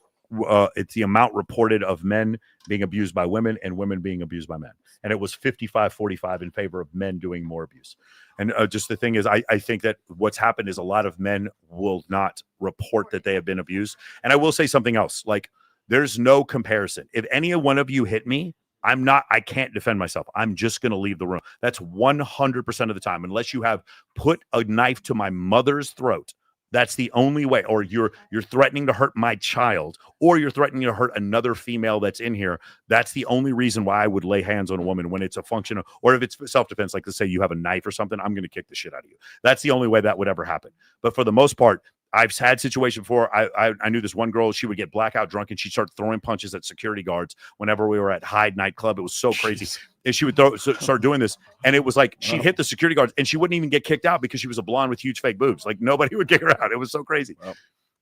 it's the amount reported of men being abused by women and women being abused by men, and it was 55-45 in favor of men doing more abuse. And just the thing is, I think that what's happened is a lot of men will not report that they have been abused. And I will say something else, like there's no comparison. If any one of you hit me, I can't defend myself. I'm just going to leave the room. That's 100% of the time, unless you have put a knife to my mother's throat. That's the only way. Or you're threatening to hurt my child, or you're threatening to hurt another female that's in here. That's the only reason why I would lay hands on a woman when it's a function of, or if it's self-defense, like let's say you have a knife or something, I'm going to kick the shit out of you. That's the only way that would ever happen. But for the most part, I've had situations before. I knew this one girl, she would get blackout drunk and she'd start throwing punches at security guards whenever we were at Hyde nightclub. It was so crazy. And she would start doing this. And it was like she'd hit the security guards and she wouldn't even get kicked out because she was a blonde with huge fake boobs. Like nobody would kick her out. It was so crazy.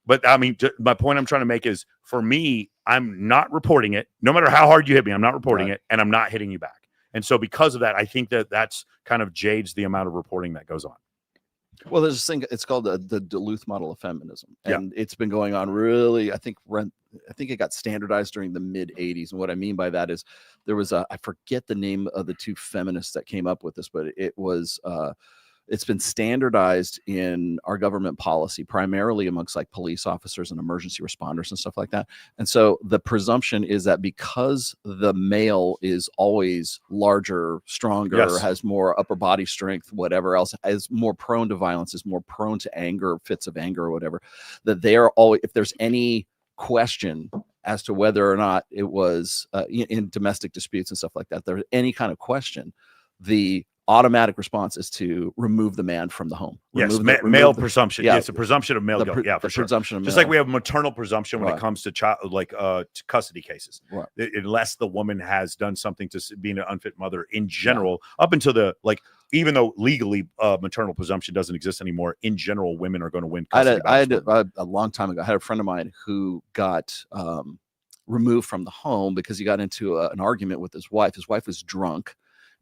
But I mean, my point I'm trying to make is for me, I'm not reporting it. No matter how hard you hit me, I'm not reporting it and I'm not hitting you back. And so because of that, I think that's kind of jades the amount of reporting that goes on. Well, there's this thing. It's called the Duluth model of feminism, and it's been going on really. I think it got standardized during the mid '80s, and what I mean by that is there was I forget the name of the two feminists that came up with this, but it was it's been standardized in our government policy, primarily amongst like police officers and emergency responders and stuff like that. And so the presumption is that because the male is always larger, stronger, has more upper body strength, whatever else, is more prone to violence, is more prone to anger, fits of anger or whatever, that they are always, if there's any question as to whether or not it was in domestic disputes and stuff like that, there's any kind of question, the automatic response is to remove the man from the home. Yes, male presumption. Yeah, it's a presumption of male guilt. Yeah, for sure. Presumption of just male. like we have maternal presumption when it comes to child, to custody cases. Right. Unless the woman has done something to being an unfit mother in general, up until the even though legally maternal presumption doesn't exist anymore, in general, women are going to win custody. I had a long time ago, I had a friend of mine who got removed from the home because he got into an argument with his wife. His wife was drunk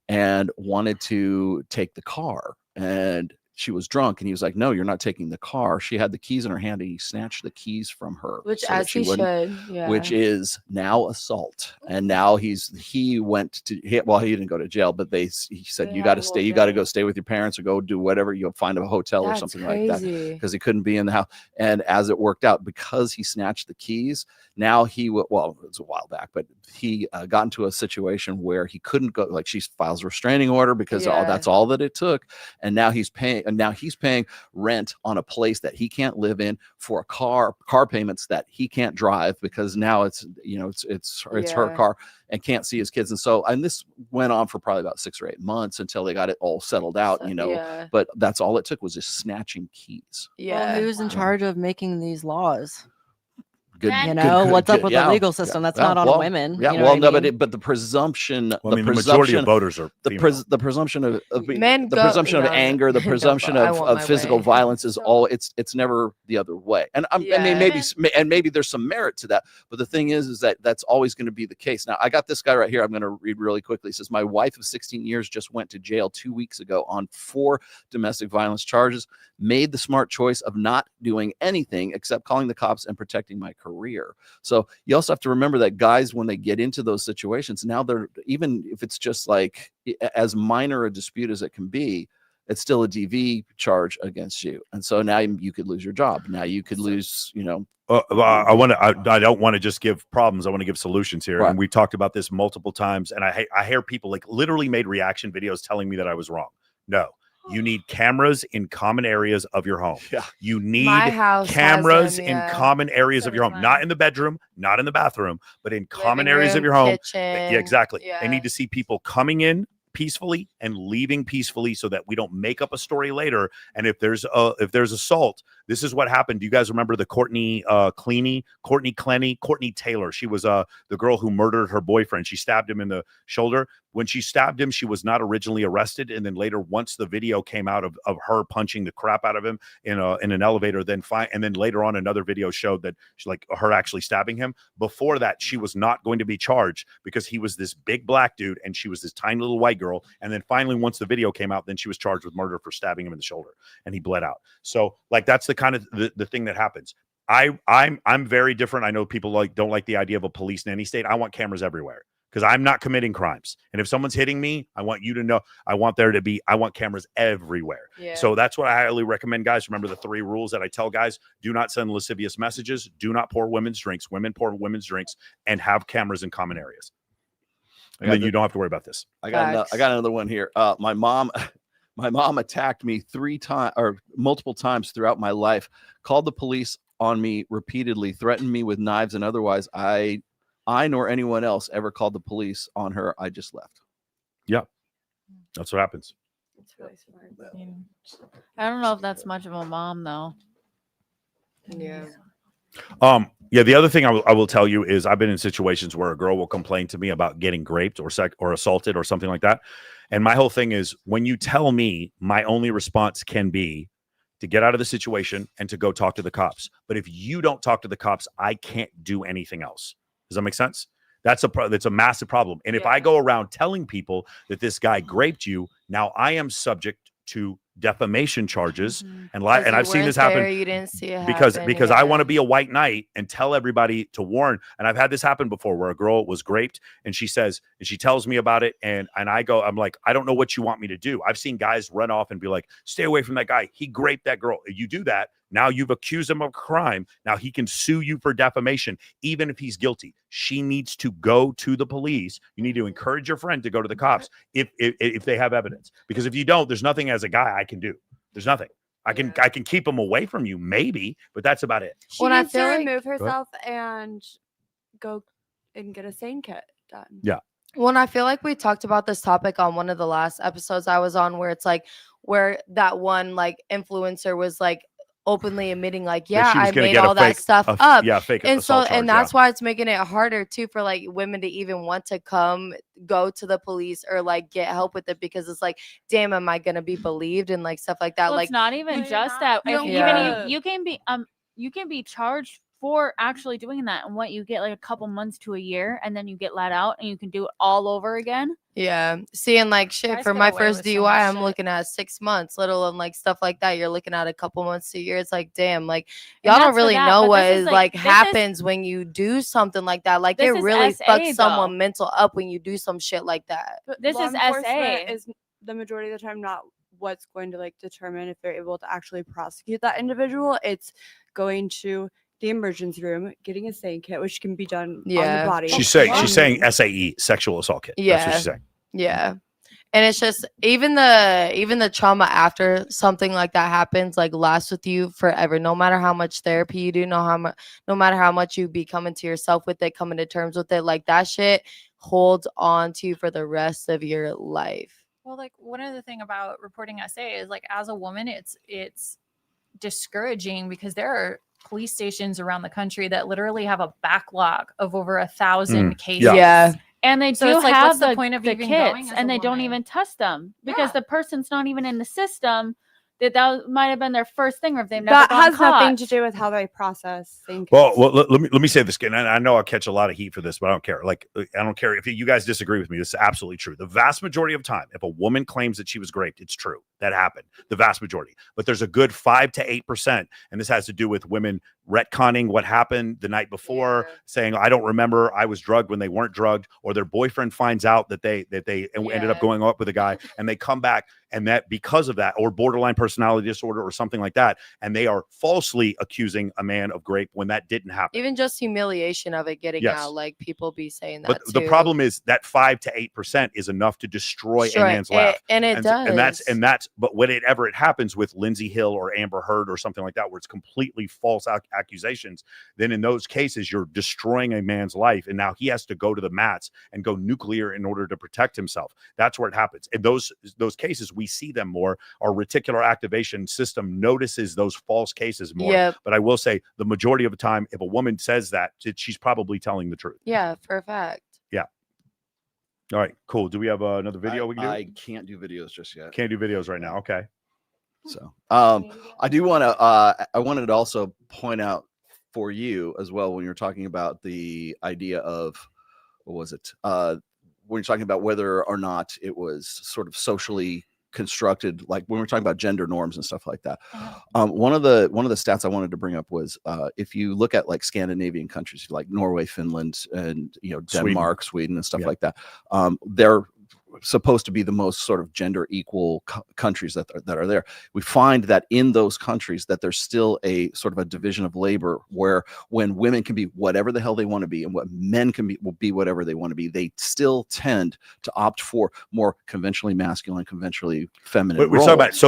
and wanted to take the car, and she was drunk, and he was like, no, you're not taking the car. She had the keys in her hand, and he snatched the keys from her, Which so that as she he wouldn't- should, yeah. which is now assault. And now he didn't go to jail, but he said, you got to stay, you got to go stay with your parents or go do whatever, you'll find a hotel or That's something like that, crazy. because he couldn't be in the house. And as it worked out, because he snatched the keys, now it was a while back, but he got into a situation where he couldn't go, like she files a restraining order because that's all that it took. And now he's paying rent on a place that he can't live in, for a car payments that he can't drive because now it's her car, and can't see his kids. And this went on for probably about 6 or 8 months until they got it all settled out, but that's all it took was just snatching keys. Yeah. Well, who's in charge of making these laws? Good, what's up with the legal system? That's not on women. Yeah, you know what I mean? but the presumption, the majority of voters are the presumption of Men the go- presumption of no, anger, the no, presumption I want of my physical way. violence is all. It's never the other way. And I mean, maybe there's some merit to that. But the thing is that that's always going to be the case. Now, I got this guy right here. I'm going to read really quickly. It says, my wife of 16 years just went to jail 2 weeks ago on 4 domestic violence charges. Made the smart choice of not doing anything except calling the cops and protecting my career. So you also have to remember that guys, when they get into those situations, now they're, even if it's just like as minor a dispute as it can be, it's still a DV charge against you. And so now you could lose your job. Now you could lose, you know. I don't want to just give problems. I want to give solutions here. Right. And we talked about this multiple times. And I hear people like literally made reaction videos telling me that I was wrong. No, you need cameras in common areas of your home. Yeah. You need My house has cameras them, in yeah. common areas So of your does home, mine. not in the bedroom, not in the bathroom, but in common Living areas of room, your home. kitchen, Yeah, exactly. yeah. They need to see people coming in peacefully and leaving peacefully so that we don't make up a story later. And if there's assault, this is what happened. Do you guys remember the Courtney Taylor? She was the girl who murdered her boyfriend. She stabbed him in the shoulder. When she stabbed him, she was not originally arrested, and then later, once the video came out of her punching the crap out of him in an elevator, and then later on another video showed that she, like her actually stabbing him. Before that, she was not going to be charged because he was this big black dude and she was this tiny little white girl. And then finally, once the video came out, then she was charged with murder for stabbing him in the shoulder, and he bled out. So like that's the kind of the thing that happens. I'm very different. I know people don't like the idea of a police nanny state. I want cameras everywhere, because I'm not committing crimes. And if someone's hitting me, I want you to know, I want cameras everywhere. Yeah. So that's what I highly recommend, guys. Remember the 3 rules that I tell guys: do not send lascivious messages, do not pour women's drinks, women pour women's drinks, and have cameras in common areas. And then you don't have to worry about this. I got another one here. My mom attacked me 3 times or multiple times throughout my life, called the police on me repeatedly, threatened me with knives, and otherwise I nor anyone else ever called the police on her. I just left. Yeah, that's what happens. It's really smart. I don't know if that's much of a mom though. Yeah. Yeah, the other thing I will tell you is I've been in situations where a girl will complain to me about getting raped or assaulted or something like that. And my whole thing is, when you tell me, my only response can be to get out of the situation and to go talk to the cops. But if you don't talk to the cops, I can't do anything else. Does that make sense? That's a massive problem. And if I go around telling people that this guy raped you, now I am subject to defamation charges and I've seen this happen you didn't see it because happen, I want to be a white knight and tell everybody to warn. And I've had this happen before where a girl was raped and she tells me about it, and I'm like, I don't know what you want me to do. I've seen guys run off and be like, stay away from that guy, he raped that girl. You do that, now you've accused him of a crime. Now he can sue you for defamation, even if he's guilty. She needs to go to the police. You need to encourage your friend to go to the cops if they have evidence. Because if you don't, there's nothing as a guy I can do. There's nothing. I can keep them away from you, maybe, but that's about it. She needs to remove herself and go and get a SANE kit done. Yeah. Well, I feel like we talked about this topic on one of the last episodes I was on, where it's like where that one like influencer was like openly admitting like, yeah, I made all that stuff up. Yeah, fake and so assault charge, and that's why it's making it harder too for like women to even want to go to the police or like get help with it, because it's like, damn, am I gonna be believed and like stuff like that. Well, like it's not even just that. You can be charged for actually doing that, and what you get like a couple months to a year, and then you get let out and you can do it all over again. Yeah, seeing like shit for my first DUI, I'm looking at 6 months, let alone like stuff like that. You're looking at a couple months to a year. It's like, damm, like y'all don't really know what is like happens when you do something like that. Like it really fucks someone mental up when you do some shit like that. But this is enforcement SA. is the majority of the time not what's going to like determine if they're able to actually prosecute that individual. It's going to the emergency room, getting a SANE kit, which can be done on the body. She's saying SAE, sexual assault kit. Yeah. That's what she's saying. Yeah. And it's just even the trauma after something like that happens like lasts with you forever. No matter how much therapy you do, no matter how much you be coming to yourself with it, coming to terms with it, like that shit holds on to you for the rest of your life. Well, like one of the thing about reporting SA is like as a woman, it's discouraging because there are police stations around the country that literally have a backlog of over 1,000 cases. Yeah. And they So do it's like, have what's the point of even going kits, as and a they don't woman? even test them because the person's not even in the system. That might have been their first thing, or if they've never That gone has nothing caught. to do with how they process things. Well, let me say this, and I know I'll catch a lot of heat for this, but I don't care. Like, I don't care if you guys disagree with me. This is absolutely true. The vast majority of time, if a woman claims that she was raped, it's true. That happened. The vast majority. But there's a good 5 to 8%, and this has to do with women retconning what happened the night before, saying, I don't remember, I was drugged when they weren't drugged, or their boyfriend finds out that they ended up going up with a guy, and they come back, and that because of that, or borderline personality disorder or something like that, and they are falsely accusing a man of rape when that didn't happen. Even just humiliation of it getting out, like people be saying that But the problem is that 5 to 8% is enough to destroy a man's life, and it does. And that's. But whenever it happens with Lindsay Hill or Amber Heard or something like that, where it's completely false accusations, then in those cases you're destroying a man's life, and now he has to go to the mats and go nuclear in order to protect himself. That's where it happens. In those cases, we see them more. Our reticular activation system notices those false cases more. Yep. But I will say, the majority of the time, if a woman says that, she's probably telling the truth. Yeah, for a fact. Yeah. All right, cool. Do we have another video we can do? I can't do videos just yet. Can't do videos right now. Okay. So I do want to I wanted to also point out for you as well, when you're talking about the idea of, what was it, when you're talking about whether or not it was sort of socially constructed, like when we're talking about gender norms and stuff like that. One of the stats I wanted to bring up was if you look at like Scandinavian countries like Norway, Finland, and Denmark, Sweden and stuff like that, they're supposed to be the most sort of gender equal countries that are there. We find that in those countries that there's still a sort of a division of labor, where when women can be whatever the hell they want to be and what men will be whatever they want to be, they still tend to opt for more conventionally masculine, conventionally feminine. We're talking about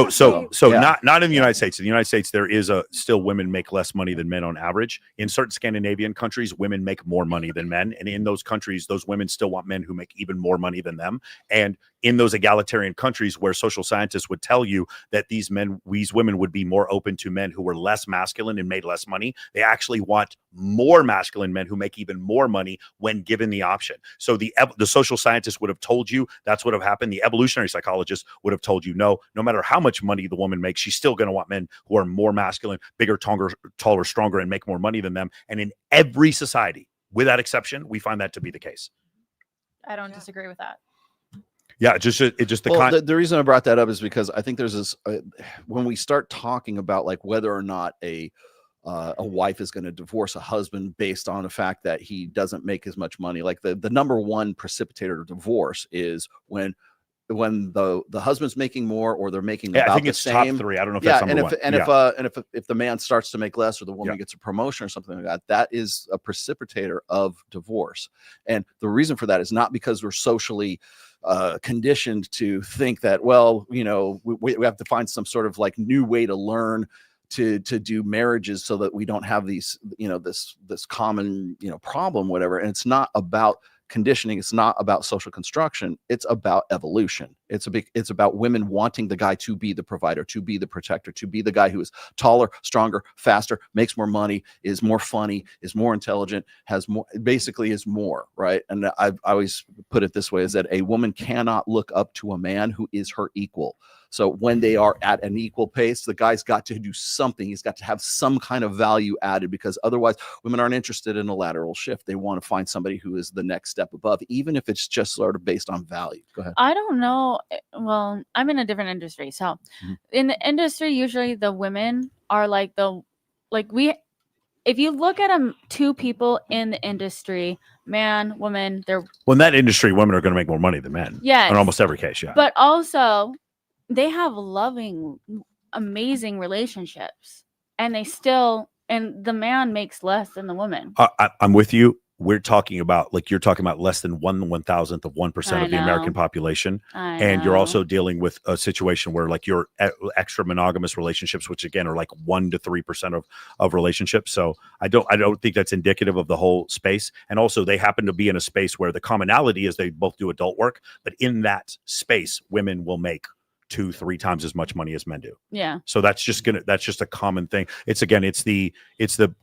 Yeah. not in the United States. In the United States, there is still women make less money than men on average. In certain Scandinavian countries, women make more money than men, and in those countries, those women still want men who make even more money than them. And in those egalitarian countries where social scientists would tell you that these women would be more open to men who were less masculine and made less money, they actually want more masculine men who make even more money when given the option. So the social scientists would have told you that's what have happened. The evolutionary psychologists would have told you, no matter how much money the woman makes, she's still going to want men who are more masculine, bigger, taller, stronger, and make more money than them. And in every society, without exception, we find that to be the case. I don't disagree with that. Yeah, the reason I brought that up is because I think there's this when we start talking about like whether or not a wife is going to divorce a husband based on the fact that he doesn't make as much money. Like the number one precipitator of divorce is when the husband's making more, or they're making about I think the it's same. top 3. I don't know if that's number one. If the man starts to make less, or the woman gets a promotion or something like that, that is a precipitator of divorce. And the reason for that is not because we're socially conditioned to think that, well, we have to find some sort of like new way to learn to do marriages so that we don't have these, this common, problem, whatever. And it's not about conditioning. It's not about social construction. It's about evolution. It's about women wanting the guy to be the provider, to be the protector, to be the guy who is taller, stronger, faster, makes more money, is more funny, is more intelligent, has more, basically is more, right? And I always put it this way, is that a woman cannot look up to a man who is her equal. So when they are at an equal pace, the guy's got to do something. He's got to have some kind of value added, because otherwise women aren't interested in a lateral shift. They want to find somebody who is the next step above, even if it's just sort of based on value. Go ahead. I don't know. Well, I'm in a different industry. So in the industry, usually the women are like if you look at two people in the industry, man, woman, well, in that industry, women are going to make more money than men. Yes. In almost every case. Yeah. But also they have loving, amazing relationships, and and the man makes less than the woman. I'm with you. We're talking about, like, you're talking about less than 1/1000th of 1% of the American population. And you're also dealing with a situation where, like, your extra monogamous relationships, which again are like 1 to 3% of relationships. So I don't think that's indicative of the whole space. And also they happen to be in a space where the commonality is they both do adult work, but in that space, women will make 2-3 times as much money as men do. Yeah. So that's just a common thing. It's the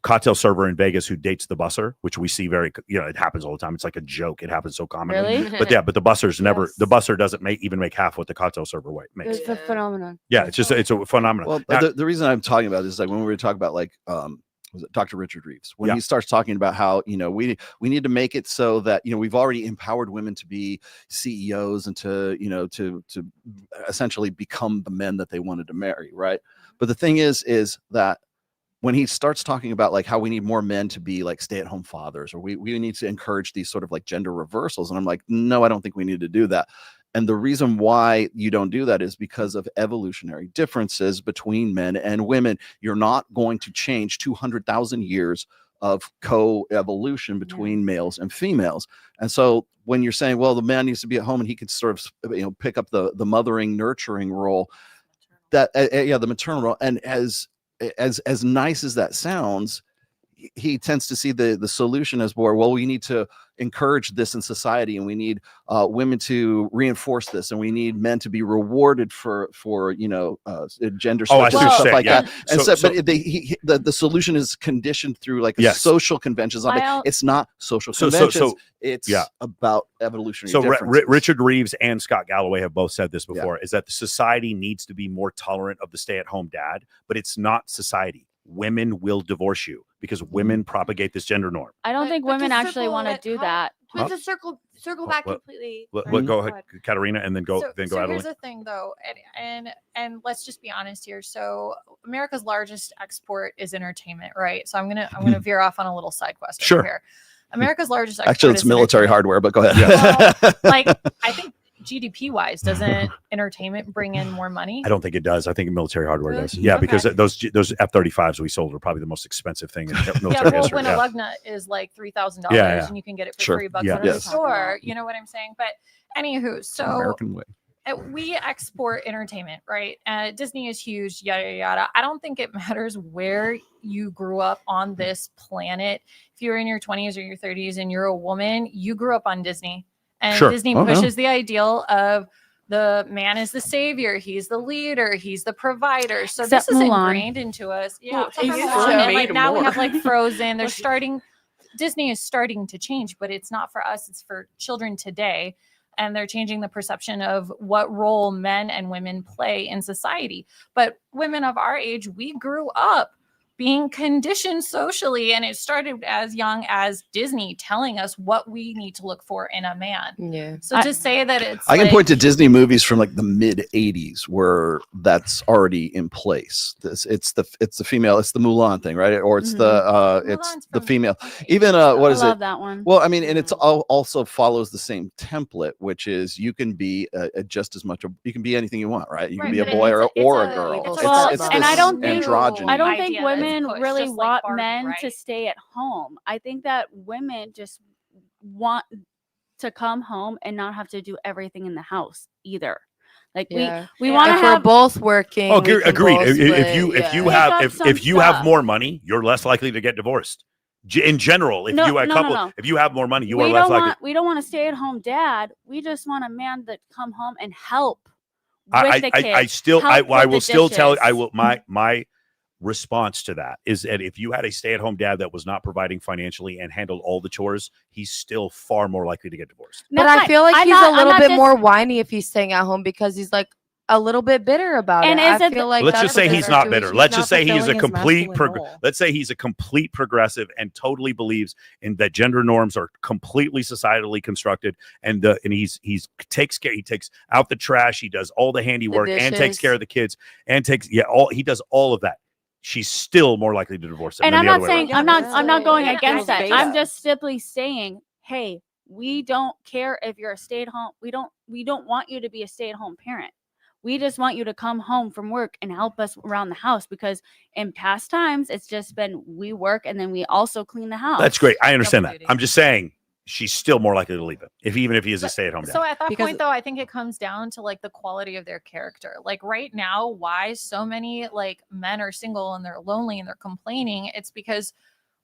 cocktail server in Vegas who dates the busser, which we see it happens all the time. It's like a joke. It happens so commonly. Really? But the busser's the busser doesn't even make half what the cocktail server makes. It's a phenomenon. Yeah, it's a phenomenon. Well, now, the reason I'm talking about this is like when we were talking about like was it Dr. Richard Reeves, when he starts talking about how, we need to make it so that, we've already empowered women to be CEOs and to essentially become the men that they wanted to marry. Right. But the thing is that when he starts talking about like how we need more men to be like stay-at-home fathers, or we need to encourage these sort of like gender reversals, and I'm like, no, I don't think we need to do that. And the reason why you don't do that is because of evolutionary differences between men and women. You're not going to change 200,000 years of co-evolution between males and females. And so when you're saying, well, the man needs to be at home and he could sort of, pick up the mothering, nurturing role, that the maternal role, and as nice as that sounds, he tends to see the solution as more, well, we need to encourage this in society, and we need women to reinforce this, and we need men to be rewarded for gender switches and stuff like that. And but the solution is conditioned through like social conventions. It's not social conventions. It's about evolutionary differences. Richard Reeves and Scott Galloway have both said this before, is that the society needs to be more tolerant of the stay-at-home dad, but it's not society. Women will divorce you because women propagate this gender norm. I don't think women actually want to do that. But to circle back completely. Go ahead, Katarina, and then go Adeline. Here's the thing, though, and let's just be honest here. So America's largest export is entertainment, right? So I'm gonna veer off on a little side quest here. America's largest export actually, it's military hardware, but go ahead. Well, I think GDP wise, doesn't entertainment bring in more money? I don't think it does. I think military hardware does. Yeah, because those F-35s we sold were probably the most expensive thing in military history. When a lug nut is like $3,000 and you can get it for $3 at a store, you know what I'm saying? But anywho, so American way. We export entertainment, right? Disney is huge, yada yada. I don't think it matters where you grew up on this planet. If you're in your 20s or your 30s and you're a woman, you grew up on Disney. And Disney pushes the ideal of the man is the savior. He's the leader. He's the provider. So this is ingrained into us. Yeah. And like now we have like Frozen. Disney is starting to change, but it's not for us. It's for children today. And they're changing the perception of what role men and women play in society. But women of our age, we grew up being conditioned socially, and it started as young as Disney telling us what we need to look for in a man. Yeah. So to say that it's I can point to Disney movies from like the mid 80s where that's already in place. It's the female, it's the Mulan thing, right? Or it's the female. Even what is it? I love that one. Well, I mean, and it's also follows the same template, which is you can be just as much you can be anything you want, right? You can be a boy or a girl. And I don't think androgyny. Women really want men to stay at home. I think that women just want to come home and not have to do everything in the house either. Like we want to have, we're both working. Oh, agreed. If you have more money, you're less likely to get divorced. In general, if you have more money, you are less likely. We don't want a stay-at-home dad. We just want a man that come home and help with the kids. I will still tell you. My response to that is that if you had a stay-at-home dad that was not providing financially and handled all the chores, he's still far more likely to get divorced. But I feel like he's a little bit more whiny if he's staying at home because he's like a little bit bitter about it. I feel like let's just say he's not bitter. Let's just say he's a complete let's say he's a complete progressive and totally believes in that gender norms are completely societally constructed, and he takes out the trash, he does all the handiwork and takes care of the kids and he does all of that. She's still more likely to divorce him. And I'm not saying I'm not going against that. I'm just simply saying, hey, we don't care if you're a stay-at-home. We don't want you to be a stay-at-home parent. We just want you to come home from work and help us around the house, because in past times it's just been we work and then we also clean the house. That's great. I understand that. I'm just saying she's still more likely to leave him even if he is a stay-at-home dad. So at that point, though, I think it comes down to like the quality of their character. Like right now, why so many like men are single and they're lonely and they're complaining? It's because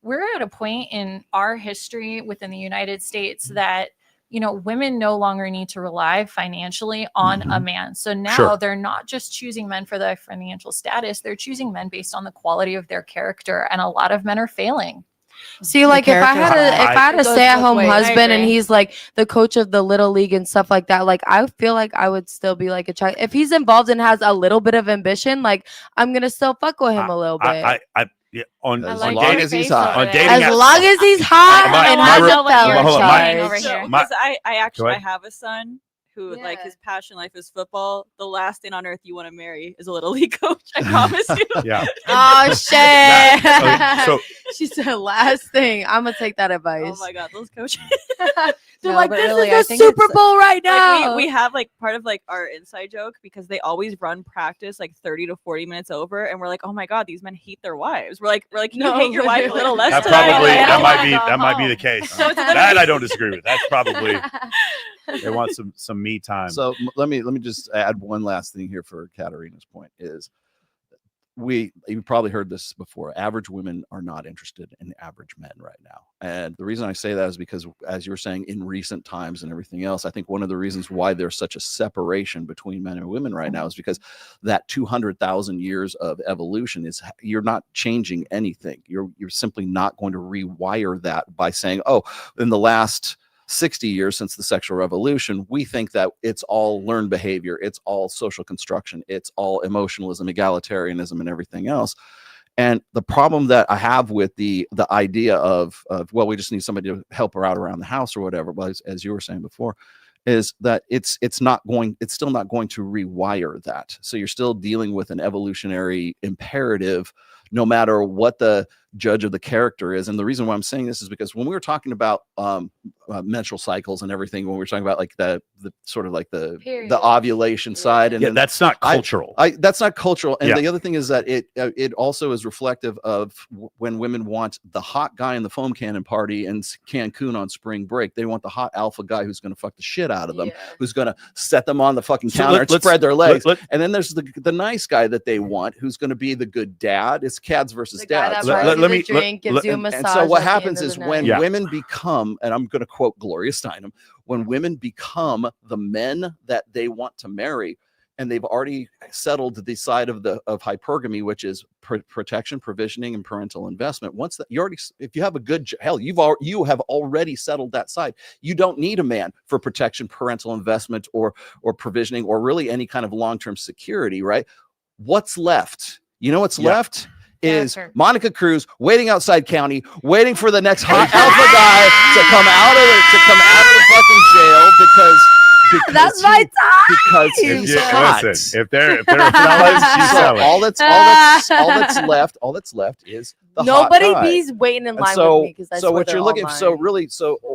we're at a point in our history within the United States that women no longer need to rely financially on a man. So now they're not just choosing men for their financial status. They're choosing men based on the quality of their character. And a lot of men are failing. See, like if I had a stay-at-home husband and he's like the coach of the little league and stuff like that, like I feel like I would still be like a child. If he's involved and has a little bit of ambition, like I'm gonna still fuck with him a little bit. As long as he's hot. As long as he's hot and has a fella charge. Because I actually have a son who like his passion life is football, the last thing on earth you want to marry is a little league coach. I promise you. Yeah. Oh shit. So She said last thing. I'm gonna take that advice. Oh my god, those coaches. They're No, like, but this really, I is the think Super it's, Bowl right like, now. we have like part of like our inside joke because they always run practice like 30 to 40 minutes over, and we're like, oh my god, these men hate their wives. We're like, can you hate your wife a little less? that tonight? probably Like, that might be the case. So it's literally- That I don't disagree with. That's probably they want some me time. So let me just add one last thing here for Katarina's point is you probably heard this before. Average women are not interested in average men right now. And the reason I say that is because, as you were saying, in recent times and everything else, I think one of the reasons why there's such a separation between men and women right now is because that 200,000 years of evolution is, you're not changing anything. You're simply not going to rewire that by saying, oh, in the last 60 years since the sexual revolution, we think that it's all learned behavior, it's all social construction, it's all emotionalism, egalitarianism, and everything else. And the problem that I have with the idea of well, we just need somebody to help her out around the house or whatever, but as you were saying before, is that it's still not going to rewire that. So you're still dealing with an evolutionary imperative, no matter what the judge of the character is. And the reason why I'm saying this is because when we were talking about menstrual cycles and everything, when we were talking about like the sort of like the ovulation side, and yeah, then that's not cultural. that's not cultural. And Yeah. the other thing is that it also is reflective of when women want the hot guy in the foam cannon party in Cancun on spring break. They want the hot alpha guy who's going to fuck the shit out of them, who's going to set them on the fucking counter and spread their legs. And then there's the nice guy that they want, who's going to be the good dad. It's cads versus dads. Let me drink, gives you a massage. And so what at the happens end of is the when night. women become, and I'm going to quote Gloria Steinem, when women become the men that they want to marry, and they've already settled the side of hypergamy, which is protection, provisioning, and parental investment. Once that if you have a good you have already settled that side. You don't need a man for protection, parental investment, or provisioning, or really any kind of long-term security, right? What's left? You know what's left? Is Monica Cruz waiting outside county, waiting for the next hot alpha guy to come out of the fucking jail because That's my time. Because he's hot. Listen, if they're fellas, she's selling. all that's left is the Nobody hot guy. be's waiting in line so, with me because I so swear what they're you're looking all so mine. really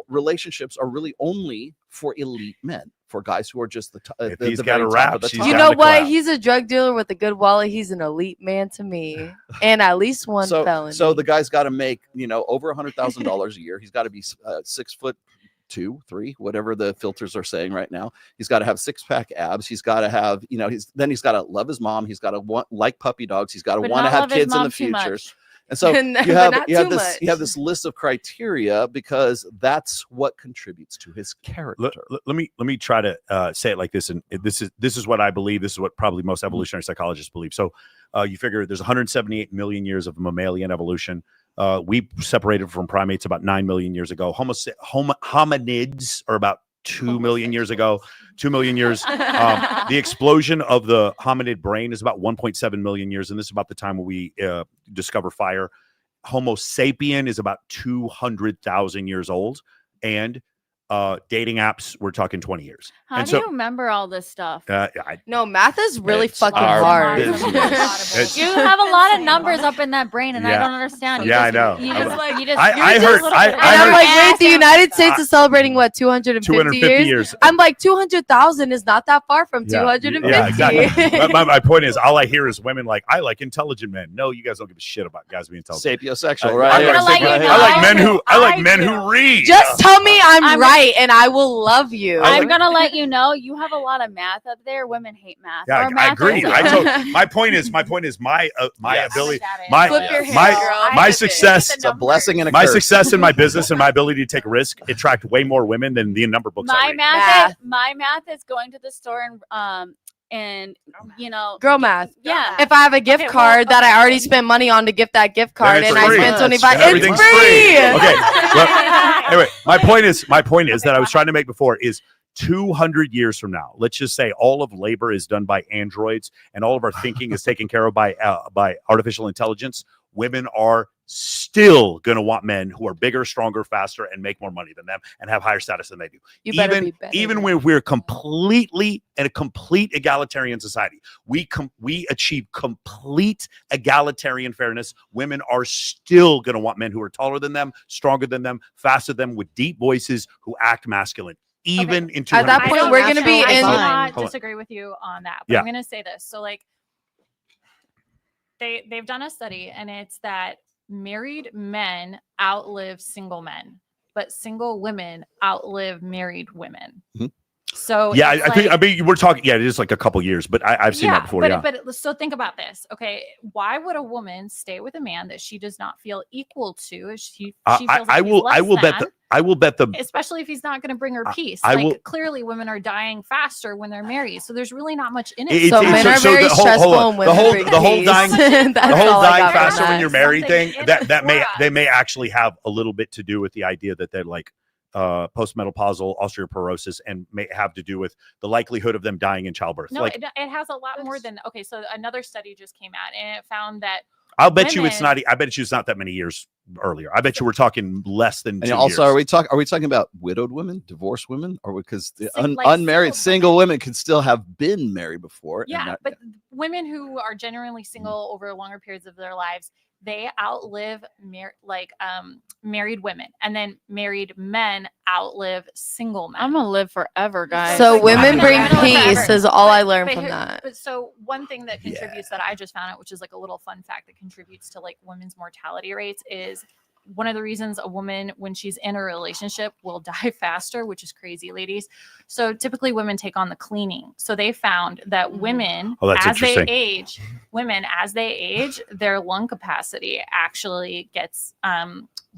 relationships are really only for elite men, for guys who are just the he's the got very a top rap, of the she's top. You down know the what? cloud. He's a drug dealer with a good wallet. He's an elite man to me, and at least one felony. So the guy's got to make over $100,000 a year. He's got to be 6'2", 3", whatever the filters are saying right now. He's got to have six-pack abs. He's got to have he's got to love his mom. He's got to like puppy dogs. He's got to want to have kids in the future. And so you have this list of criteria because that's what contributes to his character. Let me try to say it like this, and this is what I believe. This is what probably most evolutionary psychologists believe. So you figure there's 178 million years of mammalian evolution. We separated from primates about 9 million years ago. Hominids are about 2 million years ago. 2 million years. The explosion of the hominid brain is about 1.7 million years, and this is about the time when we discover fire. Homo sapien is about 200,000 years old, and dating apps, we're talking 20 years. How do you remember all this stuff? No, math is really It's fucking our hard. business. You have a lot of numbers up in that brain, and I Yeah. don't understand. Yeah, I know. You just like you just. I heard. And I'm like, wait, the United States is celebrating what 250 years? I'm like 200,000 is not that far from 250. Yeah, exactly. my point is, all I hear is women like, I like intelligent men. No, you guys don't give a shit about guys being intelligent. Sapiosexual, right? I like men who read. Just tell me I'm right, and I will love you. I'm gonna let you know you have a lot of math up there. Women hate math. Yeah, Our I math agree. is- My point is my ability, Flip your hair, my success. It's a blessing and a my curse. success in my business and my ability to take a risk attract way more women than the number of books I read. My math is going to the store and Girl math. Yeah. If I have a gift card that I already spent money on to gift that gift card, and I spent 25, And everything's it's free. Okay. Well, anyway, my point is that I was trying to make before is 200 years from now, let's just say all of labor is done by androids and all of our thinking is taken care of by artificial intelligence. Women are still going to want men who are bigger, stronger, faster, and make more money than them and have higher status than they do. You better be better even than when we're completely in a complete egalitarian society, we achieve complete egalitarian fairness. Women are still going to want men who are taller than them, stronger than them, faster than them, with deep voices, who act masculine. Even in 200 At that point, we're going to be I in. do not disagree with you on that, but Yeah. I'm going to say this. So like they've done a study, and it's that married men outlive single men, but single women outlive married women. Mhm. So yeah, it's I mean, we're talking. Yeah, it is like a couple years, but I've seen that before. But so think about this. Okay, why would a woman stay with a man that she does not feel equal to? If she feels like I will bet the especially if he's not going to bring her peace. I like will- clearly, women are dying faster when they're married, so there's really not much in it. It's- it's- men are very the whole- hold stressful on. and women the whole bring the whole peace. dying That's the whole all I dying got from faster when that. you're married thing Something in that it for they may actually have a little bit to do with the idea that they're like postmenopausal osteoporosis and may have to do with the likelihood of them dying in childbirth. No, like it has a lot more than okay. So another study just came out, and it found that I'll bet you it's women- not. I bet you it's not that many years earlier. I bet you we're talking less than. And 2 also, years. are we talking about widowed women, divorced women, or because the Like unmarried single women could still have been married before? and Yeah, not- but women who are genuinely single over longer periods of their lives, they outlive married women, and then married men outlive single men. I'm gonna live forever, guys. So Like, women bring I'm gonna live peace forever. is all I But- learned but from here- that. But so one thing that contributes that I just found out, which is like a little fun fact that contributes to like women's mortality rates, is one of the reasons a woman, when she's in a relationship, will die faster, which is crazy, ladies. So typically women take on the cleaning. So they found that women, Oh, that's as they interesting. age, their lung capacity actually gets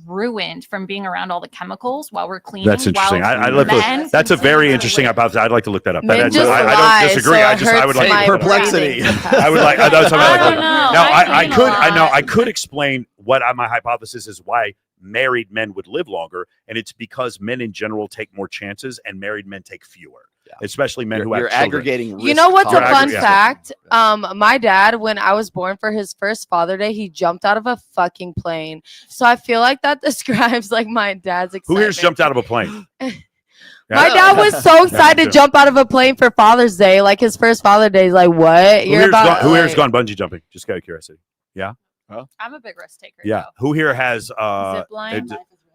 ruined from being around all the chemicals while we're cleaning. That's interesting. while I love men those. That's a very continue to interesting live. hypothesis. I'd like to look that up. Men That's- just I lie, don't disagree. so I it just I would hurts like my to look that up. breathing I would like. That's what I I don't like. know. Now I clean a lot. I could explain what my hypothesis is why married men would live longer, and it's because men in general take more chances and married men take fewer. Especially men who have you're children. aggregating. You know what's a fun Yeah. fact? My dad, when I was born for his first Father Day, he jumped out of a fucking plane. So I feel like that describes like my dad's Who excitement. here's jumped out of a plane? My dad was so excited to jump out of a plane for Father's Day, like his first Father Day. He's like, "What? Who You're here's about gone, who here's like- gone bungee jumping? Just out of curiosity. Yeah. I'm a big risk taker. Yeah. Who here has Zip line?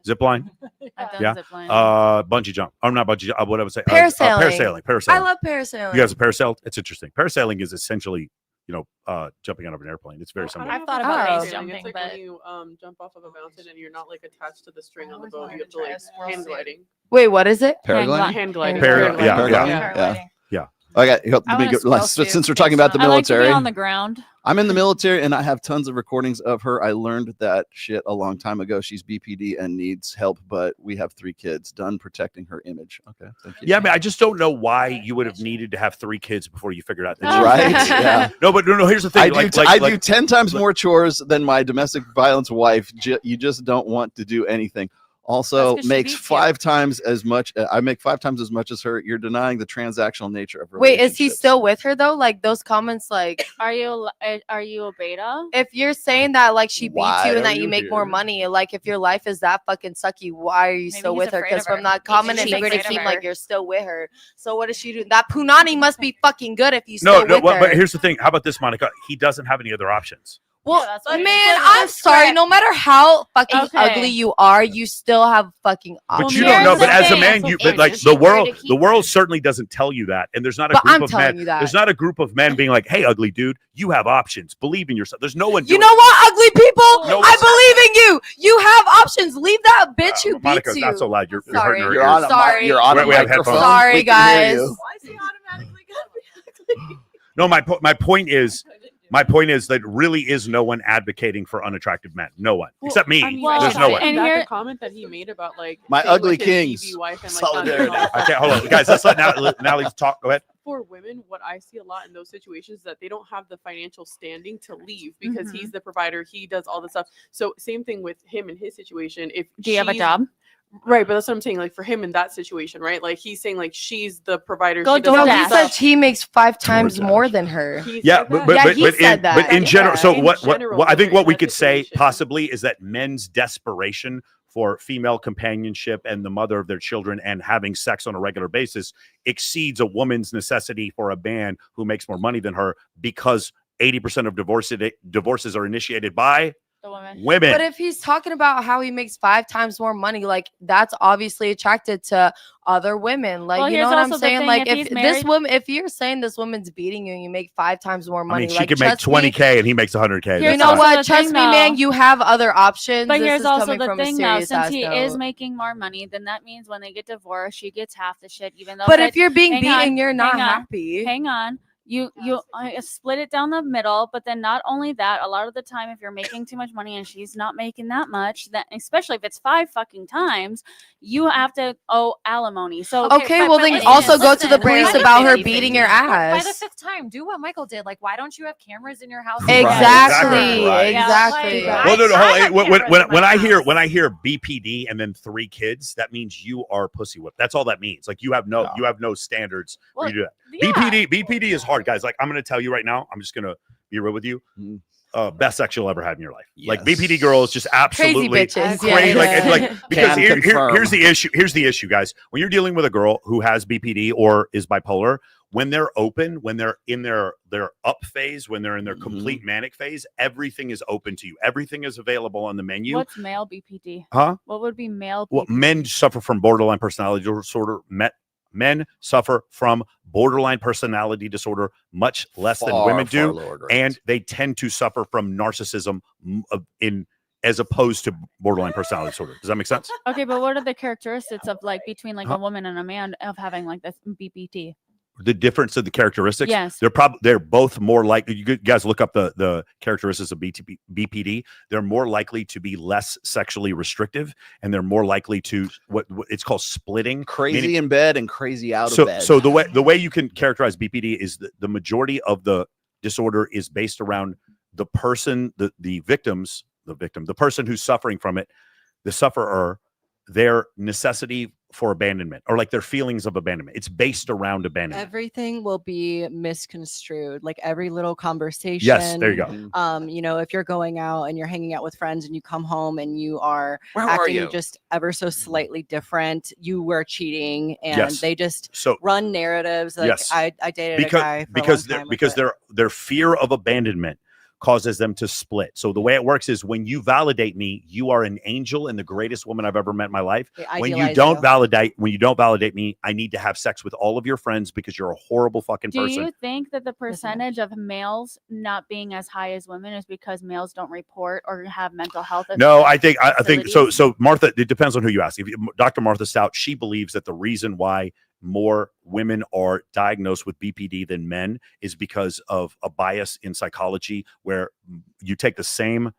Zip line? I've done Yeah. zip line. Bungee jump. I'm not bungee. What I would say. Parasailing. Parasailing. I love parasailing. You guys have parasailed? It's interesting. Parasailing is essentially, jumping out of an airplane. It's very similar. I've thought about Oh. base It's jumping, like but when you jump off of a mountain and you're not like attached to the string on the boat. You have to like hand gliding. Wait, what is it? Paragliding? Hand gliding. Paragliding. Yeah, Paragliding? yeah. Yeah. Okay. I wanna squirrel So shoot. since we're talking about the I like to be military, on the ground. I'm in the military and I have tons of recordings of her. I learned that shit a long time ago. She's BPD and needs help, but we have 3 kids. Done protecting her image. Okay. Thank you. Yeah, I mean, I just don't know why you would have needed to have 3 kids before you figured out that. Right? Yeah. No, but no. Here's the thing. I do 10 times more chores than my domestic violence wife. You just don't want to do anything. Also That's 'cause she makes beats you. 5 times as much. I make 5 times as much as her. You're denying the transactional nature of Wait, is he relationships. still with her though? Like those comments, like Are you a beta? if you're saying that like she beats Why you and are that you you make more here? money, like if your life is that fucking sucky, why are you still he's with her? afraid Because of her. from that He's comment, it cheaper makes it to seem her. like you're still with her. So what is she doing? That punani must be fucking good if you No, still no. with her. But here's the thing. How about this, Monica? He doesn't have any other options. Well, that's what man, it is. I'm sorry. No matter how fucking Okay. ugly you are, you still have fucking But options. you don't know. here's But the as a thing. man, you but It's like the cheaper world. to keep The world certainly doesn't tell you that. And there's not a But group I'm of telling men. you that. There's not a group of men being like, "Hey, ugly dude, you have options. Believe in yourself." There's no one. You doing know what, ugly people? No, I believe in you. You have options. Leave that bitch who Monica, beats you. not so loud. You're Sorry. hurting her You're ears. on a, Sorry. you're on a We have microphone. headphones. Sorry, We can hear guys. you. Why is he automatically gonna be ugly? No, my point is. My point is that really is no one advocating for unattractive men. No one, except me. I mean, There's no one. And And here- the comment that he made about like My saying, ugly like, his kings. DV wife and, like, Solidarity. not being Okay, hold on, guys. Let's let Natalie talk. Go ahead. for women, what I see a lot in those situations is that they don't have the financial standing to leave because he's the provider. He does all the stuff. So same thing with him in his situation. If Do you have a she's- job? Right, but that's what I'm saying. Like for him in that situation, right? Like he's saying like she's the provider. Go she doesn't no, have he stuff. said he makes 5 times more than her. Yeah, but in general, so In what general, I think though, what in we that could say situation. possibly is that men's desperation for female companionship and the mother of their children and having sex on a regular basis exceeds a woman's necessity for a man who makes more money than her, because 80% of divorces are initiated by women. But if he's talking about how he makes 5 times more money, like that's obviously attracted to other women. Like, Well, you know here's what I'm also the saying? thing, Like if if he's this married- woman, if you're saying this woman's beating you and you make 5 times more I money, mean, she like could make trust me- 20K and he makes 100K. You That's know not- what? the Trust thing, me, man. though. You have other options. But This here's is also coming the from a thing, though. serious Since ass he note. is making more money, then that means when they get divorced, she gets half the shit. Even though, But if you're being hang beaten, on, you're not hang on, happy. Hang on. You split it down the middle, but then not only that, a lot of the time, if you're making too much money and she's not making that much, that especially if it's 5 fucking times, you have to owe alimony. So Okay, well, then also go to the police about her beating your By the ass. 5th time, do what Michael did. Like, why don't you have cameras in your house? Exactly, Right. exactly. Well, no, I have hold on. cameras in When my I hear BPD and then 3 kids, that means you are pussy whipped. That's all that means. Like you have no standards for you to do that. BPD is hard, guys. Like I'm going to tell you right now. I'm just going to be real with you. Best sex you'll ever have in your life. Like BPD girls, just absolutely bitches, crazy. yeah. Like it's like because Can confirm. here's the issue. Here's the issue, guys. When you're dealing with a girl who has BPD or is bipolar, when they're open, when they're in their up phase, when they're in their complete manic phase, everything is open to you. Everything is available on the menu. What's male BPD? Huh? What would be male BPD? Well, men suffer from borderline personality disorder. Men suffer from borderline personality disorder much less than Far, women do, far lower grades. and they tend to suffer from narcissism as opposed to borderline personality disorder. Does that make sense? Okay, but what are the characteristics of like between like Huh? a woman and a man of having like this BPD? The difference of the characteristics. Yes. They're both more likely. You guys look up the characteristics of BPD. They're more likely to be less sexually restrictive, and they're more likely to what it's called splitting. Crazy meaning- in bed and crazy out so of bed. so the way you can characterize BPD is that the majority of the disorder is based around the person, the person who's suffering from it, the sufferer, their necessity for abandonment or like their feelings of abandonment. It's based around abandonment. Everything will be misconstrued, like every little conversation. Yes, there you go. You know, if you're going out and you're hanging out with friends and you come home and you are Where are acting you? just ever so slightly different, you were cheating, and Yes. they just So- run narratives. Like Yes. I dated a guy for because a long time because their fear of abandonment causes them to split. So the way it works is when you validate me, you are an angel and the greatest woman I've ever met in my life. They When you idealize don't you. validate me, I need to have sex with all of your friends because you're a horrible fucking Do person. you think that the percentage of males not being as high as women is because males don't report or have mental health? No, I think so. facilities? So Martha, it depends on who you ask. Dr. Martha Stout, she believes that the reason why more women are diagnosed with BPD than men is because of a bias in psychology where you take the same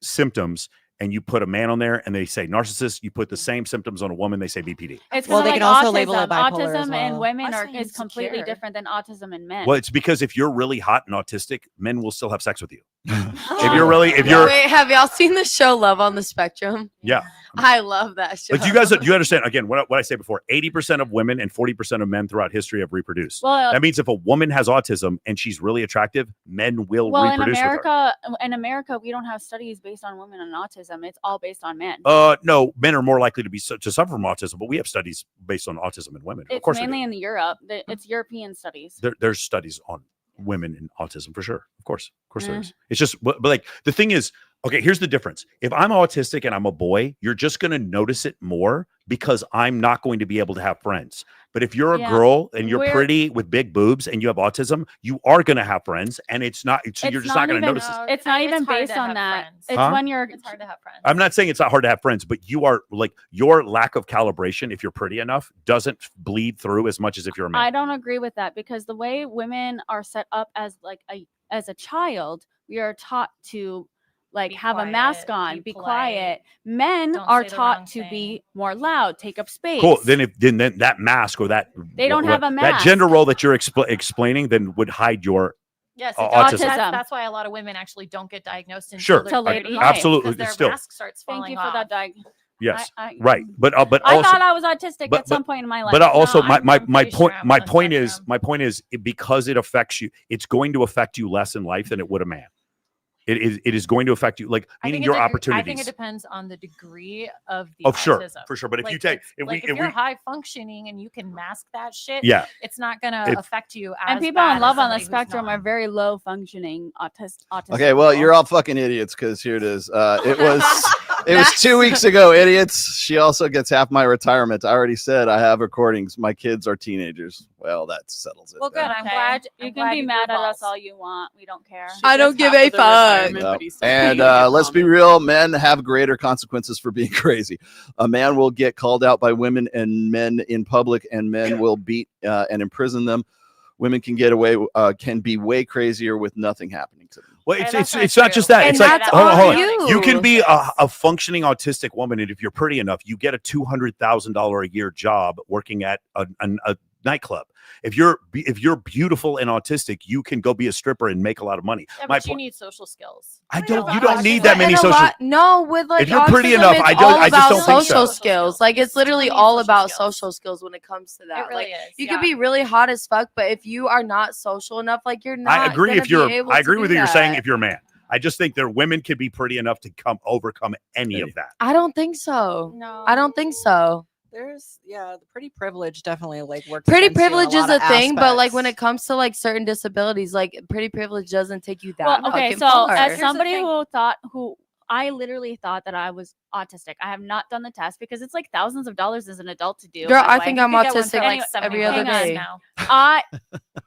symptoms and you put a man on there and they say narcissist, you put the same symptoms on a woman, they say BPD. It's Well, kinda they like can also autism. label it bipolar as Autism in well. women Also is completely insecure. different than autism in men. Well, it's because if you're really hot and autistic, men will still have sex with you. Oh. if you're Wait, have y'all seen the show Love on the Spectrum? yeah. I love that show. But you understand again what I say before, 80% of women and 40% of men throughout history have reproduced. Well, that means if a woman has autism and she's really attractive, men will well, in reproduce with her. America, we don't have studies based on women and autism. It's all based on men. No, men are more likely to suffer from autism, but we have studies based on autism in women. Of It's course, we mainly do. in Europe. It's European studies. There's studies on women and autism for sure. Of course there Mm. is. It's just, but like the thing is, okay, here's the difference. If I'm autistic and I'm a boy, you're just going to notice it more because I'm not going to be able to have friends. But if you're a Yeah. girl and you're We're- pretty with big boobs and you have autism, you are going to have friends, and it's not. So you're just not going to even- notice this. It's not even It's hard based to on have that. friends. It's Huh? when you're. It's hard to have friends. I'm not saying it's not hard to have friends, but you are like your lack of calibration, if you're pretty enough, doesn't bleed through as much as if you're a man. I don't agree with that because the way women are set up as as a child, we are taught to like have a mask on, be quiet. Men Don't are say the taught wrong to thing. be more loud, take up space. Cool. Then that mask or that They don't have a that mask. gender role that you're explaining then would hide your Yes, autism. That's why a lot of women actually don't get diagnosed until Sure, they're Till later 30, life. absolutely, because their still. mask starts Thank falling you for off. that Yes, I- right. But I also, thought I was autistic at some point in my life. But also, No, my pretty point sure I'm my on the point is because it affects you. It's going to affect you less in life than it would a man. It is going to affect you, like meaning your opportunities. I think it depends on the degree of the Oh, sure, autism. for sure. But if Like, you take, it's- if you're high functioning and you can mask that shit, Yeah. it's not gonna If- affect you. And as people bad in as love on the somebody who's spectrum not. are very low functioning autistic. Okay, well, you're all fucking idiots because here it is. It was 2 weeks ago, idiots. She also gets half my retirement. I already said I have recordings. My kids are teenagers. Well, that settles it. Well, good. I'm glad You I'm can glad be you mad grew at us balls. all you want. We don't care. I don't give a fuck. No. And let's be real, men have greater consequences for being crazy. A man will get called out by women and men in public, and men will beat and imprison them. Women can get away, can be way crazier with nothing happening to them. Well, it's not just that. And It's like that's hold on on. you. You can be a functioning autistic woman, and if you're pretty enough, you get a $200,000 a year job working at a nightclub. If you're beautiful and autistic, you can go be a stripper and make a lot of money. Yeah, My but you point, need social skills. you don't need that many And a social. lot- no, with like If you're pretty autism, enough, it's I don't- all I just about don't think so. social skills. Like it's literally all about social skills when it comes to that. It really like is, you yeah. could be really hot as fuck, but if you are not social enough, like you're not. I agree. gonna If you're, be able I to agree do with you. You're saying that. if you're a man. I just think that women can be pretty enough to overcome any of that. I don't think so. No. I don't think so. There's the pretty privilege definitely like works. Pretty against you in privilege is lot a of thing, but like aspects. when it comes to like certain disabilities, like pretty privilege doesn't take you that Well, okay, fucking so far. as somebody who I literally thought that I was autistic. I have not done the test because it's like thousands of dollars as an adult to do. Girl, by the I way. think You I'm could get one for, autistic like, every 70 other bucks day. now.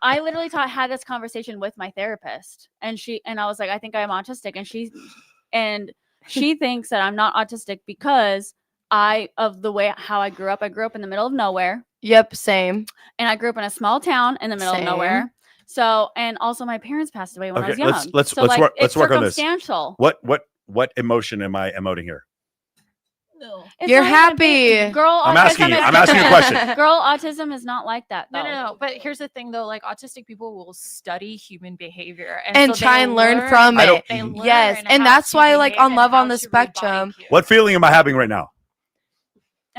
I literally had this conversation with my therapist, and I was like, I think I am autistic, and she thinks that I'm not autistic because of the way how I grew up. I grew up in the middle of nowhere. Yep, same. And I grew up in a small town in the middle of nowhere. So, and also my parents passed away when I was young. let's so like, let's work on this. Circumstantial. What emotion am I emoting here? It's You're not even big. happy. Girl, I'm asking you. autism I'm is- asking you a question. Girl, autism is not like that though. No. But here's the thing, though. Like autistic people will study human behavior And so try they and learn from I it. don't- They learn Yes, and how that's to why like behave on and Love how on the to read body Spectrum. What feeling am I having right now?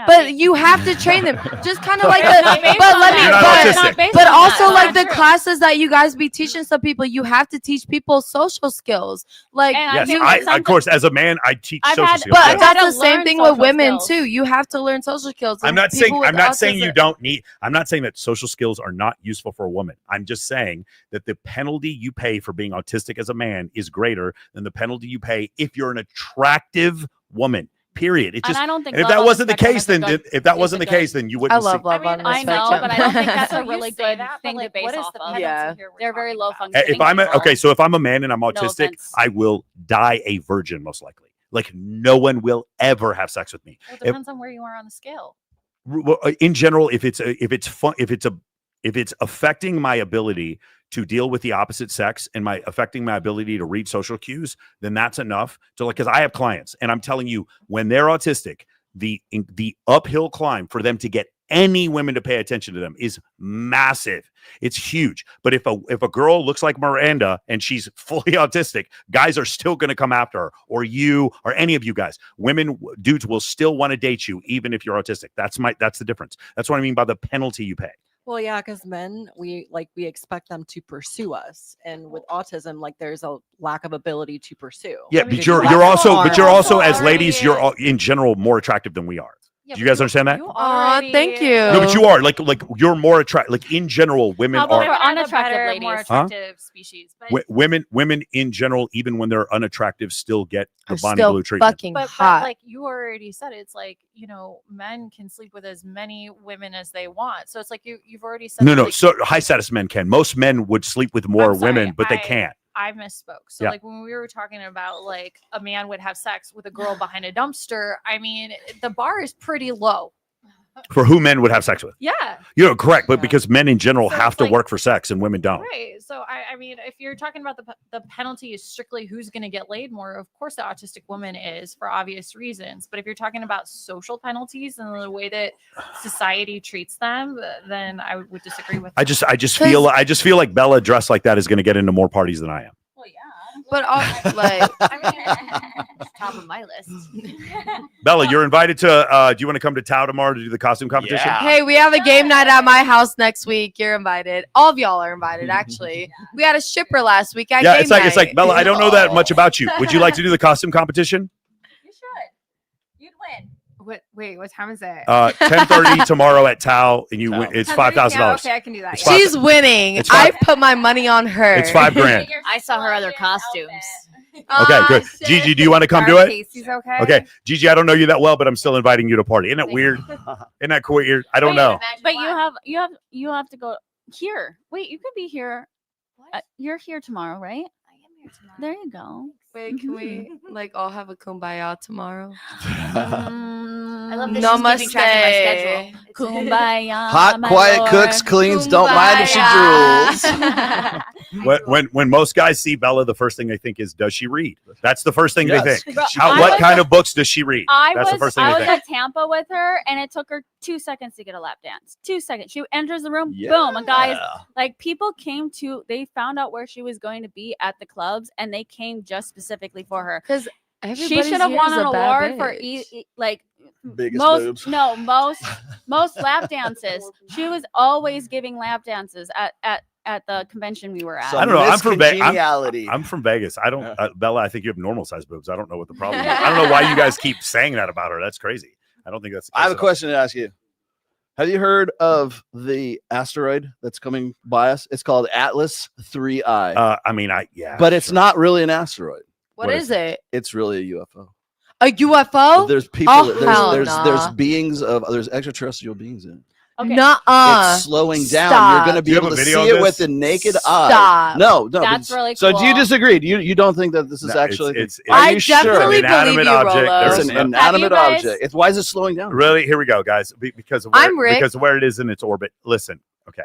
But you have to train them, just kind of like It's the. not based But on let me. You're not But, autistic. but on also that. like That's the true. classes that you guys be teaching some people, you have to teach people social skills. Like And Yes, you, of course, as a man, I teach I've social had- skills. but yes. had that's to the same learn thing with social women skills. too. You have to learn social skills. I'm and not saying people with I'm not saying you autism- don't need. I'm not saying that social skills are not useful for a woman. I'm just saying that the penalty you pay for being autistic as a man is greater than the penalty you pay if you're an attractive woman. Period. It's And just. I don't think and if Love that on the wasn't the Spectrum case, is a then good- if that is wasn't a the good- case, then you I wouldn't. love see, Love on the I know, Spectrum. but I don't think that's So a you really say good that, but, thing like, to base what is off the of. penalty Yeah. here we're They're very talking low about? functioning. If I'm people. okay, so if I'm a man and I'm No autistic, offense. I will die a virgin most likely. Like no one will ever have sex with me. Well, it depends on where you are on the scale. In general, if it's affecting my ability to deal with the opposite sex and affecting my ability to read social cues, then that's enough to because I have clients and I'm telling you when they're autistic, the uphill climb for them to get any women to pay attention to them is massive. It's huge. But if a girl looks like Miranda and she's fully autistic, guys are still going to come after her, or you, or any of you guys. Dudes will still want to date you even if you're autistic. That's the difference. That's what I mean by the penalty you pay. Well, yeah, because men, we expect them to pursue us, and with autism, like there's a lack of ability to pursue. Yeah, Because but you're you also are- as ladies, you're in general more attractive than we are. Do you guys understand that? Aw, thank you. No, but you are like you're more attractive. Like in general, women How about for are unattractive more ladies? attractive species. But women in general, even when they're unattractive, still get the Are Bonnie still Blue treatment. fucking but hot. like you already said, it's like men can sleep with as many women as they want. So it's like you've already said. No, that, no. like, So high status men can. Most men would sleep with more I'm sorry, women, but they can't. I misspoke. So Yeah. like when we were talking about like a man would have sex with a girl behind a dumpster, I mean the bar is pretty low. For who men would have sex with. Yeah. You're correct, but because men in general So have it's to like- work for sex and women don't. Right. So I mean, if you're talking about the penalty is strictly who's going to get laid more, of course the autistic woman is for obvious reasons. But if you're talking about social penalties and the way that society treats them, then I would disagree with. I just feel like Bella dressed like that is going to get into more parties than I am. But like, It's top of my list. Bella, you're invited to. Do you want to come to Tao tomorrow to do the costume competition? hey, we have a game night at my house next week. You're invited. All of y'all are invited. Actually, we had a shipper last week at Yeah, game it's like Bella. I don't know that much about you. Would you like to do the costume competition? You should. You'd win. Wait, what time is it? 10:30 tomorrow at Tao, and you win. It's $5,000. Okay, I can do that. It's She's winning. I put my money on her. It's $5,000. I saw her other costumes. Okay, good. Gigi, do you want to come do it? Casey's okay. Okay, Gigi, I don't know you that well, but I'm still inviting you to party. Isn't that weird? Isn't that weird? I don't know. But you have to go here. Wait, you could be here. You're here tomorrow, right? I am here tomorrow. There you go. Wait, can we like all have a kumbaya tomorrow? I love that Namaste. she's keeping track of my schedule. Kumbaya. Hot, quiet cooks, cleans, don't mind if she drools. When most guys see Bella, the first thing they think is, does she read? That's the first thing Yes. they think. Bro, What kind of books does she read? That's the first thing I they was think. at Tampa with her, and it took her 2 seconds to get a lap dance. 2 seconds. She enters the room, boom. And guys, like people came to, they found out where she was going to be at the clubs, and they came just specifically for her. Because she should have won an award for like Biggest most boobs. no most lap dances. She was always giving lap dances at the convention we were at. I don't know. I'm from Vegas. Congeniality. I'm from Vegas. I don't, Bella. I think you have normal size boobs. I don't know what the problem is. I don't know why you guys keep saying that about her. That's crazy. I don't think that's. The case I have a at all. question to ask you. Have you heard of the asteroid that's coming by us? It's called Atlas 3I. I mean, yeah. But it's not really an asteroid. What is it? It's really a UFO. A UFO? There's people. Oh, there's beings there's extraterrestrial beings in it. Okay. It's slowing down. You're going to be able to see it with the naked eye. No, That's really So cool. do you disagree? You don't think that this is actually? I definitely believe you, Rolo. It's an inanimate object. Why is it slowing down? Really? Here we go, guys. Because of I'm Rick. because of where it is in its orbit. Listen, okay.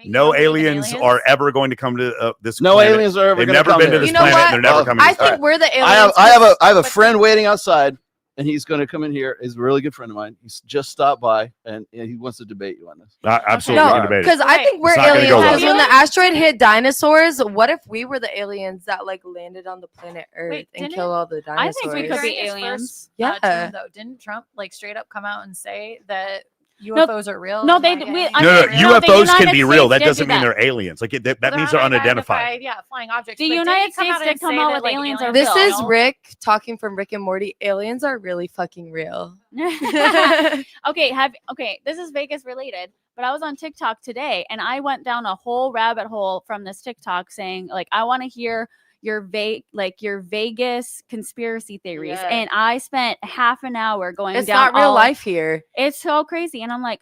No aliens are ever going to come to this. No planet. aliens are ever. They've gonna never come been to here. this You know planet. what? And they're never coming. I to this think we're the I aliens. have a friend waiting outside, and he's going to come in here. He's a really good friend of mine. He's just stopped by, and he wants to debate you on this. Absolutely, we can debate it. Because I think we're It's not gonna aliens. go well. Because when the asteroid hit dinosaurs, what if we were the aliens that like landed on the planet Earth and didn't- killed all the I dinosaurs? think we could be During his aliens. first, Yeah. term, though, didn't Trump like straight up come out and say that UFOs are real? No, and they. not We, aliens? I No, think- UFOs the can United be real. States That did doesn't do mean they're aliens. Like that They're means they're unidentified. Yeah, flying objects. The but didn't United he come States out did and come say out that, with like, aliens are This real. is Rick talking from Rick and Morty. Aliens are really fucking real. Okay, this is Vegas related, but I was on TikTok today and I went down a whole rabbit hole from this TikTok saying like I want to hear your Vegas conspiracy theories. Yeah. And I spent half an hour going It's down not real all- life here. It's so crazy. And I'm like,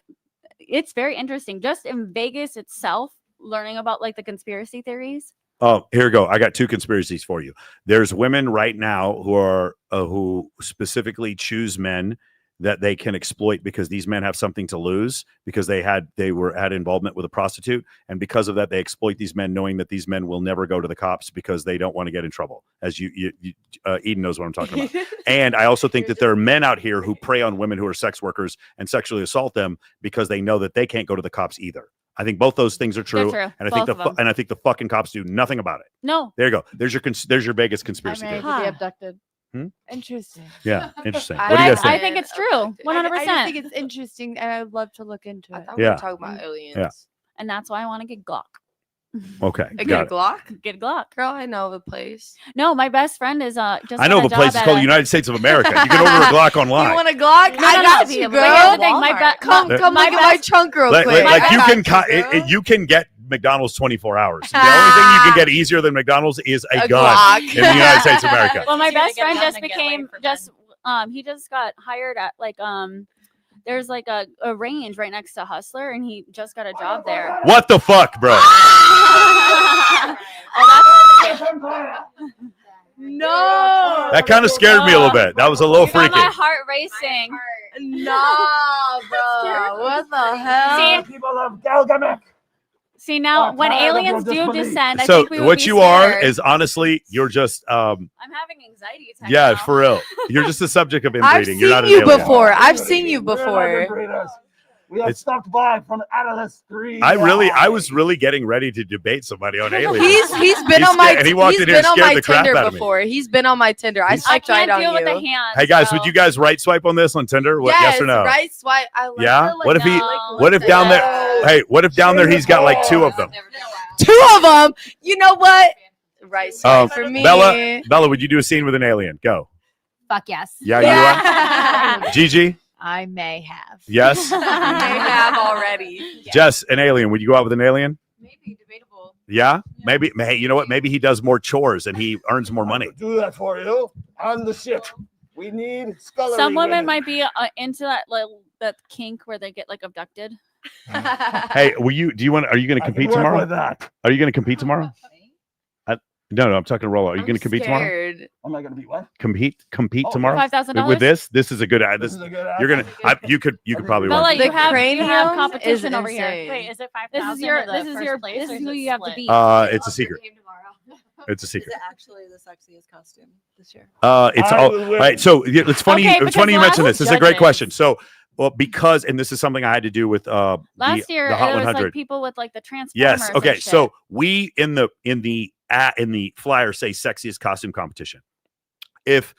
it's very interesting. Just in Vegas itself, learning about like the conspiracy theories. Oh, here we go. I got two conspiracies for you. There's women right now who are who specifically choose men that they can exploit because these men have something to lose because they had involvement with a prostitute, and because of that they exploit these men, knowing that these men will never go to the cops because they don't want to get in trouble. As Eden knows what I'm talking about. And I also think that there are men out here who prey on women who are sex workers and sexually assault them because they know that they can't go to the cops either. I think both those things are true, They're true. and I think Both of them. I think the fucking cops do nothing about it. No. There you go. There's your Vegas conspiracy I'm ready theory. to be abducted. Hmm? Interesting. Yeah, interesting. What do you guys think? I think it's true. 100%. I just think it's interesting, and I'd love to look into it. we were talking about aliens. Yeah. And that's why I want to get Glock. Okay, Get got a it. Glock? Get a Glock. Girl, I know of a place. No, my best friend is just I know of a place. It's called the United States of America. You can order a Glock online. You want a Glock? No, I no, got no. you, But girl. here's the thing, Come There- look at my trunk real Like, quick. like I you got can girl. you can get McDonald's 24 hours. The only thing you can get easier than McDonald's is a gun Glock. in the United States of America. Well, my Easier to best get friend done just than get became laid for just he just got hired at like there's like a range right next to Hustler, and he just got a job there. What the fuck, bro? No. That kind of scared me a little bit. That was a little You got freaky. my heart racing. Nah, bro. What the hell? People of Gilgamesh. See now, when aliens do descend, I So think we would what be you are scared. is honestly, you're just I'm having anxiety attacks. yeah, now. for real. You're just the subject of I've inbreeding. You're not seen an you alien. before. I've seen you before. We have It's- stopped by from Atlas 3. I was really getting ready to debate somebody on aliens. He's been on my and he walked he's in here and been on scared my the crap Tinder out of me. before. He's been on my Tinder. I He's- swiped right on you. with the hands. Hey guys, would you guys right swipe on this on Tinder? What, yes or no? Right swipe. I like Yeah. the, like, What if he? no. What if down there? Hey, what if down there he's got like 2 of them? 2 of them. You know what? Right swipe for me. Bella, would you do a scene with an alien? Go. Fuck yes. Yeah, you are. Gigi. I may have. Yes. May have already. Jess, an alien. Would you go out with an alien? Maybe debatable. Yeah, maybe. Hey, you know what? Maybe he does more chores and he earns more money. Do that for you on the ship. We need scullery Some women women. might be into that that kink where they get like abducted. Hey, will you? Do you want? Are you going to compete work tomorrow? with that. Are you going to compete tomorrow? No, I'm talking to Rollo. Are you going to compete tomorrow? Am I going to be what? Compete Oh, tomorrow $5,000? with this. This is a good. This is a good you're gonna. You could probably Bella, win. you have cranium competition is over here. insane. Wait, is it 5,000? This is your place, this or is is who it you have to split? beat. It's a secret. It's a secret. Actually, the sexiest costume this year. It's I all will win. right. So it's funny. Okay, it's funny you because mention last this. This is a great judges- question. So, well, because and this is something I had to do with Last year the Hot it was 100. like people with like the Transformers. Yes. and Okay. shit. So we in the flyer say sexiest costume competition. If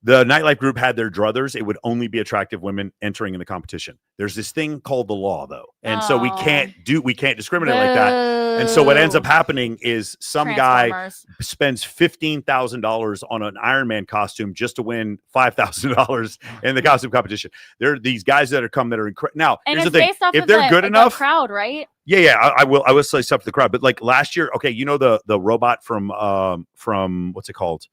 the nightlife group had their druthers, it would only be attractive women entering in the competition. There's this thing called the law, though, and so we can't discriminate like that. And so what ends up happening is some guy Transformers. spends $15,000 on an Iron Man costume just to win $5,000 in the costume competition. There are these guys that are incredible. Now, And here's it's the thing: based off if of they're good the enough, crowd, right? yeah, I will say stuff to the crowd. But like last year, okay, you know the robot from what's it called?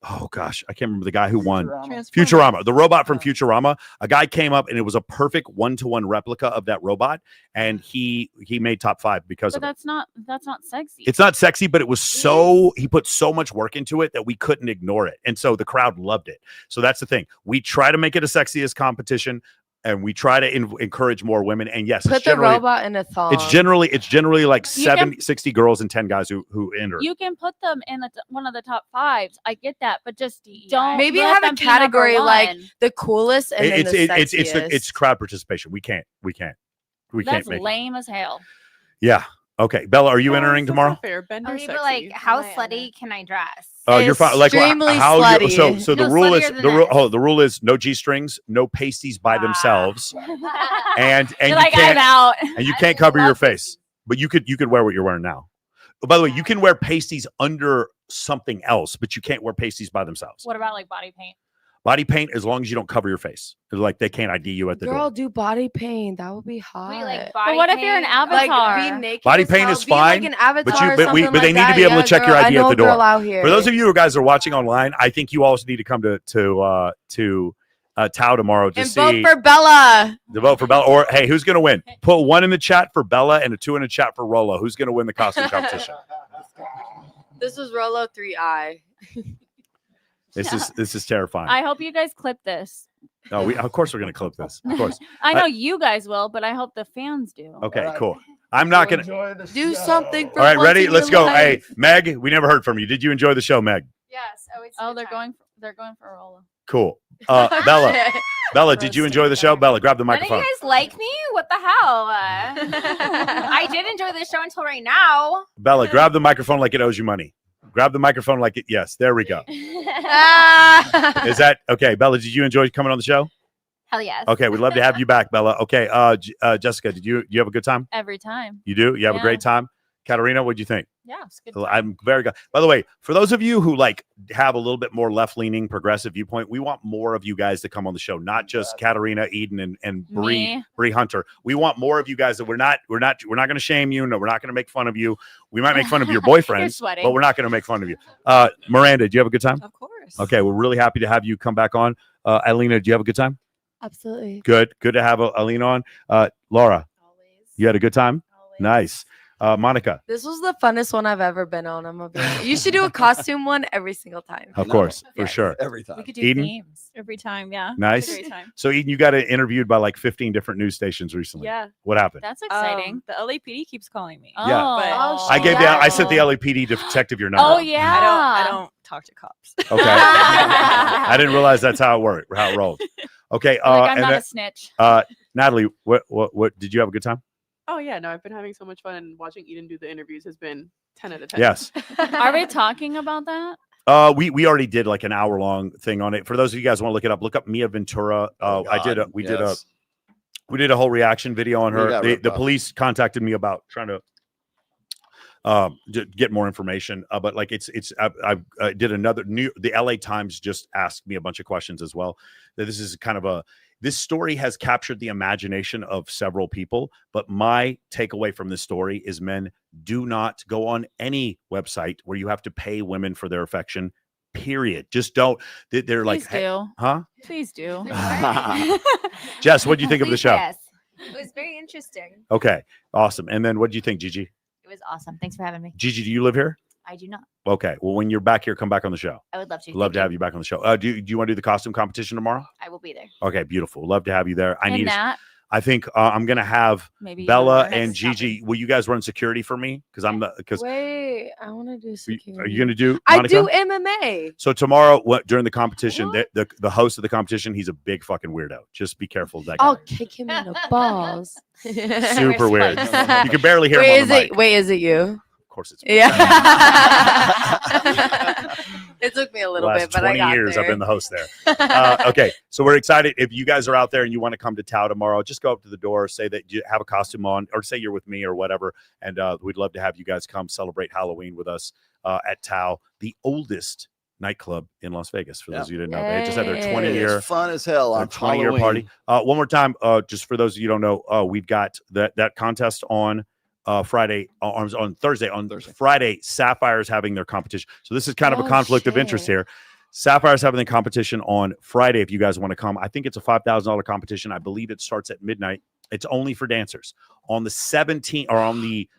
Oh gosh, I can't remember the guy who won. Futurama. The robot from Futurama. A guy came up and it was a perfect 1-to-1 replica of that robot, and he made top 5 because But of it. that's not sexy. It's not sexy, but it was so he put so much work into it that we couldn't ignore it, and so the crowd loved it. So that's the thing. We try to make it a sexiest competition. And we try to encourage more women. And yes, Put the robot in a thong. It's generally like You can- 60 girls and 10 guys who enter. You can put them in one of the top 5s. I get that, but just don't. Maybe let have them a be number category like one. the coolest and then the sexiest. It's crowd participation. We can't That's make it. lame as hell. Yeah. Okay. Bella, are you entering tomorrow? Fair. Bender Okay, but sexy. like, how slutty can I dress? You're fine. Like Extremely how you slutty. so the No, rule is sluttier than the rule is no G strings, no pasties by themselves, and You're you like, can't I'm out. and you can't cover your face. But you could wear what you're wearing now. Oh, by the way, you can wear pasties under something else, but you can't wear pasties by themselves. What about like body paint? Body paint, as long as you don't cover your face. Like they can't ID you at the Girl, door. do body paint. That would be hot. But what if you're an avatar? Like, be naked Body as paint hell. is Be like fine, an avatar but or something they like need that. to be able Yeah, to check your girl, ID I know at the a girl door. out here. For those of you who guys are watching online, I think you also need to come to Tao tomorrow to And see vote for Bella. the vote for Bella. Or hey, who's going to win? Put 1 in the chat for Bella and a 2 in the chat for Rollo. Who's going to win the costume competition? This was Rolo 3I. This is terrifying. I hope you guys clip this. Oh, of course we're going to clip this. Of course. I know you guys will, but I hope the fans do. Okay, cool. I'm not going to. Do something for All right, once ready? in Let's your go. life. Hey, Meg, we never heard from you. Did you enjoy the show, Meg? Yes. Oh, they're going for a roll. Cool. Bella, did you enjoy the show? Bella, grab the None of microphone. you guys like me? What the hell? I did enjoy this show until right now. Bella, grab the microphone like it owes you money. Grab the microphone like it. Yes, there we go. Is that okay? Bella, did you enjoy coming on the show? Hell yes. Okay, we'd love to have you back, Bella. Okay, Jessica, did you have a good time? Every time. You do? You have a Yeah. great time? Katarina, what'd you think? Yeah, it's good. I'm very good. By the way, for those of you who like have a little bit more left-leaning progressive viewpoint, we want more of you guys to come on the show, not just Katarina, Eden, and Me. Bree Hunter. We want more of you guys that we're not going to shame you. No, we're not going to make fun of you. We might make fun of your boyfriend, sweating. but we're not going to make fun of you. Miranda, did you have a good time? Of course. Okay, we're really happy to have you come back on. Alina, did you have a good time? Absolutely. Good to have Alina on. Laura, you had a good time? Nice. Monica, This was the funnest one I've ever been on. I'm gonna be honest. You should do a costume one every single time. of course, for sure. Every time. We could do Eden? themes every time. Yeah. Nice. It's a great time. So Eden, you got interviewed by like 15 different news stations recently. Yeah. What happened? That's exciting. The LAPD keeps calling me. Yeah. Oh. I sent the LAPD detective your number. Oh yeah. I don't talk to cops. Okay. I didn't realize that's how it worked, how it rolled. Okay. Like, I'm and not then, a snitch. Natalie, what did you have a good time? Oh yeah, no, I've been having so much fun, and watching Eden do the interviews has been 10 out of 10. Yes. Are we talking about that? We already did like an hour-long thing on it. For those of you guys who want to look it up, look up Mia Ventura. We did a whole reaction video on her. The police contacted me about trying to get more information, but like I did another the LA Times just asked me a bunch of questions as well. This is kind of this story has captured the imagination of several people, but my takeaway from this story is men do not go on any website where you have to pay women for their affection. Period. Just don't. They're Please like, hey, do. huh? Please do. Jess, what do you think of the show? Yes. It was very interesting. Okay, awesome. And then what do you think, Gigi? It was awesome. Thanks for having me. Gigi, do you live here? I do not. Okay. Well, when you're back here, come back on the show. I would love to. Love Thank to have you back on the show. Do you want to do the costume competition tomorrow? I will be there. Okay, beautiful. Love to have you there. And Nat? I think I'm gonna have Maybe Bella you and Gigi. Will you guys run security for me? Because Wait, I want to do security. Are you gonna do? I Monica? do MMA. So tomorrow, during the competition, the host of the competition, he's a big fucking weirdo. Just be careful of that guy. I'll kick him in the balls. Super weird. You can barely hear him on the mic. Wait, is it you? Of course it's me. Yeah. It took me a little bit, but I got 20 years there. I've been the host there. Okay, so we're excited. If you guys are out there and you want to come to Tao tomorrow, just go up to the door, say that you have a costume on, or say you're with me or whatever, and we'd love to have you guys come celebrate Halloween with us at Tao, the oldest nightclub in Las Vegas. For those of you who didn't know, they just had their 20-year It's fun as hell on 20-year party. One more time, just for those of you who don't know, we've got that contest on Friday, on Thursday. On Friday, Sapphire's having their competition. So this is kind of a conflict of interest here. Sapphire's having the competition on Friday. If you guys want to come, I think it's a $5,000 competition. I believe it starts at midnight. It's only for dancers. On the 17th, or on the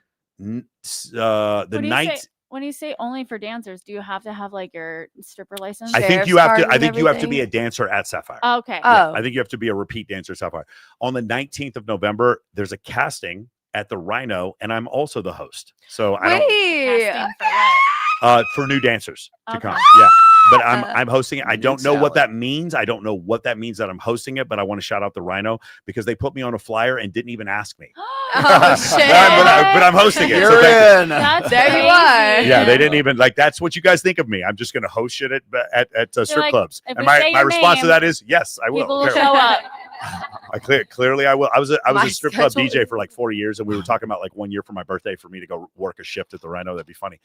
night. When you say only for dancers, do you have to have like your stripper license? I think you have to. I think you have to be a dancer at Sapphire. Okay. Yeah, I think you have to be a repeat dancer at Sapphire. On the 19th of November, there's a casting at the Rhino, and I'm also the host. So for new dancers to come. Yeah. But I'm hosting it. I don't know what that means. I don't know what that means that I'm hosting it, but I want to shout out the Rhino because they put me on a flyer and didn't even ask me. Oh, shit. but I'm hosting it. You're in. There you are. Yeah, they didn't even that's what you guys think of me. I'm just going to host shit at strip clubs. And my response to that is yes, I will. People will show up. Clearly I will. I was a strip club DJ for like 4 years, and we were talking about like 1 year for my birthday for me to go work a shift at the Rhino. That'd be funny.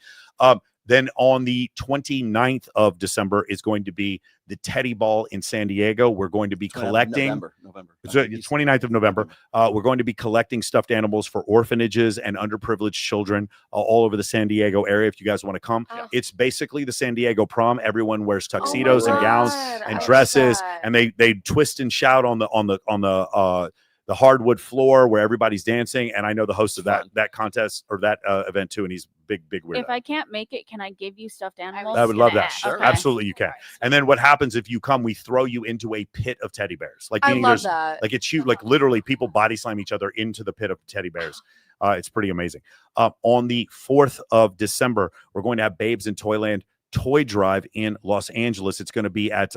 Then on the 29th of December is going to be the Teddy Ball in San Diego. We're going to be collecting November. So 29th of November. We're going to be collecting stuffed animals for orphanages and underprivileged children all over the San Diego area. If you guys want to come, it's basically the San Diego prom. Everyone wears tuxedos and gowns and dresses, and they twist and shout on the hardwood floor where everybody's dancing. And I know the host of that contest or that event too, and he's big weirdo. If I can't make it, can I give you stuffed animals? I would love that. Sure. Absolutely, you can. And then what happens if you come? We throw you into a pit of teddy bears. Like I meaning love there's that. like it's huge. Like literally, people body slam each other into the pit of teddy bears. It's pretty amazing. On the 4th of December, we're going to have Babes in Toyland toy drive in Los Angeles. It's going to be at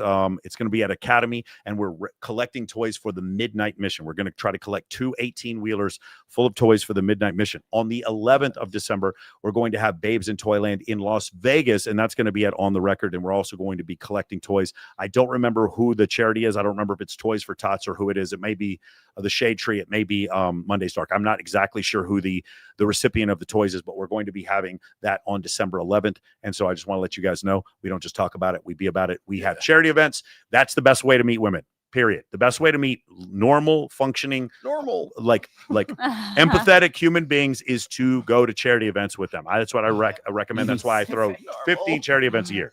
Academy, and we're collecting toys for the Midnight Mission. We're going to try to collect 2 18-wheelers full of toys for the Midnight Mission. On the 11th of December, we're going to have Babes in Toyland in Las Vegas, and that's going to be at On the Record, and we're also going to be collecting toys. I don't remember who the charity is. I don't remember if it's Toys for Tots or who it is. It may be the Shade Tree. It may be Monday's Dark. I'm not exactly sure who the recipient of the toys is, but we're going to be having that on December 11th. And so I just want to let you guys know, we don't just talk about it, we be about it. We have charity events. That's the best way to meet women, period. The best way to meet normal functioning, like empathetic human beings is to go to charity events with them. That's what I recommend. That's why I throw 15 charity events a year.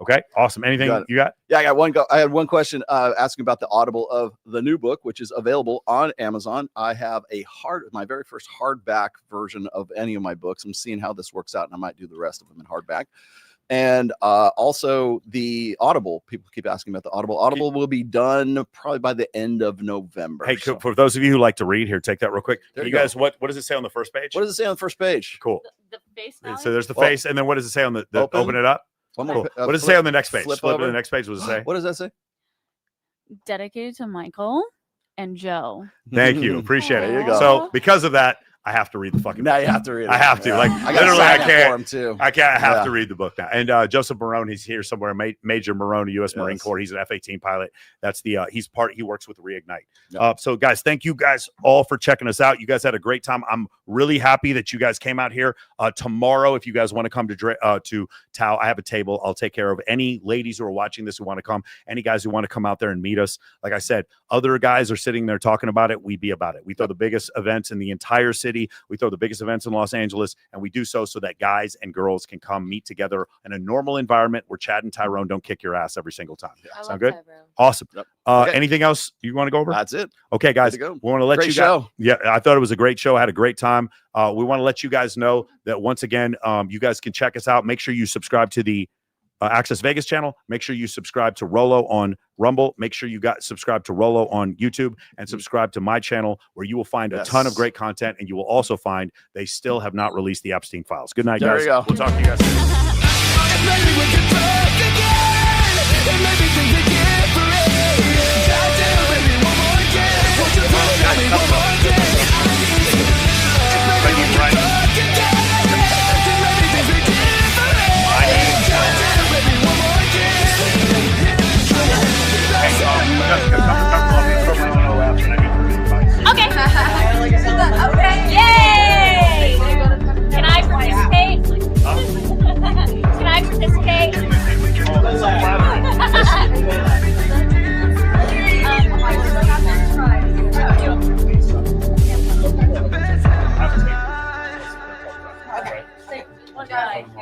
Okay, awesome. Anything you got? Yeah, I got one. I had one question asking about the Audible of the new book, which is available on Amazon. I have my very first hardback version of any of my books. I'm seeing how this works out, and I might do the rest of them in hardback. And also the Audible. People keep asking about the Audible. Audible will be done probably by the end of November. Hey, for those of you who like to read, here, take that real quick. You guys, what does it say on the first page? What does it say on the first page? Cool. The face. So there's the face, and then what does it say on the open it up? One Cool. more, What does it say on the next page? flip Flip to over. the next page. What does it say? What does that say? Dedicated to Michael and Joe. Thank you. Appreciate it. There you go. So because of that, I have to read the fucking Now book. you have to read it. I have to. Yeah. Like I gotta literally, I sign it can't. for him, too. I can't. I have Yeah. to read the book now. And Joseph Marone, he's here somewhere. Major Marone, U.S. Marine Yes. Corps. He's an F-18 pilot. That's the he works with Reignite. Yep. So guys, thank you guys all for checking us out. You guys had a great time. I'm really happy that you guys came out here. Tomorrow, if you guys want to come to Tao, I have a table. I'll take care of any ladies who are watching this who want to come. Any guys who want to come out there and meet us. Like I said, other guys are sitting there talking about it. We be about it. We throw the biggest events in the entire city. We throw the biggest events in Los Angeles, and we do so that guys and girls can come meet together in a normal environment where Chad and Tyrone don't kick your ass every single time. Sound good? Awesome. Okay. Anything else you want to go over? That's it. Okay, guys. Good to go. We want to let Great you guys. show. Yeah, I thought it was a great show. I had a great time. We want to let you guys know that once again, you guys can check us out. Make sure you subscribe to the Access Vegas channel. Make sure you subscribe to Rolo on Rumble. Make sure you subscribe to Rolo on YouTube and subscribe to my channel, where you will find a ton of great content, and you will also find they still have not released the Epstein files. Good night, There guys. you go. We'll talk to you guys soon. Maybe we can talk again. And maybe things again.